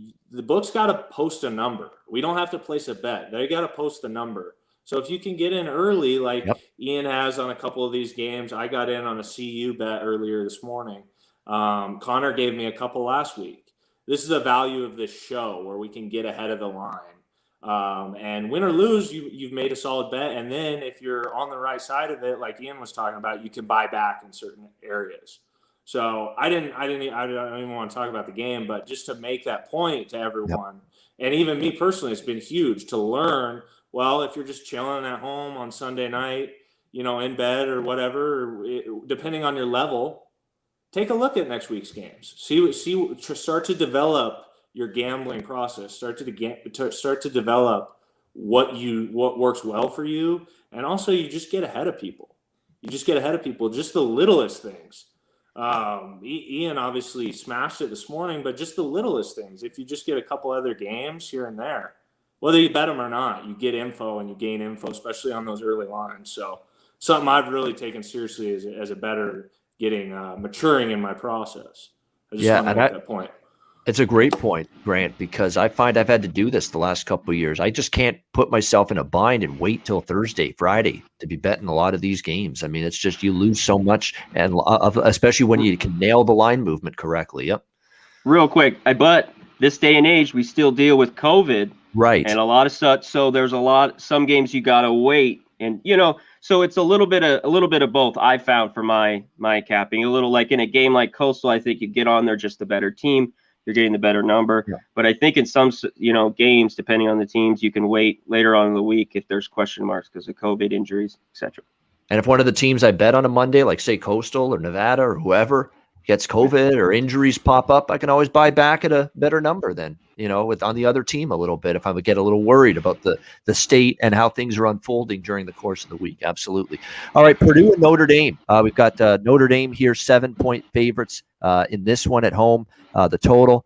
Speaker 3: book's got to post a number. We don't have to place a bet. They got to post a number. So if you can get in early, like Ian has on a couple of these games, I got in on a CU bet earlier this morning. Conor gave me a couple last week. This is the value of this show where we can get ahead of the line. And win or lose, you've made a solid bet. And then if you're on the right side of it, like Ian was talking about, you can buy back in certain areas. So I don't even want to talk about the game, but just to make that point to everyone, and even me personally, it's been huge to learn. Well, if you're just chilling at home on Sunday night, in bed or whatever, depending on your level, take a look at next week's games. Start to develop your gambling process. Start to develop what works well for you, and also you just get ahead of people. Just the littlest things. Ian obviously smashed it this morning, but just the littlest things. If you just get a couple other games here and there, whether you bet them or not, you get info and you gain info, especially on those early lines. So something I've really taken seriously as a bettor, getting maturing in my process. I just want to make that point.
Speaker 1: It's a great point, Grant, because I find I've had to do this the last couple of years. I just can't put myself in a bind and wait till Thursday, Friday to be betting a lot of these games. I mean, it's just you lose so much, and especially when you can nail the line movement correctly. Yep.
Speaker 2: Real quick, but this day and age, we still deal with COVID,
Speaker 1: right?
Speaker 2: And a lot of such. So there's some games you gotta wait, and so it's a little bit of both. I found for my capping, a little like in a game like Coastal, I think you get on there just a better team. You're getting the better number. Yeah. But I think in some, games, depending on the teams, you can wait later on in the week if there's question marks because of COVID injuries, etc.
Speaker 1: And if one of the teams I bet on a Monday, like say Coastal or Nevada or whoever, gets COVID or injuries pop up, I can always buy back at a better number then, on the other team a little bit if I would get a little worried about the state and how things are unfolding during the course of the week. Absolutely. All right, Purdue and Notre Dame. We've got Notre Dame here, 7-point favorites in this one at home. The total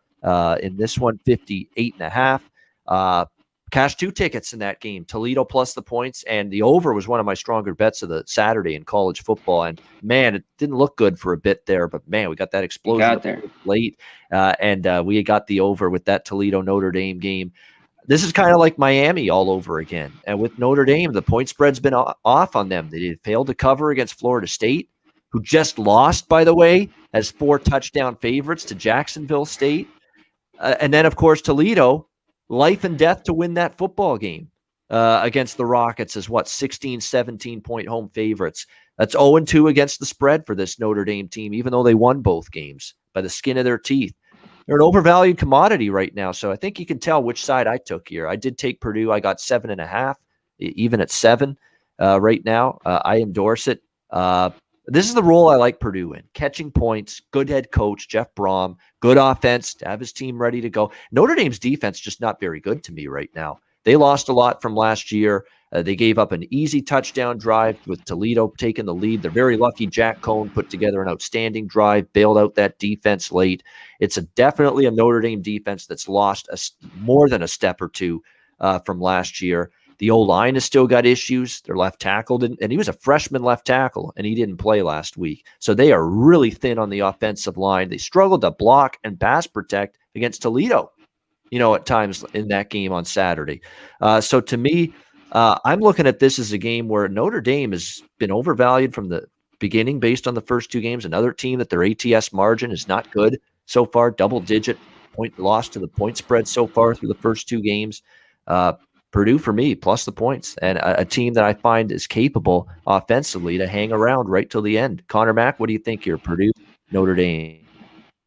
Speaker 1: in this one, 58.5. Cash 2 tickets in that game. Toledo plus the points, and the over was one of my stronger bets of the Saturday in college football. And man, it didn't look good for a bit there, but man, we got that explosion
Speaker 2: there
Speaker 1: late, and we got the over with that Toledo Notre Dame game. This is kind of like Miami all over again. And with Notre Dame, the point spread's been off on them. They failed to cover against Florida State, who just lost, by the way, as 4 touchdown favorites to Jacksonville State. And then, of course, Toledo, life and death to win that football game against the Rockets as 16, 17-point home favorites. That's 0-2 against the spread for this Notre Dame team, even though they won both games by the skin of their teeth. They're an overvalued commodity right now, so I think you can tell which side I took here. I did take Purdue. I got 7.5, even at 7 right now. I endorse it. This is the role I like Purdue in. Catching points, good head coach, Jeff Brom, good offense to have his team ready to go. Notre Dame's defense just not very good to me right now. They lost a lot from last year. They gave up an easy touchdown drive with Toledo taking the lead. They're very lucky Jack Cohn put together an outstanding drive, bailed out that defense late. It's definitely a Notre Dame defense that's lost more than a step or two from last year. The O-line has still got issues. Their left tackle didn't, and he was a freshman left tackle, and he didn't play last week. So they are really thin on the offensive line. They struggled to block and pass protect against Toledo, at times in that game on Saturday. So to me, I'm looking at this as a game where Notre Dame has been overvalued from the beginning based on the first 2 games. Another team that their ATS margin is not good so far, double-digit point loss to the point spread so far through the first 2 games. Purdue for me, plus the points, and a team that I find is capable offensively to hang around right till the end. Connor Mack, what do you think here? Purdue, Notre Dame?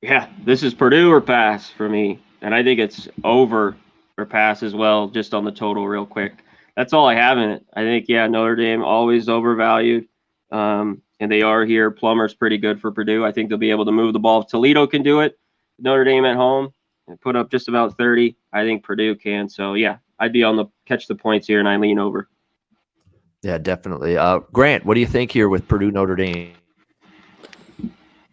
Speaker 2: Yeah, this is Purdue or pass for me, and I think it's over or pass as well, just on the total real quick. That's all I have in it. I think, Notre Dame always overvalued, and they are here. Plummer's pretty good for Purdue. I think they'll be able to move the ball. If Toledo can do it, Notre Dame at home, and put up just about 30, I think Purdue can. So, I'd be on the catch the points here, and I lean over.
Speaker 1: Yeah, definitely. Grant, what do you think here with Purdue Notre Dame?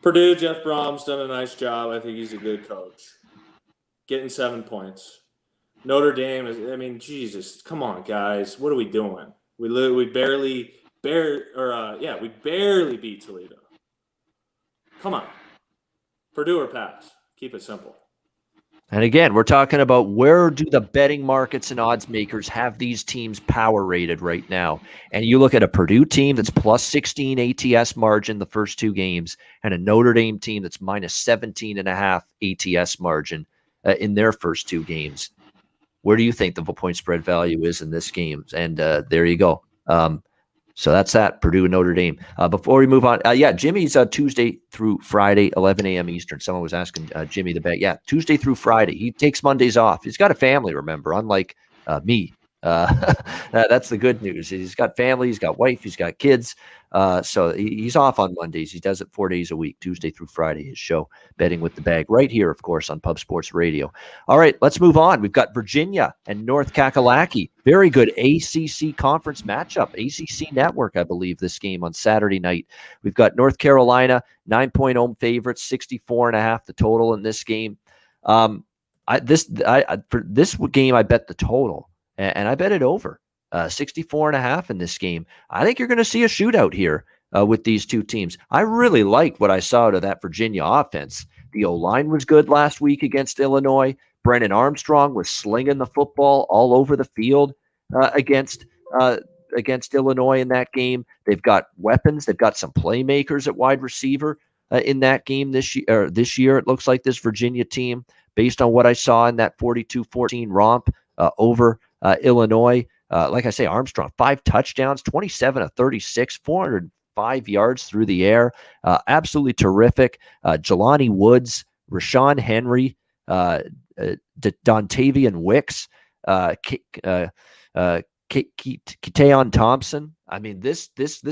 Speaker 3: Purdue, Jeff Brom's done a nice job. I think he's a good coach. Getting 7 points. Notre Dame is, Jesus, come on, guys. What are we doing? We barely beat Toledo. Come on. Purdue or pass. Keep it simple.
Speaker 1: And again, we're talking about where do the betting markets and odds makers have these teams power rated right now. And you look at a Purdue team that's plus 16 ATS margin the first 2 games, and a Notre Dame team that's minus 17.5 ATS margin in their first 2 games. Where do you think the point spread value is in this game? And there you go. So that's that, Purdue and Notre Dame. Before we move on, Jimmy's Tuesday through Friday, 11 a.m. Eastern. Someone was asking Jimmy the bet. Yeah, Tuesday through Friday. He takes Mondays off. He's got a family, remember, unlike me. That's the good news. He's got family. He's got wife. He's got kids. So he's off on Mondays. He does it 4 days a week, Tuesday through Friday, his show, Betting with the Bag, right here, of course, on Pub Sports Radio. All right, let's move on. We've got Virginia and North Kakalaki. Very good ACC conference matchup. ACC Network, I believe, this game on Saturday night. We've got North Carolina, 9-point home favorites, 64.5 the total in this game. For this game, I bet the total, and I bet it over. 64.5 in this game. I think you're going to see a shootout here with these two teams. I really like what I saw out of that Virginia offense. The O-line was good last week against Illinois. Brennan Armstrong was slinging the football all over the field against Illinois in that game. They've got weapons. They've got some playmakers at wide receiver in that game this year. It looks like this Virginia team, based on what I saw in that 42-14 romp over Illinois. Like I say, Armstrong, 5 touchdowns, 27 of 36, 405 yards through the air. Absolutely terrific. Jelani Woods, Rashawn Henry, Dontavian Wicks, Keayon Thompson. I mean, this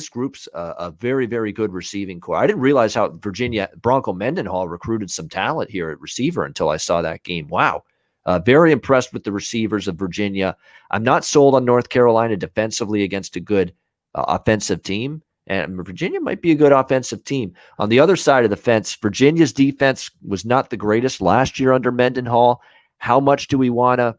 Speaker 1: group's a very, very good receiving core. I didn't realize how Virginia Bronco Mendenhall recruited some talent here at receiver until I saw that game. Wow. Very impressed with the receivers of Virginia. I'm not sold on North Carolina defensively against a good offensive team, and Virginia might be a good offensive team. On the other side of the fence, Virginia's defense was not the greatest last year under Mendenhall. How much do we want to,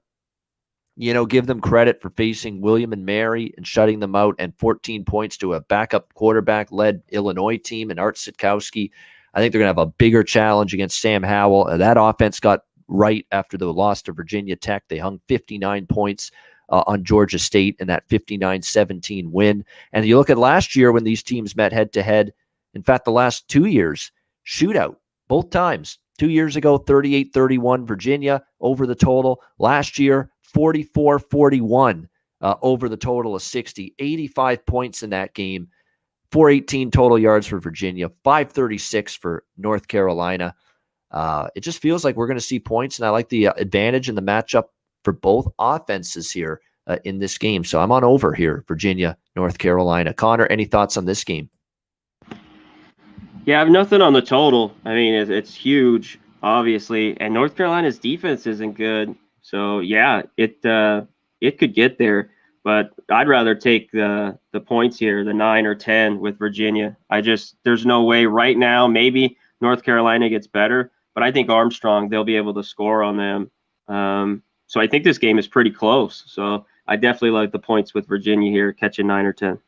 Speaker 1: give them credit for facing William and Mary and shutting them out, and 14 points to a backup quarterback-led Illinois team and Art Sitkowski? I think they're going to have a bigger challenge against Sam Howell. That offense got right after the loss to Virginia Tech. They hung 59 points on Georgia State in that 59-17 win. And you look at last year when these teams met head-to-head, in fact, the last 2 years, shootout, both times. 2 years ago, 38-31 Virginia over the total. Last year, 44-41 over the total of 60. 85 points in that game. 418 total yards for Virginia, 536 for North Carolina. It just feels like we're going to see points, and I like the advantage in the matchup for both offenses here in this game. So I'm on over here, Virginia, North Carolina. Conor, any thoughts on this game?
Speaker 2: Yeah, I have nothing on the total. I mean, it's huge, obviously, and North Carolina's defense isn't good. So yeah, it could get there, but I'd rather take the points here, the 9 or 10 with Virginia. There's no way right now. Maybe North Carolina gets better, but I think Armstrong, they'll be able to score on them. So I think this game is pretty close. So I definitely like the points with Virginia here, catching 9 or 10.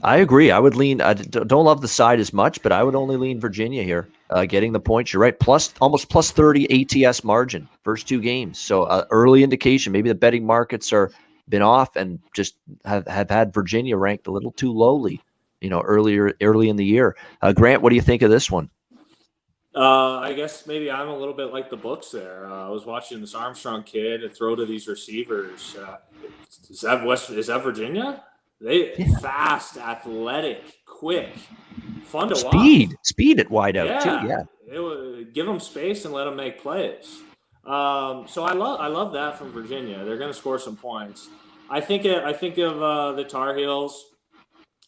Speaker 1: I agree. I would lean. I don't love the side as much, but I would only lean Virginia here, getting the points. You're right. Almost plus 30 ATS margin, first 2 games. So early indication. Maybe the betting markets are been off and just have had Virginia ranked a little too lowly, early in the year. Grant, what do you think of this one?
Speaker 3: I guess maybe I'm a little bit like the books there. I was watching this Armstrong kid throw to these receivers. Is that Virginia? Fast, athletic, quick, fun to watch. Speed at wideout too. Yeah, give them space and let them make plays. So I love that from Virginia. They're going to score some points. I think of the Tar Heels.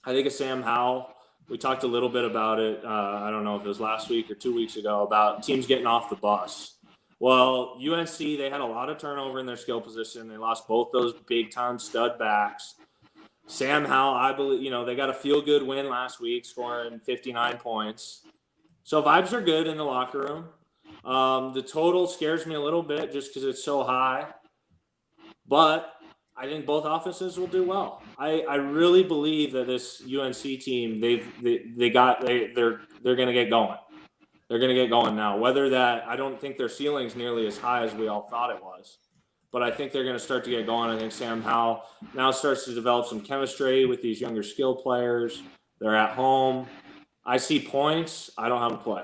Speaker 3: I think of Sam Howell. We talked a little bit about it. I don't know if it was last week or 2 weeks ago about teams getting off the bus. Well, UNC, they had a lot of turnover in their skill position. They lost both those big-time stud backs. Sam Howell, I believe, they got a feel-good win last week, scoring 59 points. So vibes are good in the locker room. The total scares me a little bit just because it's so high. But I think both offenses will do well. I really believe that this UNC team, they're going to get going. They're going to get going now. I don't think their ceiling's nearly as high as we all thought it was. But I think they're going to start to get going. I think Sam Howell now starts to develop some chemistry with these younger skill players. They're at home. I see points. I don't have a play.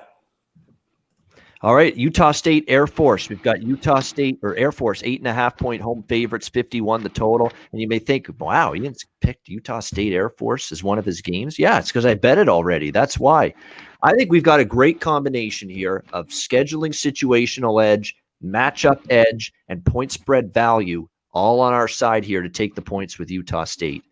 Speaker 1: All right, Utah State Air Force. We've got Utah State or Air Force 8.5-point home favorites, 51 the total. And you may think, wow, he didn't pick Utah State Air Force as one of his games. Yeah, it's because I bet it already. That's why. I think we've got a great combination here of scheduling situational edge, matchup edge, and point spread value all on our side here to take the points with Utah State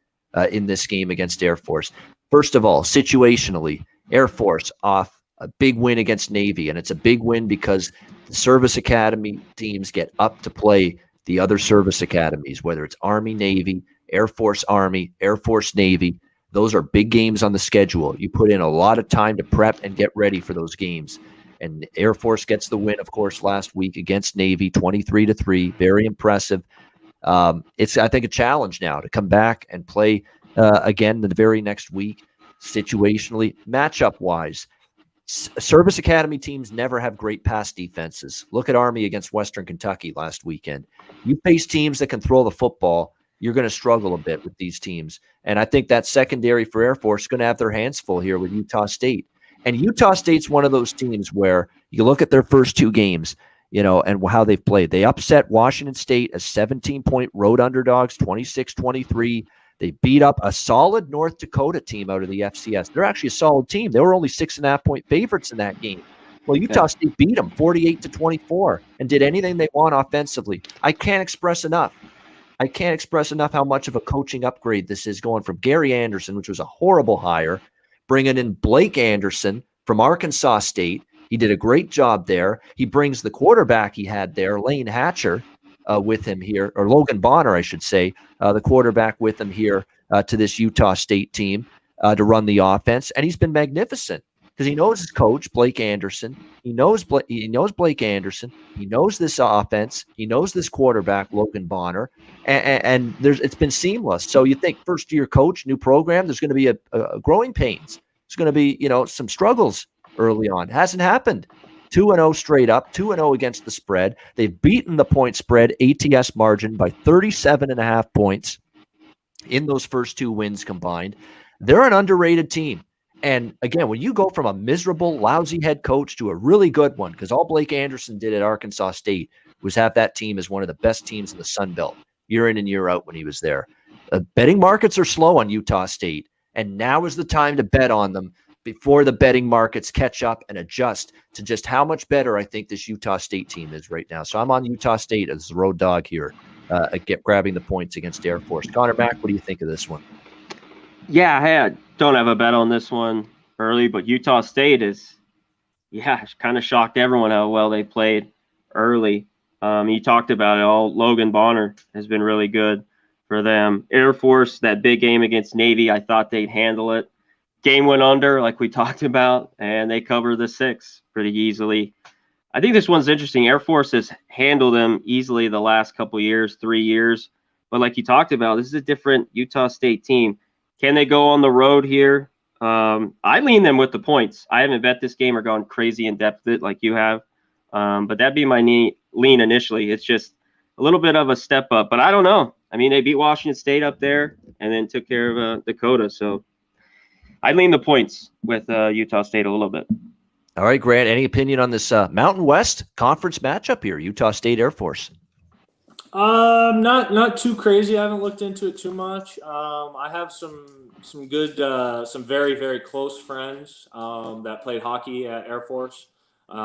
Speaker 1: in this game against Air Force. First of all, situationally, Air Force off a big win against Navy, and it's a big win because the service academy teams get up to play the other service academies, whether it's Army, Navy, Air Force, Army, Air Force, Navy. Those are big games on the schedule. You put in a lot of time to prep and get ready for those games. And Air Force gets the win, of course, last week against Navy, 23-3. Very impressive. It's, I think, a challenge now to come back and play again the very next week, situationally, matchup-wise. Service academy teams never have great pass defenses. Look at Army against Western Kentucky last weekend. You face teams that can throw the football, you're going to struggle a bit with these teams. And I think that secondary for Air Force is going to have their hands full here with Utah State. And Utah State's one of those teams where you look at their first two games, and how they've played. They upset Washington State as 17-point road underdogs, 26-23. They beat up a solid North Dakota team out of the FCS. They're actually a solid team. They were only 6.5-point favorites in that game. Well, Utah State beat them 48-24 and did anything they want offensively. I can't express enough how much of a coaching upgrade this is, going from Gary Anderson, which was a horrible hire, bringing in Blake Anderson from Arkansas State. He did a great job there. He brings the quarterback he had there, Lane Hatcher, with him here, or Logan Bonner, I should say, the quarterback with him here to this Utah State team to run the offense. And he's been magnificent because he knows his coach, Blake Anderson. He knows Blake Anderson. He knows this offense. He knows this quarterback, Logan Bonner. And it's been seamless. So you think first-year coach, new program, there's going to be a growing pains. There's going to be, some struggles early on. Hasn't happened. 2-0 straight up, 2-0 against the spread. They've beaten the point spread ATS margin by 37.5 points in those first two wins combined. They're an underrated team. And again, when you go from a miserable, lousy head coach to a really good one, because all Blake Anderson did at Arkansas State was have that team as one of the best teams in the Sun Belt year in and year out when he was there. Betting markets are slow on Utah State, and now is the time to bet on them before the betting markets catch up and adjust to just how much better I think this Utah State team is right now. So I'm on Utah State as the road dog here, grabbing the points against Air Force. Connor, Mac, what do you think of this one?
Speaker 2: Yeah, I don't have a bet on this one early, but Utah State kind of shocked everyone how well they played early. You talked about it all. Logan Bonner has been really good for them. Air Force, that big game against Navy, I thought they'd handle it. Game went under, like we talked about, and they covered the 6 pretty easily. I think this one's interesting. Air Force has handled them easily the last couple years, 3 years. But like you talked about, this is a different Utah State team. Can they go on the road here? I lean them with the points. I haven't bet this game or gone crazy in depth with it like you have. But that'd be my lean initially. It's just a little bit of a step up. But I don't know. I mean, they beat Washington State up there and then took care of Dakota. So I lean the points with Utah State a little bit.
Speaker 1: All right, Grant, any opinion on this Mountain West conference matchup here, Utah State Air Force?
Speaker 3: Not too crazy. I haven't looked into it too much. I have some good, some very, very close friends that played hockey at Air Force when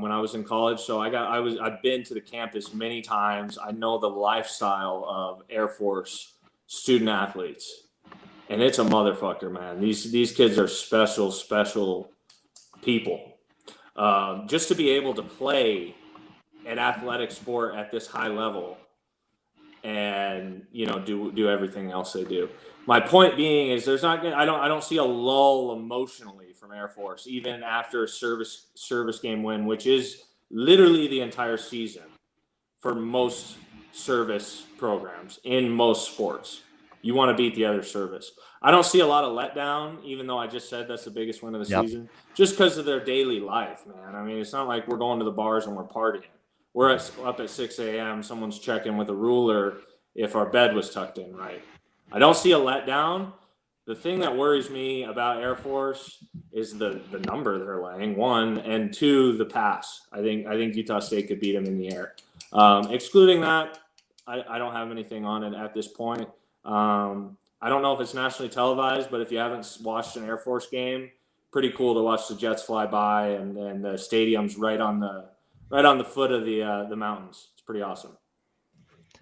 Speaker 3: I was in college. So I've been to the campus many times. I know the lifestyle of Air Force student athletes. And it's a motherfucker, man. These kids are special people. Just to be able to play an athletic sport at this high level and do everything else they do. My point being is I don't see a lull emotionally from Air Force even after a service game win, which is literally the entire season for most service programs in most sports. You want to beat the other service. I don't see a lot of letdown, even though I just said that's the biggest win of the season, just because of their daily life, man. I mean, it's not like we're going to the bars and we're partying. We're up at 6 a.m. Someone's checking with a ruler if our bed was tucked in right. I don't see a letdown. The thing that worries me about Air Force is the number they're laying, 1, and 2, the pass. I think Utah State could beat them in the air. Excluding that, I don't have anything on it at this point. I don't know if it's nationally televised, but if you haven't watched an Air Force game, pretty cool to watch the jets fly by and the stadium's right on the foot of the mountains. It's pretty awesome.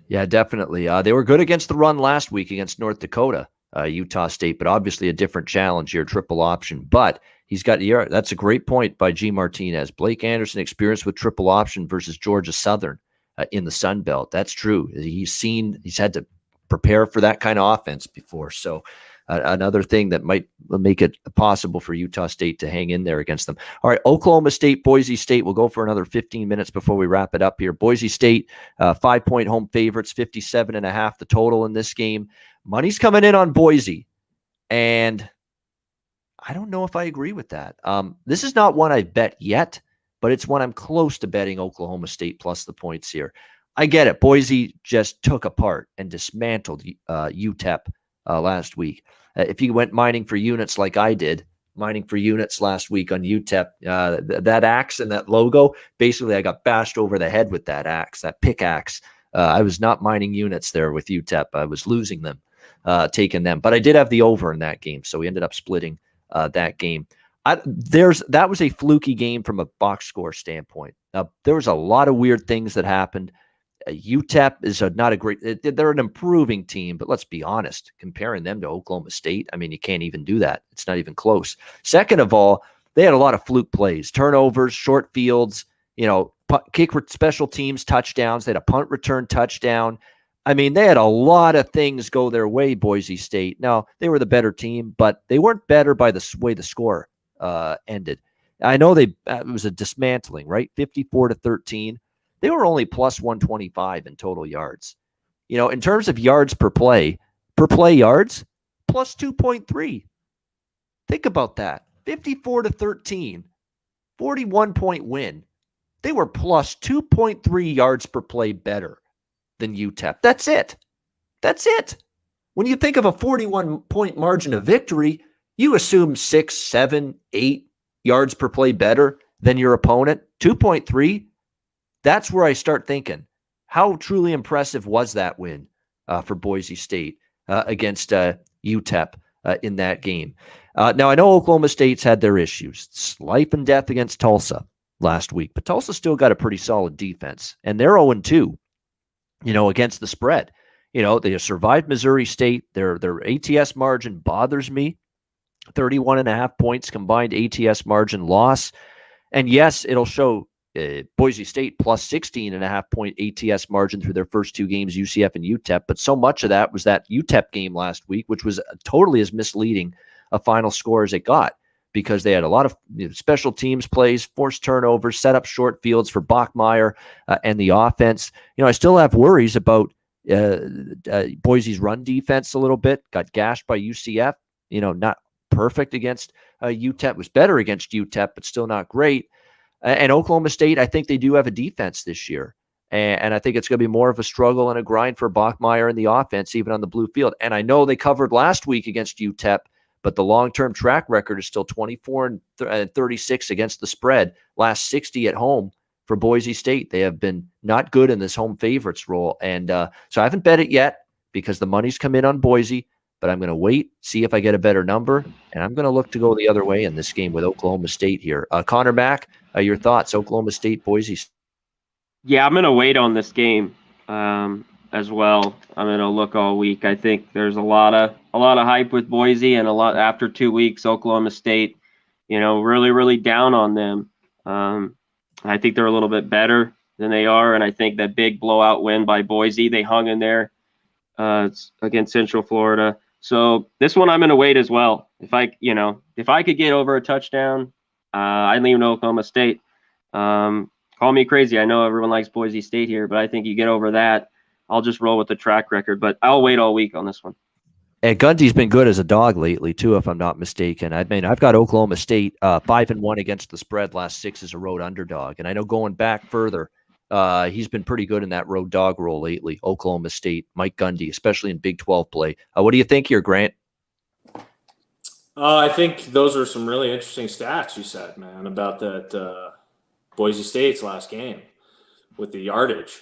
Speaker 1: Yeah, definitely. They were good against the run last week against North Dakota. Utah State, but obviously a different challenge here, triple option. But he's got that's a great point by G. Martinez. Blake Anderson experienced with triple option versus Georgia Southern in the Sun Belt. That's true. He's had to prepare for that kind of offense before. So another thing that might make it possible for Utah State to hang in there against them. All right, Oklahoma State, Boise State. We'll go for another 15 minutes before we wrap it up here. Boise State, 5-point home favorites, 57.5 the total in this game. Money's coming in on Boise, and I don't know if I agree with that. This is not one I've bet yet, but it's one I'm close to betting Oklahoma State plus the points here. I get it. Boise just took apart and dismantled UTEP last week. If you went mining for units like I did, mining for units last week on UTEP, that axe and that logo, basically I got bashed over the head with that axe, that pickaxe. I was not mining units there with UTEP. I was losing them, taking them. But I did have the over in that game, so we ended up splitting that game. That was a fluky game from a box score standpoint. There was a lot of weird things that happened. UTEP is not a great, they're an improving team, but let's be honest, comparing them to Oklahoma State, I mean, you can't even do that. It's not even close. Second of all, they had a lot of fluke plays, turnovers, short fields, kick special teams, touchdowns. They had a punt return touchdown. I mean, they had a lot of things go their way, Boise State. Now, they were the better team, but they weren't better by the way the score ended. I know it was a dismantling, right? 54-13. They were only plus 125 in total yards. In terms of yards per play yards, plus 2.3. Think about that. 54-13, 41-point win. They were plus 2.3 yards per play better than UTEP. That's it. When you think of a 41-point margin of victory, you assume 6, 7, 8 yards per play better than your opponent. 2.3. That's where I start thinking, how truly impressive was that win for Boise State against UTEP in that game? Now, I know Oklahoma State's had their issues. It's life and death against Tulsa last week, but Tulsa still got a pretty solid defense, and they're 0-2, against the spread. They survived Missouri State. Their ATS margin bothers me. 31.5 points combined ATS margin loss. And yes, it'll show Boise State plus 16.5 point ATS margin through their first two games, UCF and UTEP. But so much of that was that UTEP game last week, which was totally as misleading a final score as it got, because they had a lot of special teams plays, forced turnovers, set up short fields for Bachmeier and the offense. I still have worries about Boise's run defense a little bit. Got gashed by UCF. Not perfect against UTEP. Was better against UTEP, but still not great. And Oklahoma State, I think they do have a defense this year. And I think it's going to be more of a struggle and a grind for Bachmeier in the offense, even on the blue field. And I know they covered last week against UTEP, but the long-term track record is still 24-36 against the spread. Last 60 at home for Boise State. They have been not good in this home favorites role. And so I haven't bet it yet because the money's come in on Boise, but I'm going to wait, see if I get a better number, and I'm going to look to go the other way in this game with Oklahoma State here. Connor Mack, your thoughts, Oklahoma State, Boise?
Speaker 2: Yeah, I'm going to wait on this game as well. I'm going to look all week. I think there's a lot of hype with Boise, and a lot after 2 weeks, Oklahoma State, really, really down on them. I think they're a little bit better than they are, and I think that big blowout win by Boise, they hung in there against Central Florida. So this one I'm going to wait as well. If I could get over a touchdown, I'd lean Oklahoma State. Call me crazy. I know everyone likes Boise State here, but I think you get over that, I'll just roll with the track record. But I'll wait all week on this one.
Speaker 1: And Gundy's been good as a dog lately too, if I'm not mistaken. I mean, I've got Oklahoma State 5-1 against the spread, last 6 as a road underdog. And I know going back further, he's been pretty good in that road dog role lately. Oklahoma State, Mike Gundy, especially in Big 12 play. What do you think here, Grant?
Speaker 3: I think those are some really interesting stats you said, man, about that Boise State's last game with the yardage.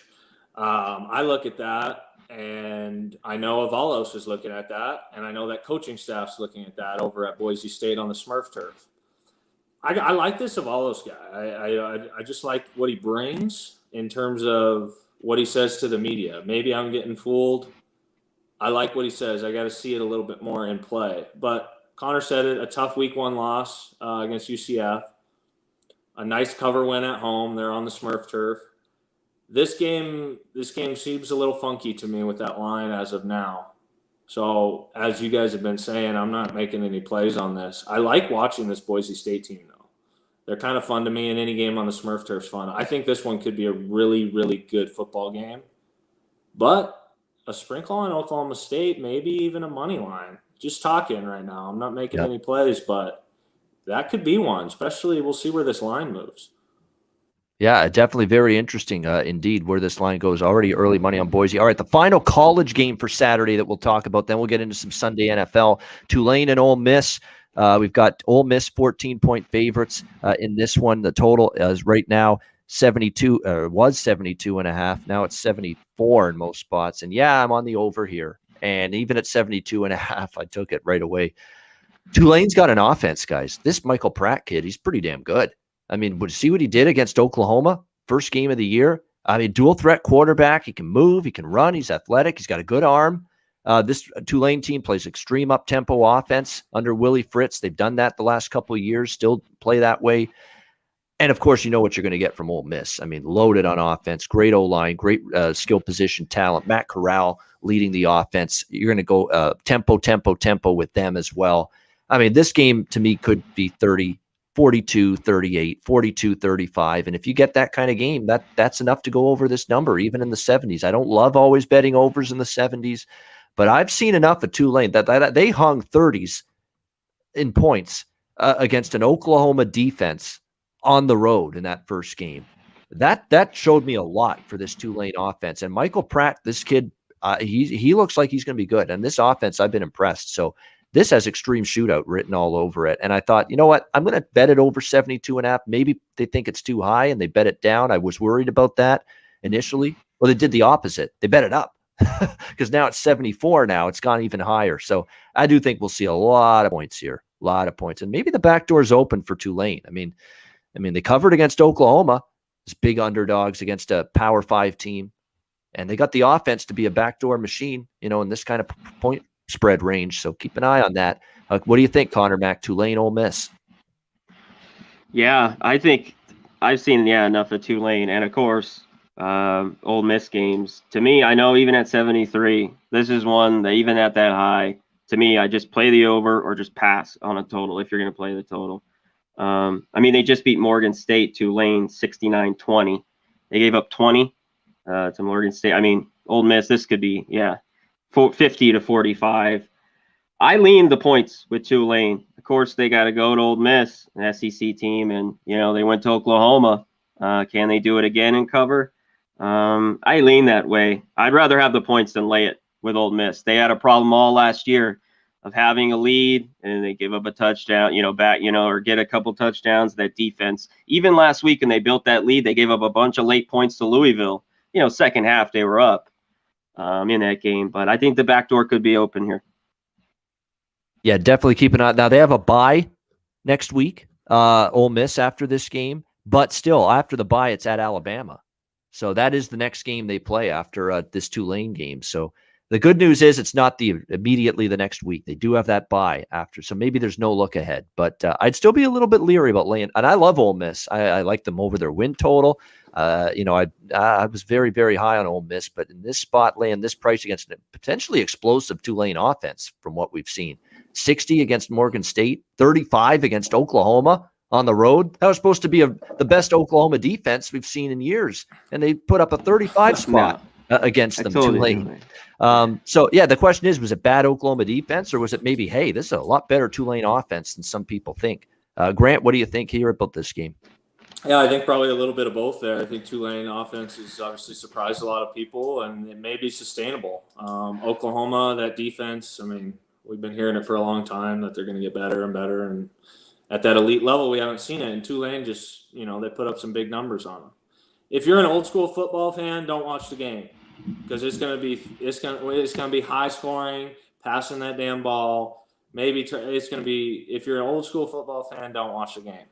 Speaker 3: I look at that, and I know Avalos is looking at that, and I know that coaching staff's looking at that over at Boise State on the Smurf turf. I like this Avalos guy. I just like what he brings in terms of what he says to the media. Maybe I'm getting fooled I like what he says. I got to see it a little bit more in play. But Connor said it, a tough week 1 loss against UCF. A nice cover win at home. They're on the Smurf turf. This game seems a little funky to me with that line as of now. So, as you guys have been saying, I'm not making any plays on this. I like watching this Boise State team, though. They're kind of fun to me, and any game on the Smurf turf's fun. I think this one could be a really, really good football game. But a sprinkle on Oklahoma State, maybe even a money line. Just talking right now. I'm not making any plays, but that could be one, especially we'll see where this line moves.
Speaker 1: Yeah, definitely very interesting indeed where this line goes. Already early money on Boise. All right, the final college game for Saturday that we'll talk about. Then we'll get into some Sunday NFL. Tulane and Ole Miss. We've got Ole Miss 14-point favorites in this one. The total is right now 72, was 72.5. Now it's 74 in most spots. And yeah, I'm on the over here. And even at 72.5, I took it right away. Tulane's got an offense, guys. This Michael Pratt kid, he's pretty damn good. I mean, see what he did against Oklahoma? First game of the year. I mean, dual threat quarterback. He can move. He can run. He's athletic. He's got a good arm. This Tulane team plays extreme up-tempo offense under Willie Fritz. They've done that the last couple of years, still play that way. And, of course, you know what you're going to get from Ole Miss. I mean, loaded on offense, great O-line, great skill position talent. Matt Corral leading the offense. You're going to go tempo with them as well. I mean, this game, to me, could be 42-38, 42-35. And if you get that kind of game, that's enough to go over this number, even in the 70s. I don't love always betting overs in the 70s, but I've seen enough of Tulane that they hung 30s in points against an Oklahoma defense on the road in that first game. That showed me a lot for this Tulane offense. And Michael Pratt, this kid, he looks like he's going to be good. And this offense, I've been impressed. So this has extreme shootout written all over it. And I thought, you know what? I'm going to bet it over 72.5. Maybe they think it's too high and they bet it down. I was worried about that initially. Well, they did the opposite. They bet it up because now it's 74 now. It's gone even higher. So I do think we'll see a lot of points here, a lot of points. And maybe the back door is open for Tulane. I mean, they covered against Oklahoma as big underdogs against a Power 5 team. And they got the offense to be a backdoor machine, in this kind of point spread range. So keep an eye on that. What do you think, Connor Mack, Tulane, Ole Miss?
Speaker 2: Yeah, I think I've seen enough of Tulane, and of course Ole Miss games. To me, I know even at 73, this is one that even at that high, to me, I just play the over or just pass on a total if you're going to play the total. I mean, they just beat Morgan State, Tulane 69-20. They gave up 20 to Morgan State. I mean, Ole Miss, this could be 50-45. I lean the points with Tulane. Of course, they got to go to Ole Miss, an SEC team, and they went to Oklahoma. Can they do it again and cover? I lean that way. I'd rather have the points than lay it with Ole Miss. They had a problem all last year of having a lead and they give up a touchdown, or get a couple touchdowns. That defense, even last week, when they built that lead, they gave up a bunch of late points to Louisville. Second half they were up in that game, but I think the back door could be open here.
Speaker 1: Yeah, definitely keep an eye. Now they have a bye next week, Ole Miss after this game, but still after the bye, it's at Alabama. So that is the next game they play after this Tulane game. So the good news is it's not immediately the next week. They do have that bye after, so maybe there's no look ahead. But I'd still be a little bit leery about laying. And I love Ole Miss. I like them over their win total. I was very, very high on Ole Miss, but in this spot, laying this price against a potentially explosive Tulane offense from what we've seen, 60 against Morgan State, 35 against Oklahoma on the road. That was supposed to be the best Oklahoma defense we've seen in years, and they put up a 35 spot against them, Tulane. So, the question is, was it bad Oklahoma defense, or was it maybe, hey, this is a lot better Tulane offense than some people think? Grant, what do you think here about this game?
Speaker 3: Yeah, I think probably a little bit of both there. I think Tulane offense has obviously surprised a lot of people, and it may be sustainable. Oklahoma, that defense, I mean, we've been hearing it for a long time that they're going to get better and better. And at that elite level, we haven't seen it. And Tulane just, they put up some big numbers on them. If you're an old school football fan, don't watch the game because it's going to be high scoring, passing that damn ball. Maybe it's going to be, if you're an old school football fan, don't watch the game.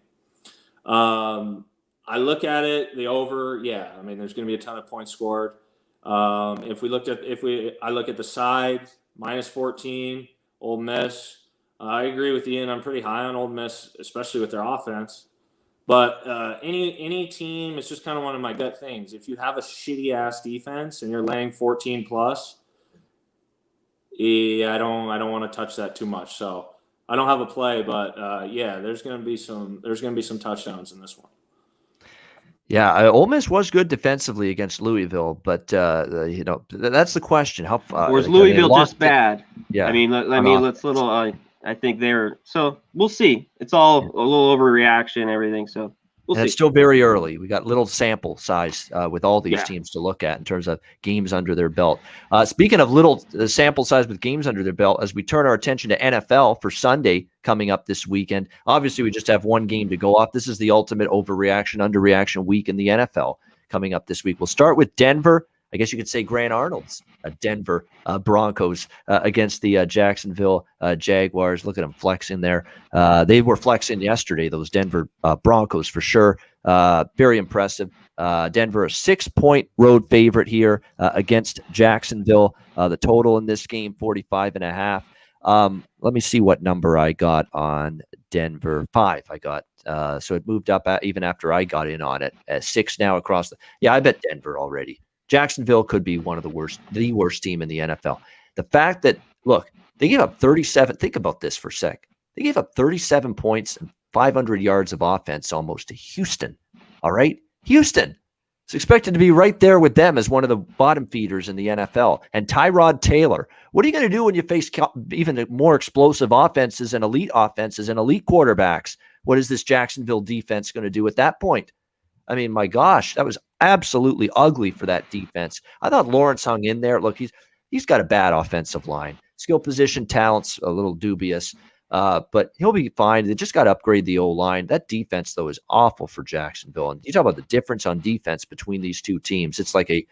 Speaker 3: I look at it, the over, I mean, there's going to be a ton of points scored. I look at the side, minus 14, Ole Miss. I agree with Ian. I'm pretty high on Ole Miss, especially with their offense. But any team, it's just kind of one of my gut things. If you have a shitty ass defense and you're laying 14 plus, I don't want to touch that too much. So I don't have a play, but there's going to be some touchdowns in this one.
Speaker 1: Yeah, Ole Miss was good defensively against Louisville, but that's the question. How
Speaker 2: or is Louisville just bad?
Speaker 1: Yeah,
Speaker 2: I mean, I think they're so. We'll see. It's all a little overreaction, everything. So we'll see.
Speaker 1: It's still very early. We got little sample size with all these teams to look at in terms of games under their belt. Speaking of little sample size with games under their belt, as we turn our attention to NFL for Sunday coming up this weekend, obviously we just have one game to go off. This is the ultimate overreaction, underreaction week in the NFL coming up this week. We'll start with Denver. I guess you could say Grant Arnold's Denver Broncos against the Jacksonville Jaguars. Look at them flexing there. They were flexing yesterday, those Denver Broncos for sure. Very impressive. Denver, a 6-point road favorite here against Jacksonville. The total in this game, 45.5. Let me see what number I got on Denver. 5 I got. So it moved up even after I got in on it. 6 now across I bet Denver already. Jacksonville could be the worst team in the NFL. The fact that, look, they gave up 37. Think about this for a sec. They gave up 37 points and 500 yards of offense almost to Houston. All right? Houston. It's expected to be right there with them as one of the bottom feeders in the NFL. And Tyrod Taylor. What are you going to do when you face even more explosive offenses and elite quarterbacks? What is this Jacksonville defense going to do at that point? I mean, my gosh, that was absolutely ugly for that defense. I thought Lawrence hung in there. Look, he's got a bad offensive line. Skill position talent's a little dubious, but he'll be fine. They just got to upgrade the O-line. That defense, though, is awful for Jacksonville. And you talk about the difference on defense between these two teams. It's like a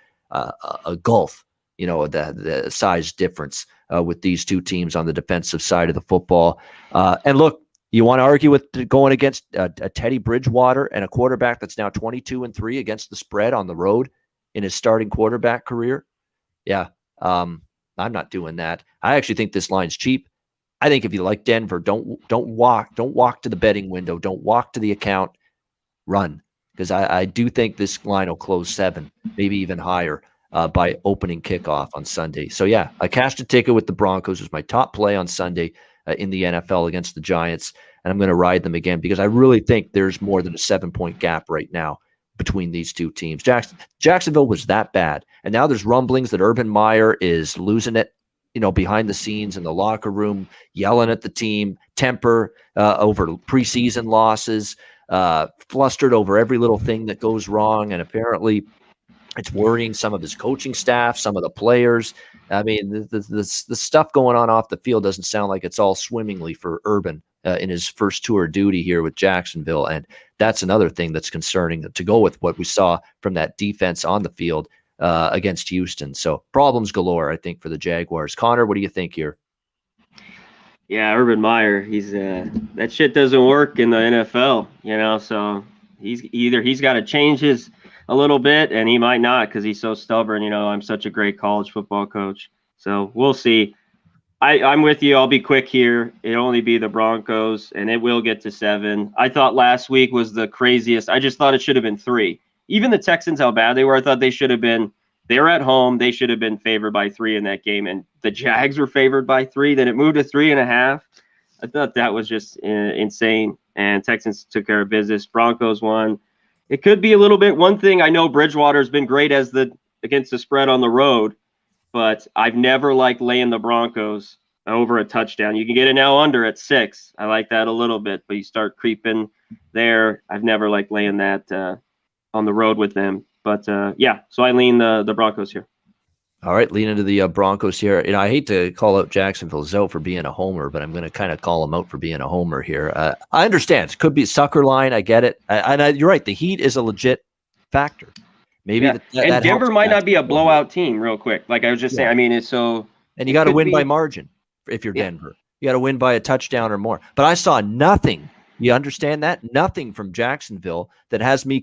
Speaker 1: gulf, the size difference with these two teams on the defensive side of the football. And look, you want to argue with going against a Teddy Bridgewater and a quarterback that's now 22-3 against the spread on the road in his starting quarterback career? Yeah, I'm not doing that. I actually think this line's cheap. I think if you like Denver, don't walk to the betting window. Don't walk to the account. Run, because I do think this line will close 7, maybe even higher by opening kickoff on Sunday. So yeah, I cashed a ticket with the Broncos. It was my top play on Sunday in the NFL against the Giants, and I'm going to ride them again because I really think there's more than a 7-point gap right now between these two teams. Jacksonville was that bad, and now there's rumblings that Urban Meyer is losing it, behind the scenes in the locker room, yelling at the team, temper over preseason losses, flustered over every little thing that goes wrong, and apparently it's worrying some of his coaching staff, some of the players. I mean, the stuff going on off the field doesn't sound like it's all swimmingly for Urban in his first tour of duty here with Jacksonville. And that's another thing that's concerning to go with what we saw from that defense on the field against Houston. So problems galore, I think, for the Jaguars. Conor, what do you think here?
Speaker 2: Yeah, Urban Meyer, he's that shit doesn't work in the NFL, so he's got to change his a little bit, and he might not because he's so stubborn. I'm such a great college football coach. So we'll see. I'm with you. I'll be quick here. It'll only be the Broncos, and it will get to 7. I thought last week was the craziest. I just thought it should have been 3. Even the Texans, how bad they were, I thought they should have been. They were at home. They should have been favored by 3 in that game, and the Jags were favored by 3. Then it moved to 3.5. I thought that was just insane, and Texans took care of business. Broncos won. It could be a little bit. One thing I know, Bridgewater's been great against the spread on the road, but I've never liked laying the Broncos over a touchdown. You can get it now under at 6. I like that a little bit, but you start creeping there. I've never liked laying that on the road with them. But so I lean the Broncos here.
Speaker 1: All right, lean into the Broncos here. I hate to call out Jacksonville Zoe for being a homer, but I'm going to kind of call him out for being a homer here. I understand. It could be a sucker line. I get it. You're right. The heat is a legit factor. Maybe
Speaker 2: and Denver might not be a blowout team real quick. Like I was just saying, I mean, it's so.
Speaker 1: And you got to win by margin if you're Denver. You got to win by a touchdown or more. But I saw nothing. You understand that? Nothing from Jacksonville that has me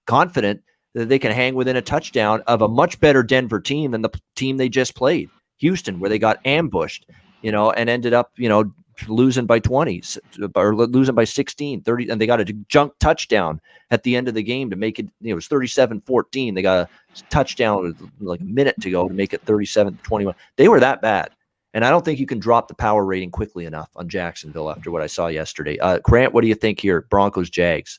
Speaker 1: confident that they can hang within a touchdown of a much better Denver team than the team they just played, Houston, where they got ambushed, and ended up, losing by 20 or losing by 16, 30, and they got a junk touchdown at the end of the game to make it, it was 37-14. They got a touchdown with like a minute to go to make it 37-21. They were that bad. And I don't think you can drop the power rating quickly enough on Jacksonville after what I saw yesterday. Grant, what do you think here? Broncos, Jags.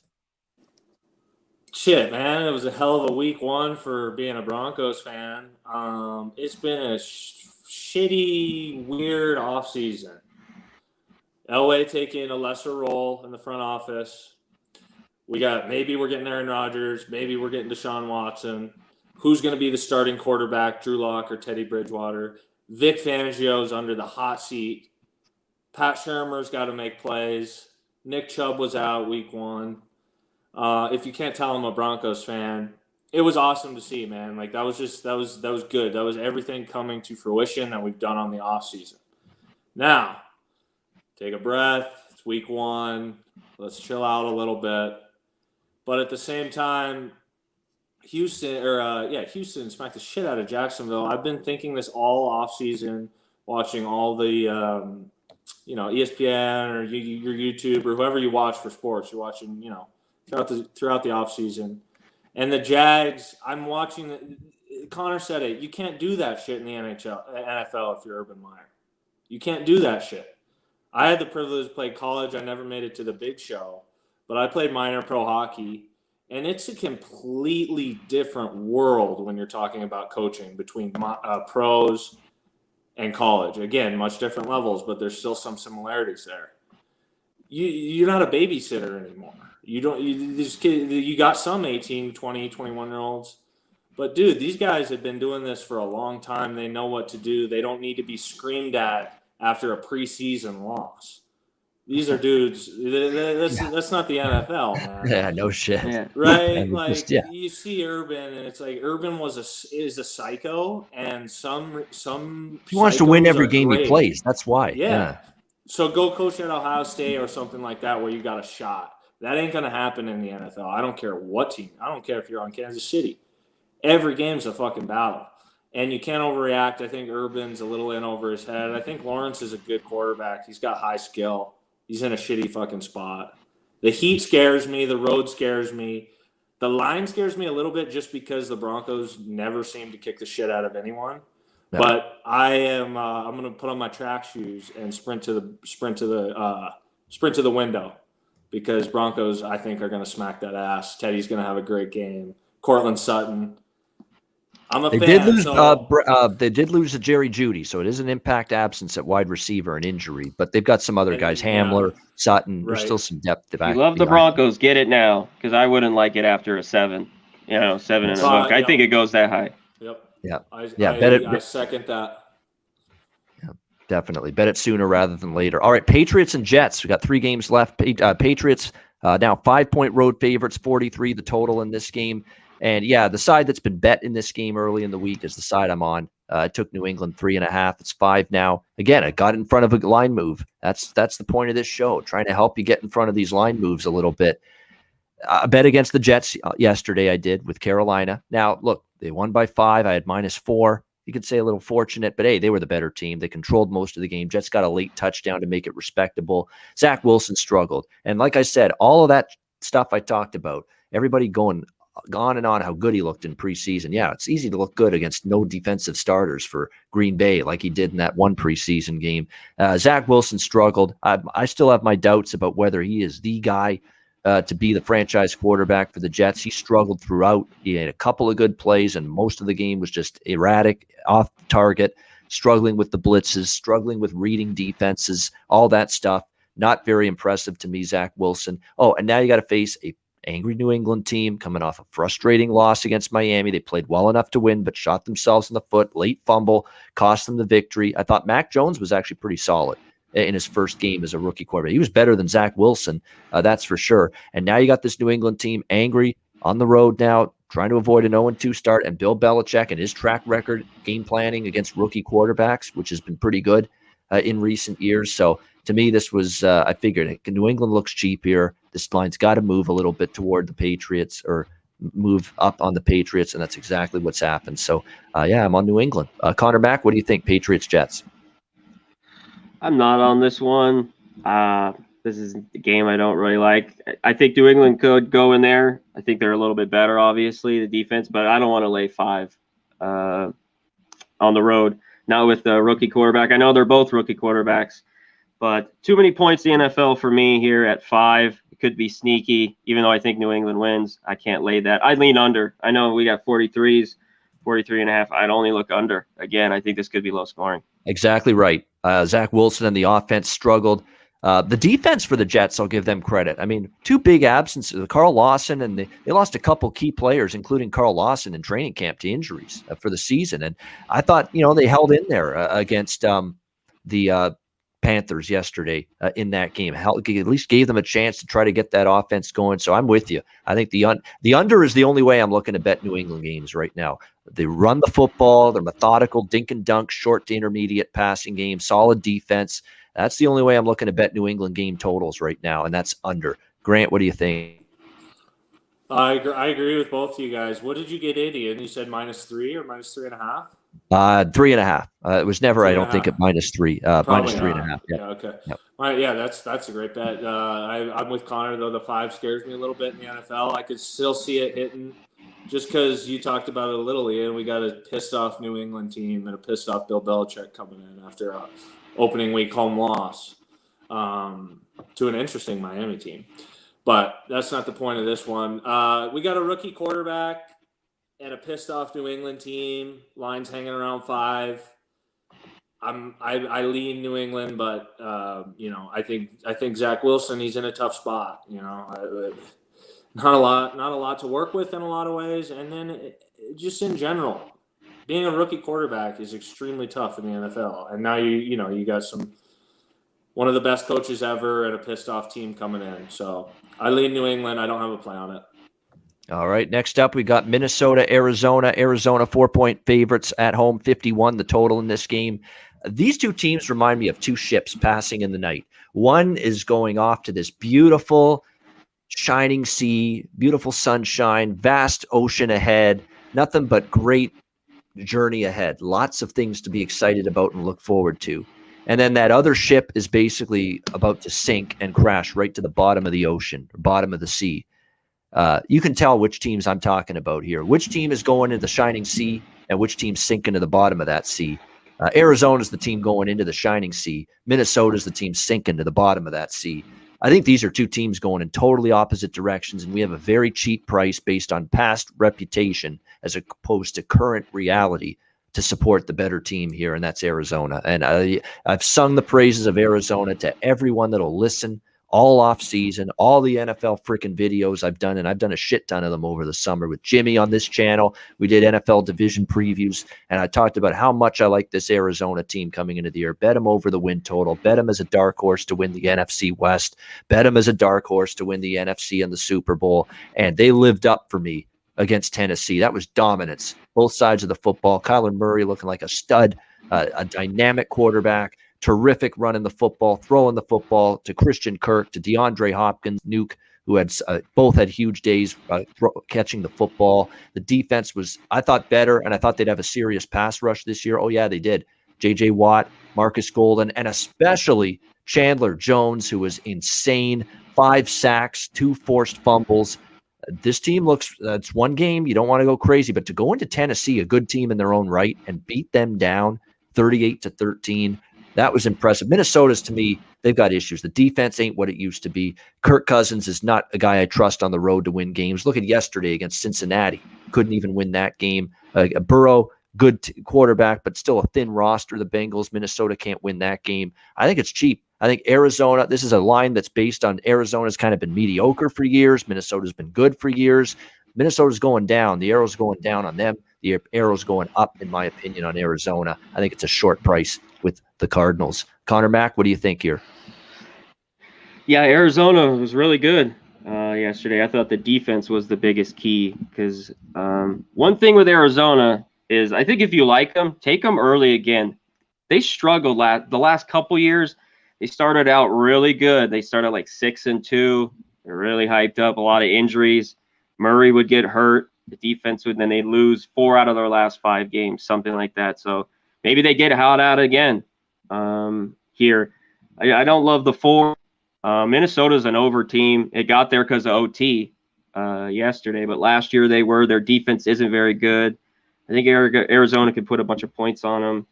Speaker 3: Shit, man, it was a hell of a week one for being a Broncos fan. It's been a shitty, weird offseason. Elway taking a lesser role in the front office. Maybe we're getting Aaron Rodgers. Maybe we're getting Deshaun Watson. Who's going to be the starting quarterback, Drew Lock or Teddy Bridgewater? Vic Fangio's under the hot seat. Pat Shurmur's got to make plays. Nick Chubb was out week one. If you can't tell, I'm a Broncos fan. It was awesome to see, man. Like that was good. That was everything coming to fruition that we've done on the offseason. Now, take a breath. It's week one. Let's chill out a little bit. But at the same time, Houston smacked the shit out of Jacksonville. I've been thinking this all offseason, watching all the, ESPN or your YouTube or whoever you watch for sports. You're watching, throughout the offseason. And the Jags, I'm watching. Conor said it. You can't do that shit in the NFL if you're Urban Meyer. You can't do that shit. I had the privilege to play college. I never made it to the big show, but I played minor pro hockey. And it's a completely different world when you're talking about coaching between pros and college. Again, much different levels, but there's still some similarities there. You're not a babysitter anymore. You got some 18, 20, 21-year-olds. But, dude, these guys have been doing this for a long time. They know what to do. They don't need to be screamed at after a preseason loss. These are dudes. That's not the NFL, man.
Speaker 1: Yeah, no shit.
Speaker 2: Yeah.
Speaker 3: Right? Like you see Urban, and it's like Urban is a psycho, and some
Speaker 1: he wants to win every game
Speaker 3: great.
Speaker 1: He plays. That's why.
Speaker 3: Yeah. So go coach at Ohio State or something like that, where you got a shot. That ain't gonna happen in the NFL. I don't care what team. I don't care if you're on Kansas City. Every game's a fucking battle. And you can't overreact. I think Urban's a little in over his head. I think Lawrence is a good quarterback. He's got high skill. He's in a shitty fucking spot. The heat scares me. The road scares me. The line scares me a little bit just because the Broncos never seem to kick the shit out of anyone. No. But I'm going to put on my track shoes and sprint to the window because Broncos, I think, are going to smack that ass. Teddy's going to have a great game. Cortland Sutton. I'm a fan.
Speaker 1: They did lose to Jerry Jeudy, so it is an impact absence at wide receiver and injury. But they've got some other guys, Hamler, Sutton. Right. There's still some depth.
Speaker 2: You love the Broncos. Get it now, because I wouldn't like it after a 7. 7 and a book. I think it goes that high.
Speaker 3: Yep.
Speaker 1: Yeah.
Speaker 3: I second that.
Speaker 1: Yeah, definitely. Bet it sooner rather than later. All right, Patriots and Jets. We got 3 games left. Patriots now 5-point road favorites, 43 the total in this game. And yeah, the side that's been bet in this game early in the week is the side I'm on. I took New England 3.5. It's 5 now. Again, I got in front of a line move. That's the point of this show, trying to help you get in front of these line moves a little bit. I bet against the Jets yesterday. I did with Carolina. Now, look, they won by 5. I had -4. You could say a little fortunate, but hey, they were the better team. They controlled most of the game. Jets got a late touchdown to make it respectable. Zach Wilson struggled. And like I said, all of that stuff I talked about, everybody going on and on how good he looked in preseason. Yeah, it's easy to look good against no defensive starters for Green Bay like he did in that one preseason game. Zach Wilson struggled. I still have my doubts about whether he is the guy to be the franchise quarterback for the Jets. He struggled throughout. He had a couple of good plays, and most of the game was just erratic, off target, struggling with the blitzes, struggling with reading defenses, all that stuff. Not very impressive to me, Zach Wilson. Oh, and now you got to face a angry New England team coming off a frustrating loss against Miami. They played well enough to win, but shot themselves in the foot. Late fumble cost them the victory. I thought Mac Jones was actually pretty solid in his first game as a rookie quarterback. He was better than Zach Wilson, that's for sure. And now you got this New England team angry on the road now, trying to avoid an 0-2 start. And Bill Belichick and his track record game planning against rookie quarterbacks, which has been pretty good in recent years. So to me, this was, I figured New England looks cheap here. This line's got to move a little bit toward the Patriots, or move up on the Patriots, and that's exactly what's happened. So, I'm on New England. Connor Mack, what do you think? Patriots, Jets?
Speaker 2: I'm not on this one. This is the game I don't really like. I think New England could go in there. I think they're a little bit better, obviously, the defense, but I don't want to lay 5 on the road. Not with the rookie quarterback. I know they're both rookie quarterbacks, but too many points in the NFL for me here at 5. It could be sneaky, even though I think New England wins. I can't lay that. I'd lean under. I know we got 43s, 43.5. I'd only look under. Again, I think this could be low scoring.
Speaker 1: Exactly right. Zach Wilson and the offense struggled. The defense for the Jets, I'll give them credit. I mean, 2 big absences, Carl Lawson, and they lost a couple key players, including Carl Lawson in training camp to injuries for the season. And I thought, they held in there against the Panthers yesterday in that game. At least gave them a chance to try to get that offense going. So I'm with you. I think the under is the only way I'm looking to bet New England games right now. They run the football. They're methodical, dink and dunk, short to intermediate passing game, solid defense. That's the only way I'm looking to bet New England game totals right now, and that's under. Grant, what do you think?
Speaker 3: I agree with both of you guys. What did you get Indy? And you said -3 or -3.5?
Speaker 1: 3.5. It was never, I don't think, at -3. -3.5.
Speaker 3: Yeah. Okay.
Speaker 1: Yep.
Speaker 3: All right. Yeah, that's a great bet. I'm with Connor though. The 5 scares me a little bit in the NFL. I could still see it hitting, just because you talked about it a little, Ian. We got a pissed off New England team and a pissed off Bill Belichick coming in after a opening week home loss to an interesting Miami team. But that's not the point of this one. We got a rookie quarterback and a pissed off New England team. Lines hanging around 5. I lean New England, but I think Zach Wilson, he's in a tough spot. Not a lot to work with in a lot of ways, and then just in general, being a rookie quarterback is extremely tough in the NFL. And now you got one of the best coaches ever and a pissed off team coming in. So I lean New England. I don't have a play on it.
Speaker 1: All right. Next up, we got Minnesota, Arizona. Arizona 4-point favorites at home, 51 the total in this game. These 2 teams remind me of 2 ships passing in the night. One is going off to this beautiful shining sea, beautiful sunshine, vast ocean ahead, nothing but great journey ahead. Lots of things to be excited about and look forward to. And then that other ship is basically about to sink and crash right to the bottom of the ocean, or bottom of the sea. You can tell which teams I'm talking about here. Which team is going into the shining sea and which team's sinking to the bottom of that sea. Arizona's the team going into the shining sea. Minnesota's the team sinking to the bottom of that sea. I think these are 2 teams going in totally opposite directions, and we have a very cheap price based on past reputation as opposed to current reality to support the better team here, and that's Arizona. And I've sung the praises of Arizona to everyone that'll listen all off season, all the NFL freaking videos I've done, and I've done a shit ton of them over the summer with Jimmy on this channel. We did NFL division previews, and I talked about how much I like this Arizona team coming into the year. Bet them over the win total. Bet them as a dark horse to win the NFC West. Bet them as a dark horse to win the NFC and the Super Bowl, and they lived up for me against Tennessee. That was dominance, both sides of the football. Kyler Murray looking like a stud, a dynamic quarterback. Terrific running the football, throwing the football to Christian Kirk, to DeAndre Hopkins, Nuke, who had both had huge days catching the football. The defense was, I thought, better, and I thought they'd have a serious pass rush this year. Oh, yeah, they did. J.J. Watt, Marcus Golden, and especially Chandler Jones, who was insane. 5 sacks, 2 forced fumbles. This team looks, it's one game. You don't want to go crazy, but to go into Tennessee, a good team in their own right, and beat them down 38-13, that was impressive. Minnesota's, to me, they've got issues. The defense ain't what it used to be. Kirk Cousins is not a guy I trust on the road to win games. Look at yesterday against Cincinnati. Couldn't even win that game. Burrow, good quarterback, but still a thin roster. The Bengals, Minnesota can't win that game. I think it's cheap. I think Arizona, this is a line that's based on Arizona's kind of been mediocre for years. Minnesota's been good for years. Minnesota's going down. The arrow's going down on them. The arrow's going up, in my opinion, on Arizona. I think it's a short price with the Cardinals. Connor Mack, what do you think here?
Speaker 2: Yeah, Arizona was really good yesterday. I thought the defense was the biggest key because one thing with Arizona is I think if you like them, take them early again. They struggled the last couple years. They started out really good. They started like 6-2. They're really hyped up, a lot of injuries. Murray would get hurt. The defense would, then they'd lose 4 out of their last 5 games, something like that. So maybe they get held out again here. I don't love the 4. Minnesota's an over team. It got there because of OT yesterday, but last year their defense isn't very good. I think Arizona could put a bunch of points on them.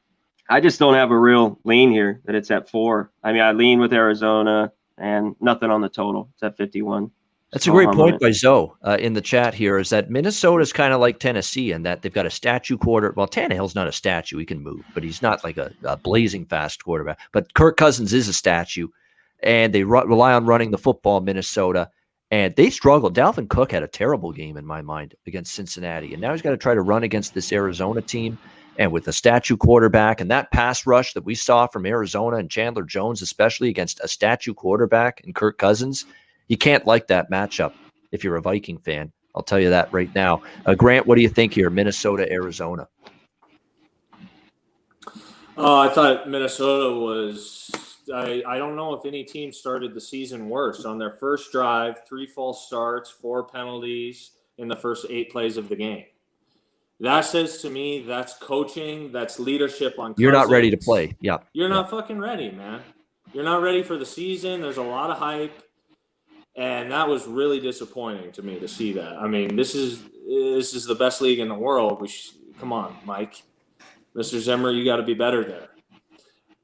Speaker 2: I just don't have a real lean here that it's at 4. I mean, I lean with Arizona and nothing on the total. It's at 51.
Speaker 1: That's a great point by Zoe in the chat here, is that Minnesota is kind of like Tennessee in that they've got a statue quarter. Well, Tannehill's not a statue. He can move, but he's not like a blazing fast quarterback. But Kirk Cousins is a statue, and they rely on running the football in Minnesota, and they struggled. Dalvin Cook had a terrible game in my mind against Cincinnati, and now he's got to try to run against this Arizona team. And with a statue quarterback and that pass rush that we saw from Arizona and Chandler Jones, especially against a statue quarterback and Kirk Cousins, you can't like that matchup if you're a Viking fan. I'll tell you that right now. Grant, what do you think here, Minnesota, Arizona?
Speaker 3: I thought Minnesota was I don't know if any team started the season worse. On their first drive, 3 false starts, 4 penalties in the first 8 plays of the game. That says to me that's coaching, that's leadership on Cousins.
Speaker 1: You're not ready to play. Yeah.
Speaker 3: You're not fucking ready, man. You're not ready for the season. There's a lot of hype. And that was really disappointing to me to see that. I mean, this is the best league in the world. Come on, Mike. Mr. Zimmer, you got to be better there.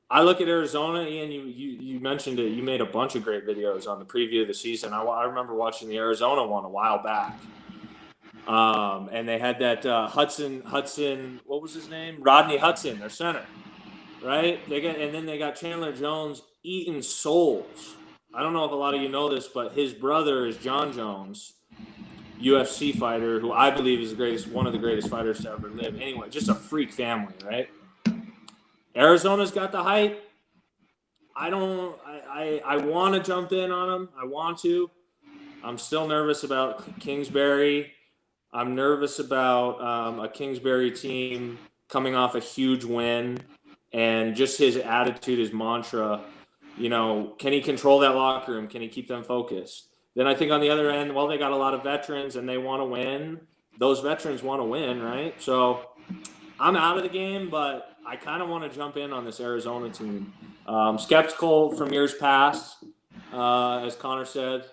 Speaker 3: I look at Arizona, Ian, you mentioned it. You made a bunch of great videos on the preview of the season. I remember watching the Arizona one a while back. And they had that Hudson, what was his name? Rodney Hudson, their center, right? And then they got Chandler Jones eating souls. I don't know if a lot of you know this, but his brother is John Jones, UFC fighter, who I believe is one of the greatest fighters to ever live. Anyway, just a freak family, right? Arizona's got the hype. I want to jump in on them. I want to. I'm still nervous about Kingsbury. I'm nervous about a Kingsbury team coming off a huge win, and just his attitude, his mantra. You know, can he control that locker room? Can he keep them focused? Then I think on the other end, well, they got a lot of veterans and they want to win. Those veterans want to win, right? So I'm out of the game, but I kind of want to jump in on this Arizona team. Skeptical from years past, as Conor said,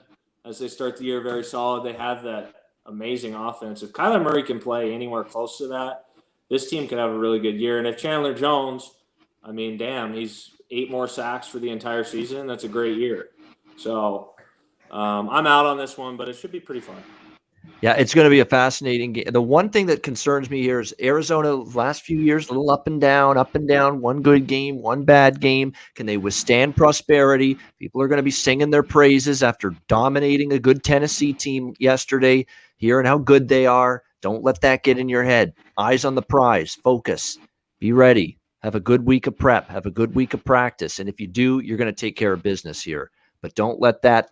Speaker 3: as they start the year very solid. They have that amazing offense. If Kyler Murray can play anywhere close to that, this team could have a really good year. And if Chandler Jones, I mean, damn, he's 8 more sacks for the entire season. That's a great year. So I'm out on this one, but it should be pretty fun.
Speaker 1: Yeah, it's going to be a fascinating game. The one thing that concerns me here is Arizona last few years, a little up and down, one good game, one bad game. Can they withstand prosperity? People are going to be singing their praises after dominating a good Tennessee team yesterday, hearing how good they are. Don't let that get in your head. Eyes on the prize. Focus. Be ready. Have a good week of prep. Have a good week of practice. And if you do, you're going to take care of business here. But don't let that,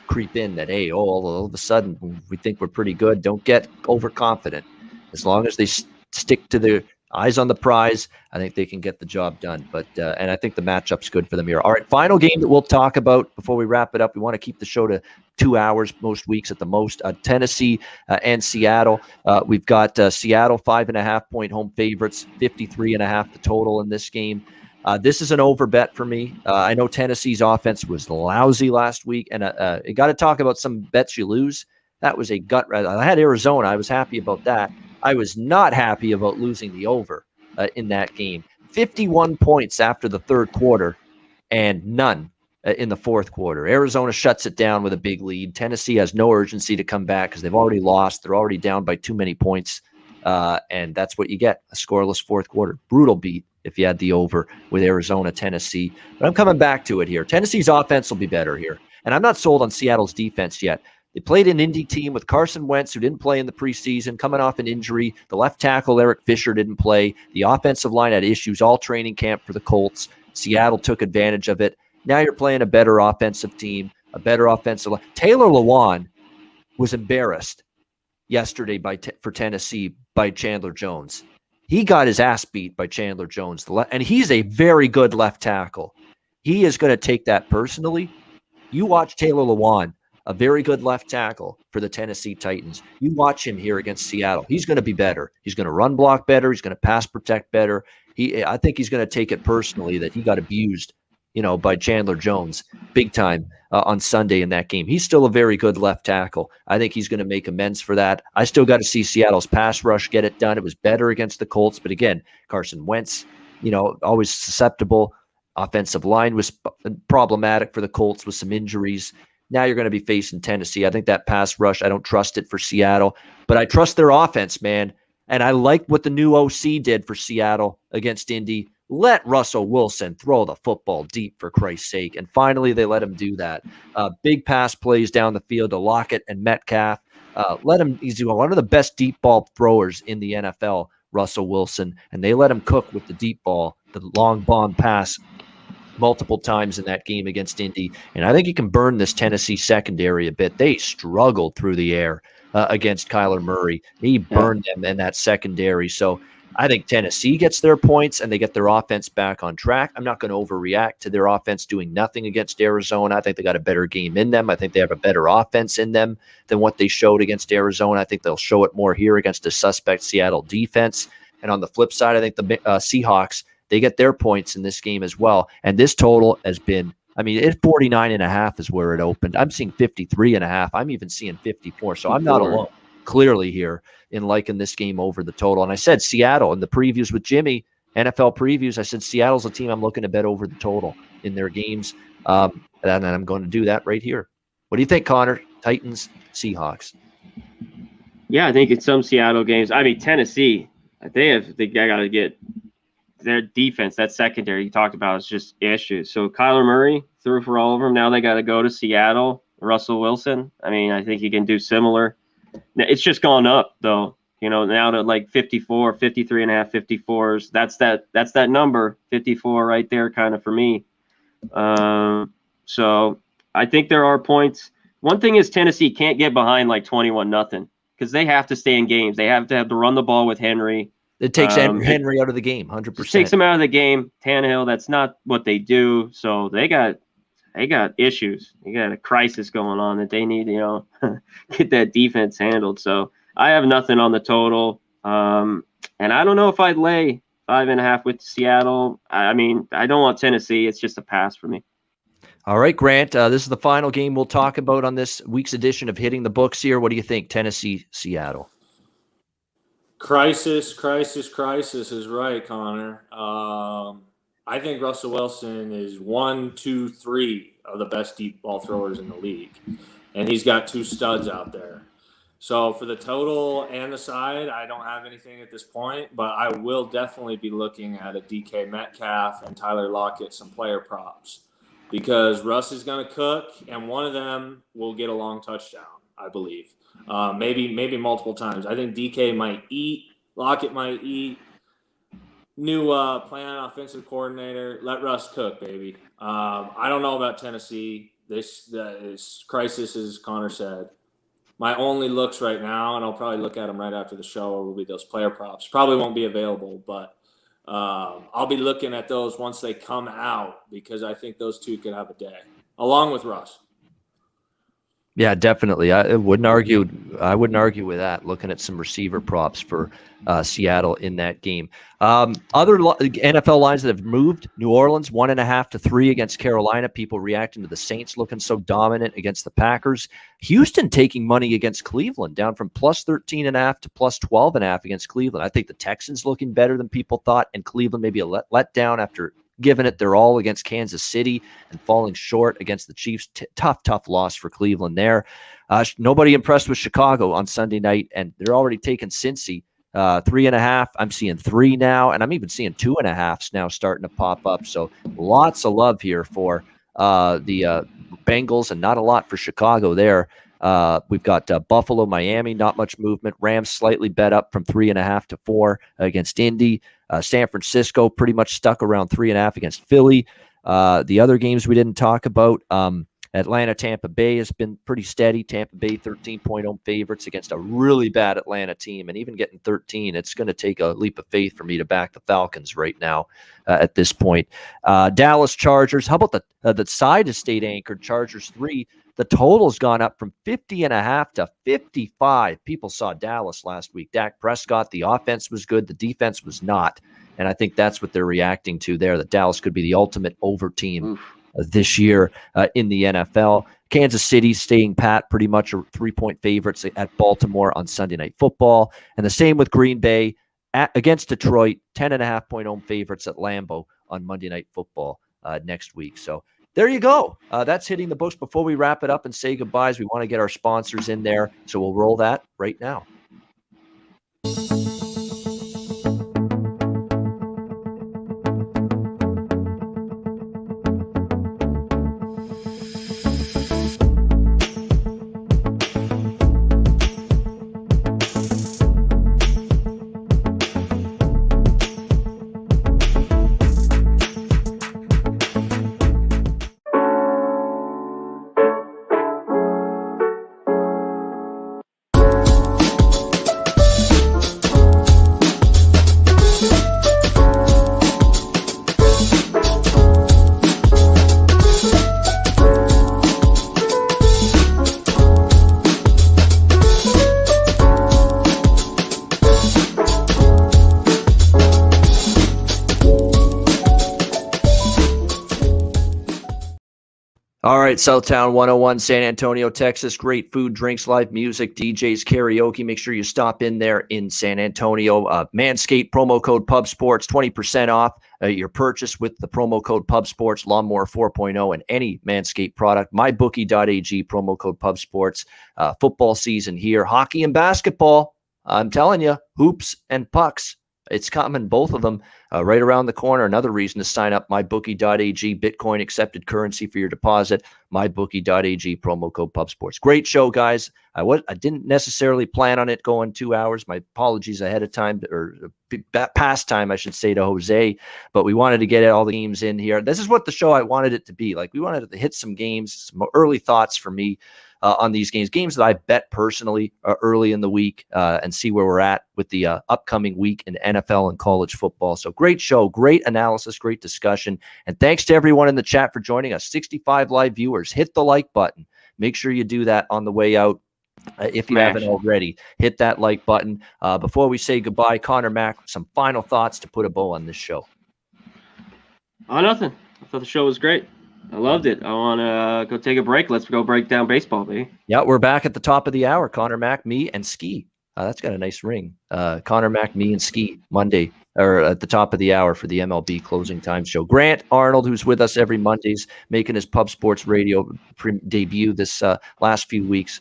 Speaker 1: creep in that, hey, all of a sudden we think we're pretty good. Don't get overconfident. As long as they stick to their eyes on the prize, I think they can get the job done. But and I think the matchup's good for them here. All right, final game that we'll talk about before we wrap it up. We want to keep the show to 2 hours most weeks at the most. Tennessee and Seattle. We've got Seattle 5.5-point home favorites, 53.5 the total in this game. This is an over bet for me. I know Tennessee's offense was lousy last week, and you got to talk about some bets you lose. That was a gut. I had Arizona. I was happy about that. I was not happy about losing the over in that game. 51 points after the third quarter, and none in the fourth quarter. Arizona shuts it down with a big lead. Tennessee has no urgency to come back because they've already lost. They're already down by too many points, and that's what you get, a scoreless fourth quarter. Brutal beat if you had the over with Arizona, Tennessee. But I'm coming back to it here. Tennessee's offense will be better here. And I'm not sold on Seattle's defense yet. They played an Indy team with Carson Wentz, who didn't play in the preseason, coming off an injury. The left tackle, Eric Fisher, didn't play. The offensive line had issues all training camp for the Colts. Seattle took advantage of it. Now you're playing a better offensive team, a better offensive line. Taylor Lewan was embarrassed yesterday for Tennessee by Chandler Jones. He got his ass beat by Chandler Jones, and he's a very good left tackle. He is going to take that personally. You watch Taylor Lewan a very good left tackle for the Tennessee Titans. You watch him here against Seattle. He's going to be better. He's going to run block better. He's going to pass protect better. I think he's going to take it personally that he got abused, by Chandler Jones big time on Sunday in that game. He's still a very good left tackle. I think he's going to make amends for that. I still got to see Seattle's pass rush get it done. It was better against the Colts, but again, Carson Wentz, always susceptible. Offensive line was problematic for the Colts with some injuries. Now you're going to be facing Tennessee. I think that pass rush, I don't trust it for Seattle, but I trust their offense, man. And I like what the new OC did for Seattle against Indy. Let Russell Wilson throw the football deep, for Christ's sake. And finally, they let him do that. Big pass plays down the field to Lockett and Metcalf. He's one of the best deep ball throwers in the NFL, Russell Wilson. And they let him cook with the deep ball, the long bomb pass multiple times in that game against Indy. And I think he can burn this Tennessee secondary a bit. They struggled through the air against Kyler Murray. He burned them in that secondary. So I think Tennessee gets their points and they get their offense back on track. I'm not going to overreact to their offense doing nothing against Arizona. I think they got a better game in them. I think they have a better offense in them than what they showed against Arizona. I think they'll show it more here against a suspect Seattle defense. And on the flip side, I think the Seahawks, they get their points in this game as well. And this total has been, it's 49.5 is where it opened. I'm seeing 53.5. I'm even seeing 54. So I'm not alone clearly here in liking this game over the total. And I said Seattle in the previews with Jimmy, NFL previews, I said Seattle's a team I'm looking to bet over the total in their games. And I'm going to do that right here. What do you think, Conor? Titans, Seahawks.
Speaker 2: Yeah, I think it's some Seattle games. Tennessee, they got to get their defense, that secondary you talked about, is just issues. So Kyler Murray threw for all of them. Now they got to go to Seattle. Russell Wilson, I think he can do similar. It's just gone up, though, now to like 54, 53.5, 54s. That's that number, 54 right there kind of for me. So I think there are points. One thing is Tennessee can't get behind like 21-0 because they have to stay in games. They have to run the ball with Henry.
Speaker 1: It takes Henry out of the game, 100%.
Speaker 2: Takes him out of the game. Tannehill, that's not what they do. So they got issues. They got a crisis going on that they need to, get that defense handled. So I have nothing on the total. And I don't know if I'd lay 5.5 with Seattle. I don't want Tennessee. It's just a pass for me.
Speaker 1: All right, Grant, this is the final game we'll talk about on this week's edition of Hitting the Books here. What do you think? Tennessee, Seattle.
Speaker 3: Crisis is right, Conor. I think Russell Wilson is 1, 2, 3 of the best deep ball throwers in the league, and he's got 2 studs out there. So for the total and the side, I don't have anything at this point, but I will definitely be looking at a DK Metcalf and Tyler Lockett, some player props, because Russ is going to cook, and one of them will get a long touchdown, I believe. Maybe multiple times. I think DK might eat, Lockett might eat. New plan offensive coordinator. Let Russ cook, baby. I don't know about Tennessee. This crisis, as Conor said. My only looks right now, and I'll probably look at them right after the show, will be those player props. Probably won't be available, but I'll be looking at those once they come out because I think those two could have a day, along with Russ.
Speaker 1: Yeah, definitely. I wouldn't argue with that. Looking at some receiver props for Seattle in that game. Other NFL lines that have moved: New Orleans 1.5 to 3 against Carolina. People reacting to the Saints looking so dominant against the Packers. Houston taking money against Cleveland, down from plus 13.5 to plus 12.5 against Cleveland. I think the Texans looking better than people thought, and Cleveland maybe a let down after giving it their all against Kansas City and falling short against the Chiefs. Tough loss for Cleveland there. Nobody impressed with Chicago on Sunday night, and they're already taking Cincy 3.5. I'm seeing 3 now, and I'm even seeing 2.5s now starting to pop up. So lots of love here for the Bengals, and not a lot for Chicago there. We've got Buffalo, Miami, not much movement. Rams slightly bet up from 3.5 to 4 against Indy. San Francisco pretty much stuck around 3.5 against Philly. The other games we didn't talk about, Atlanta, Tampa Bay has been pretty steady. Tampa Bay 13-point home favorites against a really bad Atlanta team, and even getting 13, it's going to take a leap of faith for me to back the Falcons right now at this point. Dallas Chargers, how about the side is state anchored Chargers 3? The total's gone up from 50.5 to 55. People saw Dallas last week. Dak Prescott, the offense was good. The defense was not. And I think that's what they're reacting to there, that Dallas could be the ultimate over team this year in the NFL. Kansas City staying pat, pretty much a 3-point favorites at Baltimore on Sunday Night Football. And the same with Green Bay against Detroit, 10.5-point home favorites at Lambeau on Monday Night Football next week. So there you go. That's hitting the books. Before we wrap it up and say goodbyes, we want to get our sponsors in there. So we'll roll that right now. All right, Southtown 101, San Antonio, Texas. Great food, drinks, live music, DJs, karaoke. Make sure you stop in there in San Antonio. Manscaped, promo code PubSports, 20% off your purchase with the promo code PubSports, Lawnmower 4.0, and any Manscaped product. MyBookie.ag, promo code PubSports. Football season here. Hockey and basketball. I'm telling you, hoops and pucks. It's coming, both of them, right around the corner. Another reason to sign up, mybookie.ag, Bitcoin accepted currency for your deposit, mybookie.ag, promo code PubSports. Great show, guys. I didn't necessarily plan on it going 2 hours. My apologies ahead of time, or past time, I should say, to Jose, but we wanted to get all the games in here. This is what the show I wanted it to be. Like, we wanted to hit some games, some early thoughts for me on these games that I bet personally early in the week, and see where we're at with the upcoming week in NFL and college football. So great show, great analysis, great discussion. And thanks to everyone in the chat for joining us. 65 live viewers. Hit the like button. Make sure you do that on the way out. If you haven't already, hit that like button. Before we say goodbye, Conor, Mac, some final thoughts to put a bow on this show.
Speaker 2: Nothing. I thought the show was great. I loved it. I want to go take a break. Let's go break down baseball, baby.
Speaker 1: Yeah, we're back at the top of the hour. Conor, Mac, me, and Ski. That's got a nice ring. Conor, Mac, me, and Ski Monday, or at the top of the hour for the MLB closing time show. Grant Arnold, who's with us every Mondays, making his Pub Sports Radio debut this last few weeks.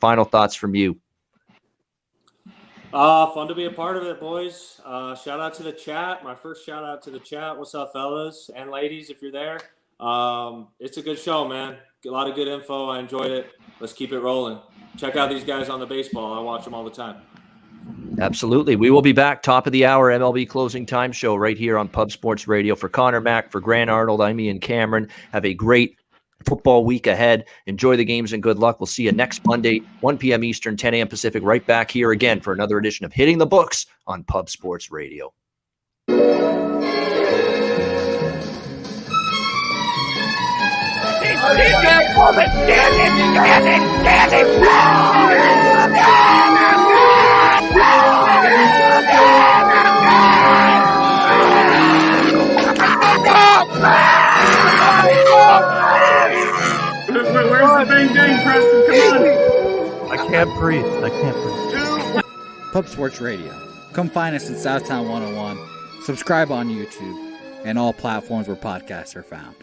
Speaker 1: Final thoughts from you.
Speaker 3: Fun to be a part of it, boys. Shout out to the chat. My first shout out to the chat. What's up, fellas and ladies, if you're there? It's a good show, man. A lot of good info. I enjoyed it. Let's keep it rolling. Check out these guys on the baseball. I watch them all the time.
Speaker 1: Absolutely. We will be back top of the hour MLB closing time show right here on Pub Sports Radio. For Conor, Mac, for Grant Arnold, I'm Ian Cameron. Have a great football week ahead. Enjoy the games and good luck. We'll see you next Monday, 1 p.m. Eastern, 10 a.m. Pacific, right back here again for another edition of Hitting the Books on Pub Sports Radio.
Speaker 2: Where's the bang bang, Preston? Come on.
Speaker 4: I can't breathe.
Speaker 5: Pub Sports Radio. Come find us in Southtown 101. Subscribe on YouTube and all platforms where podcasts are found.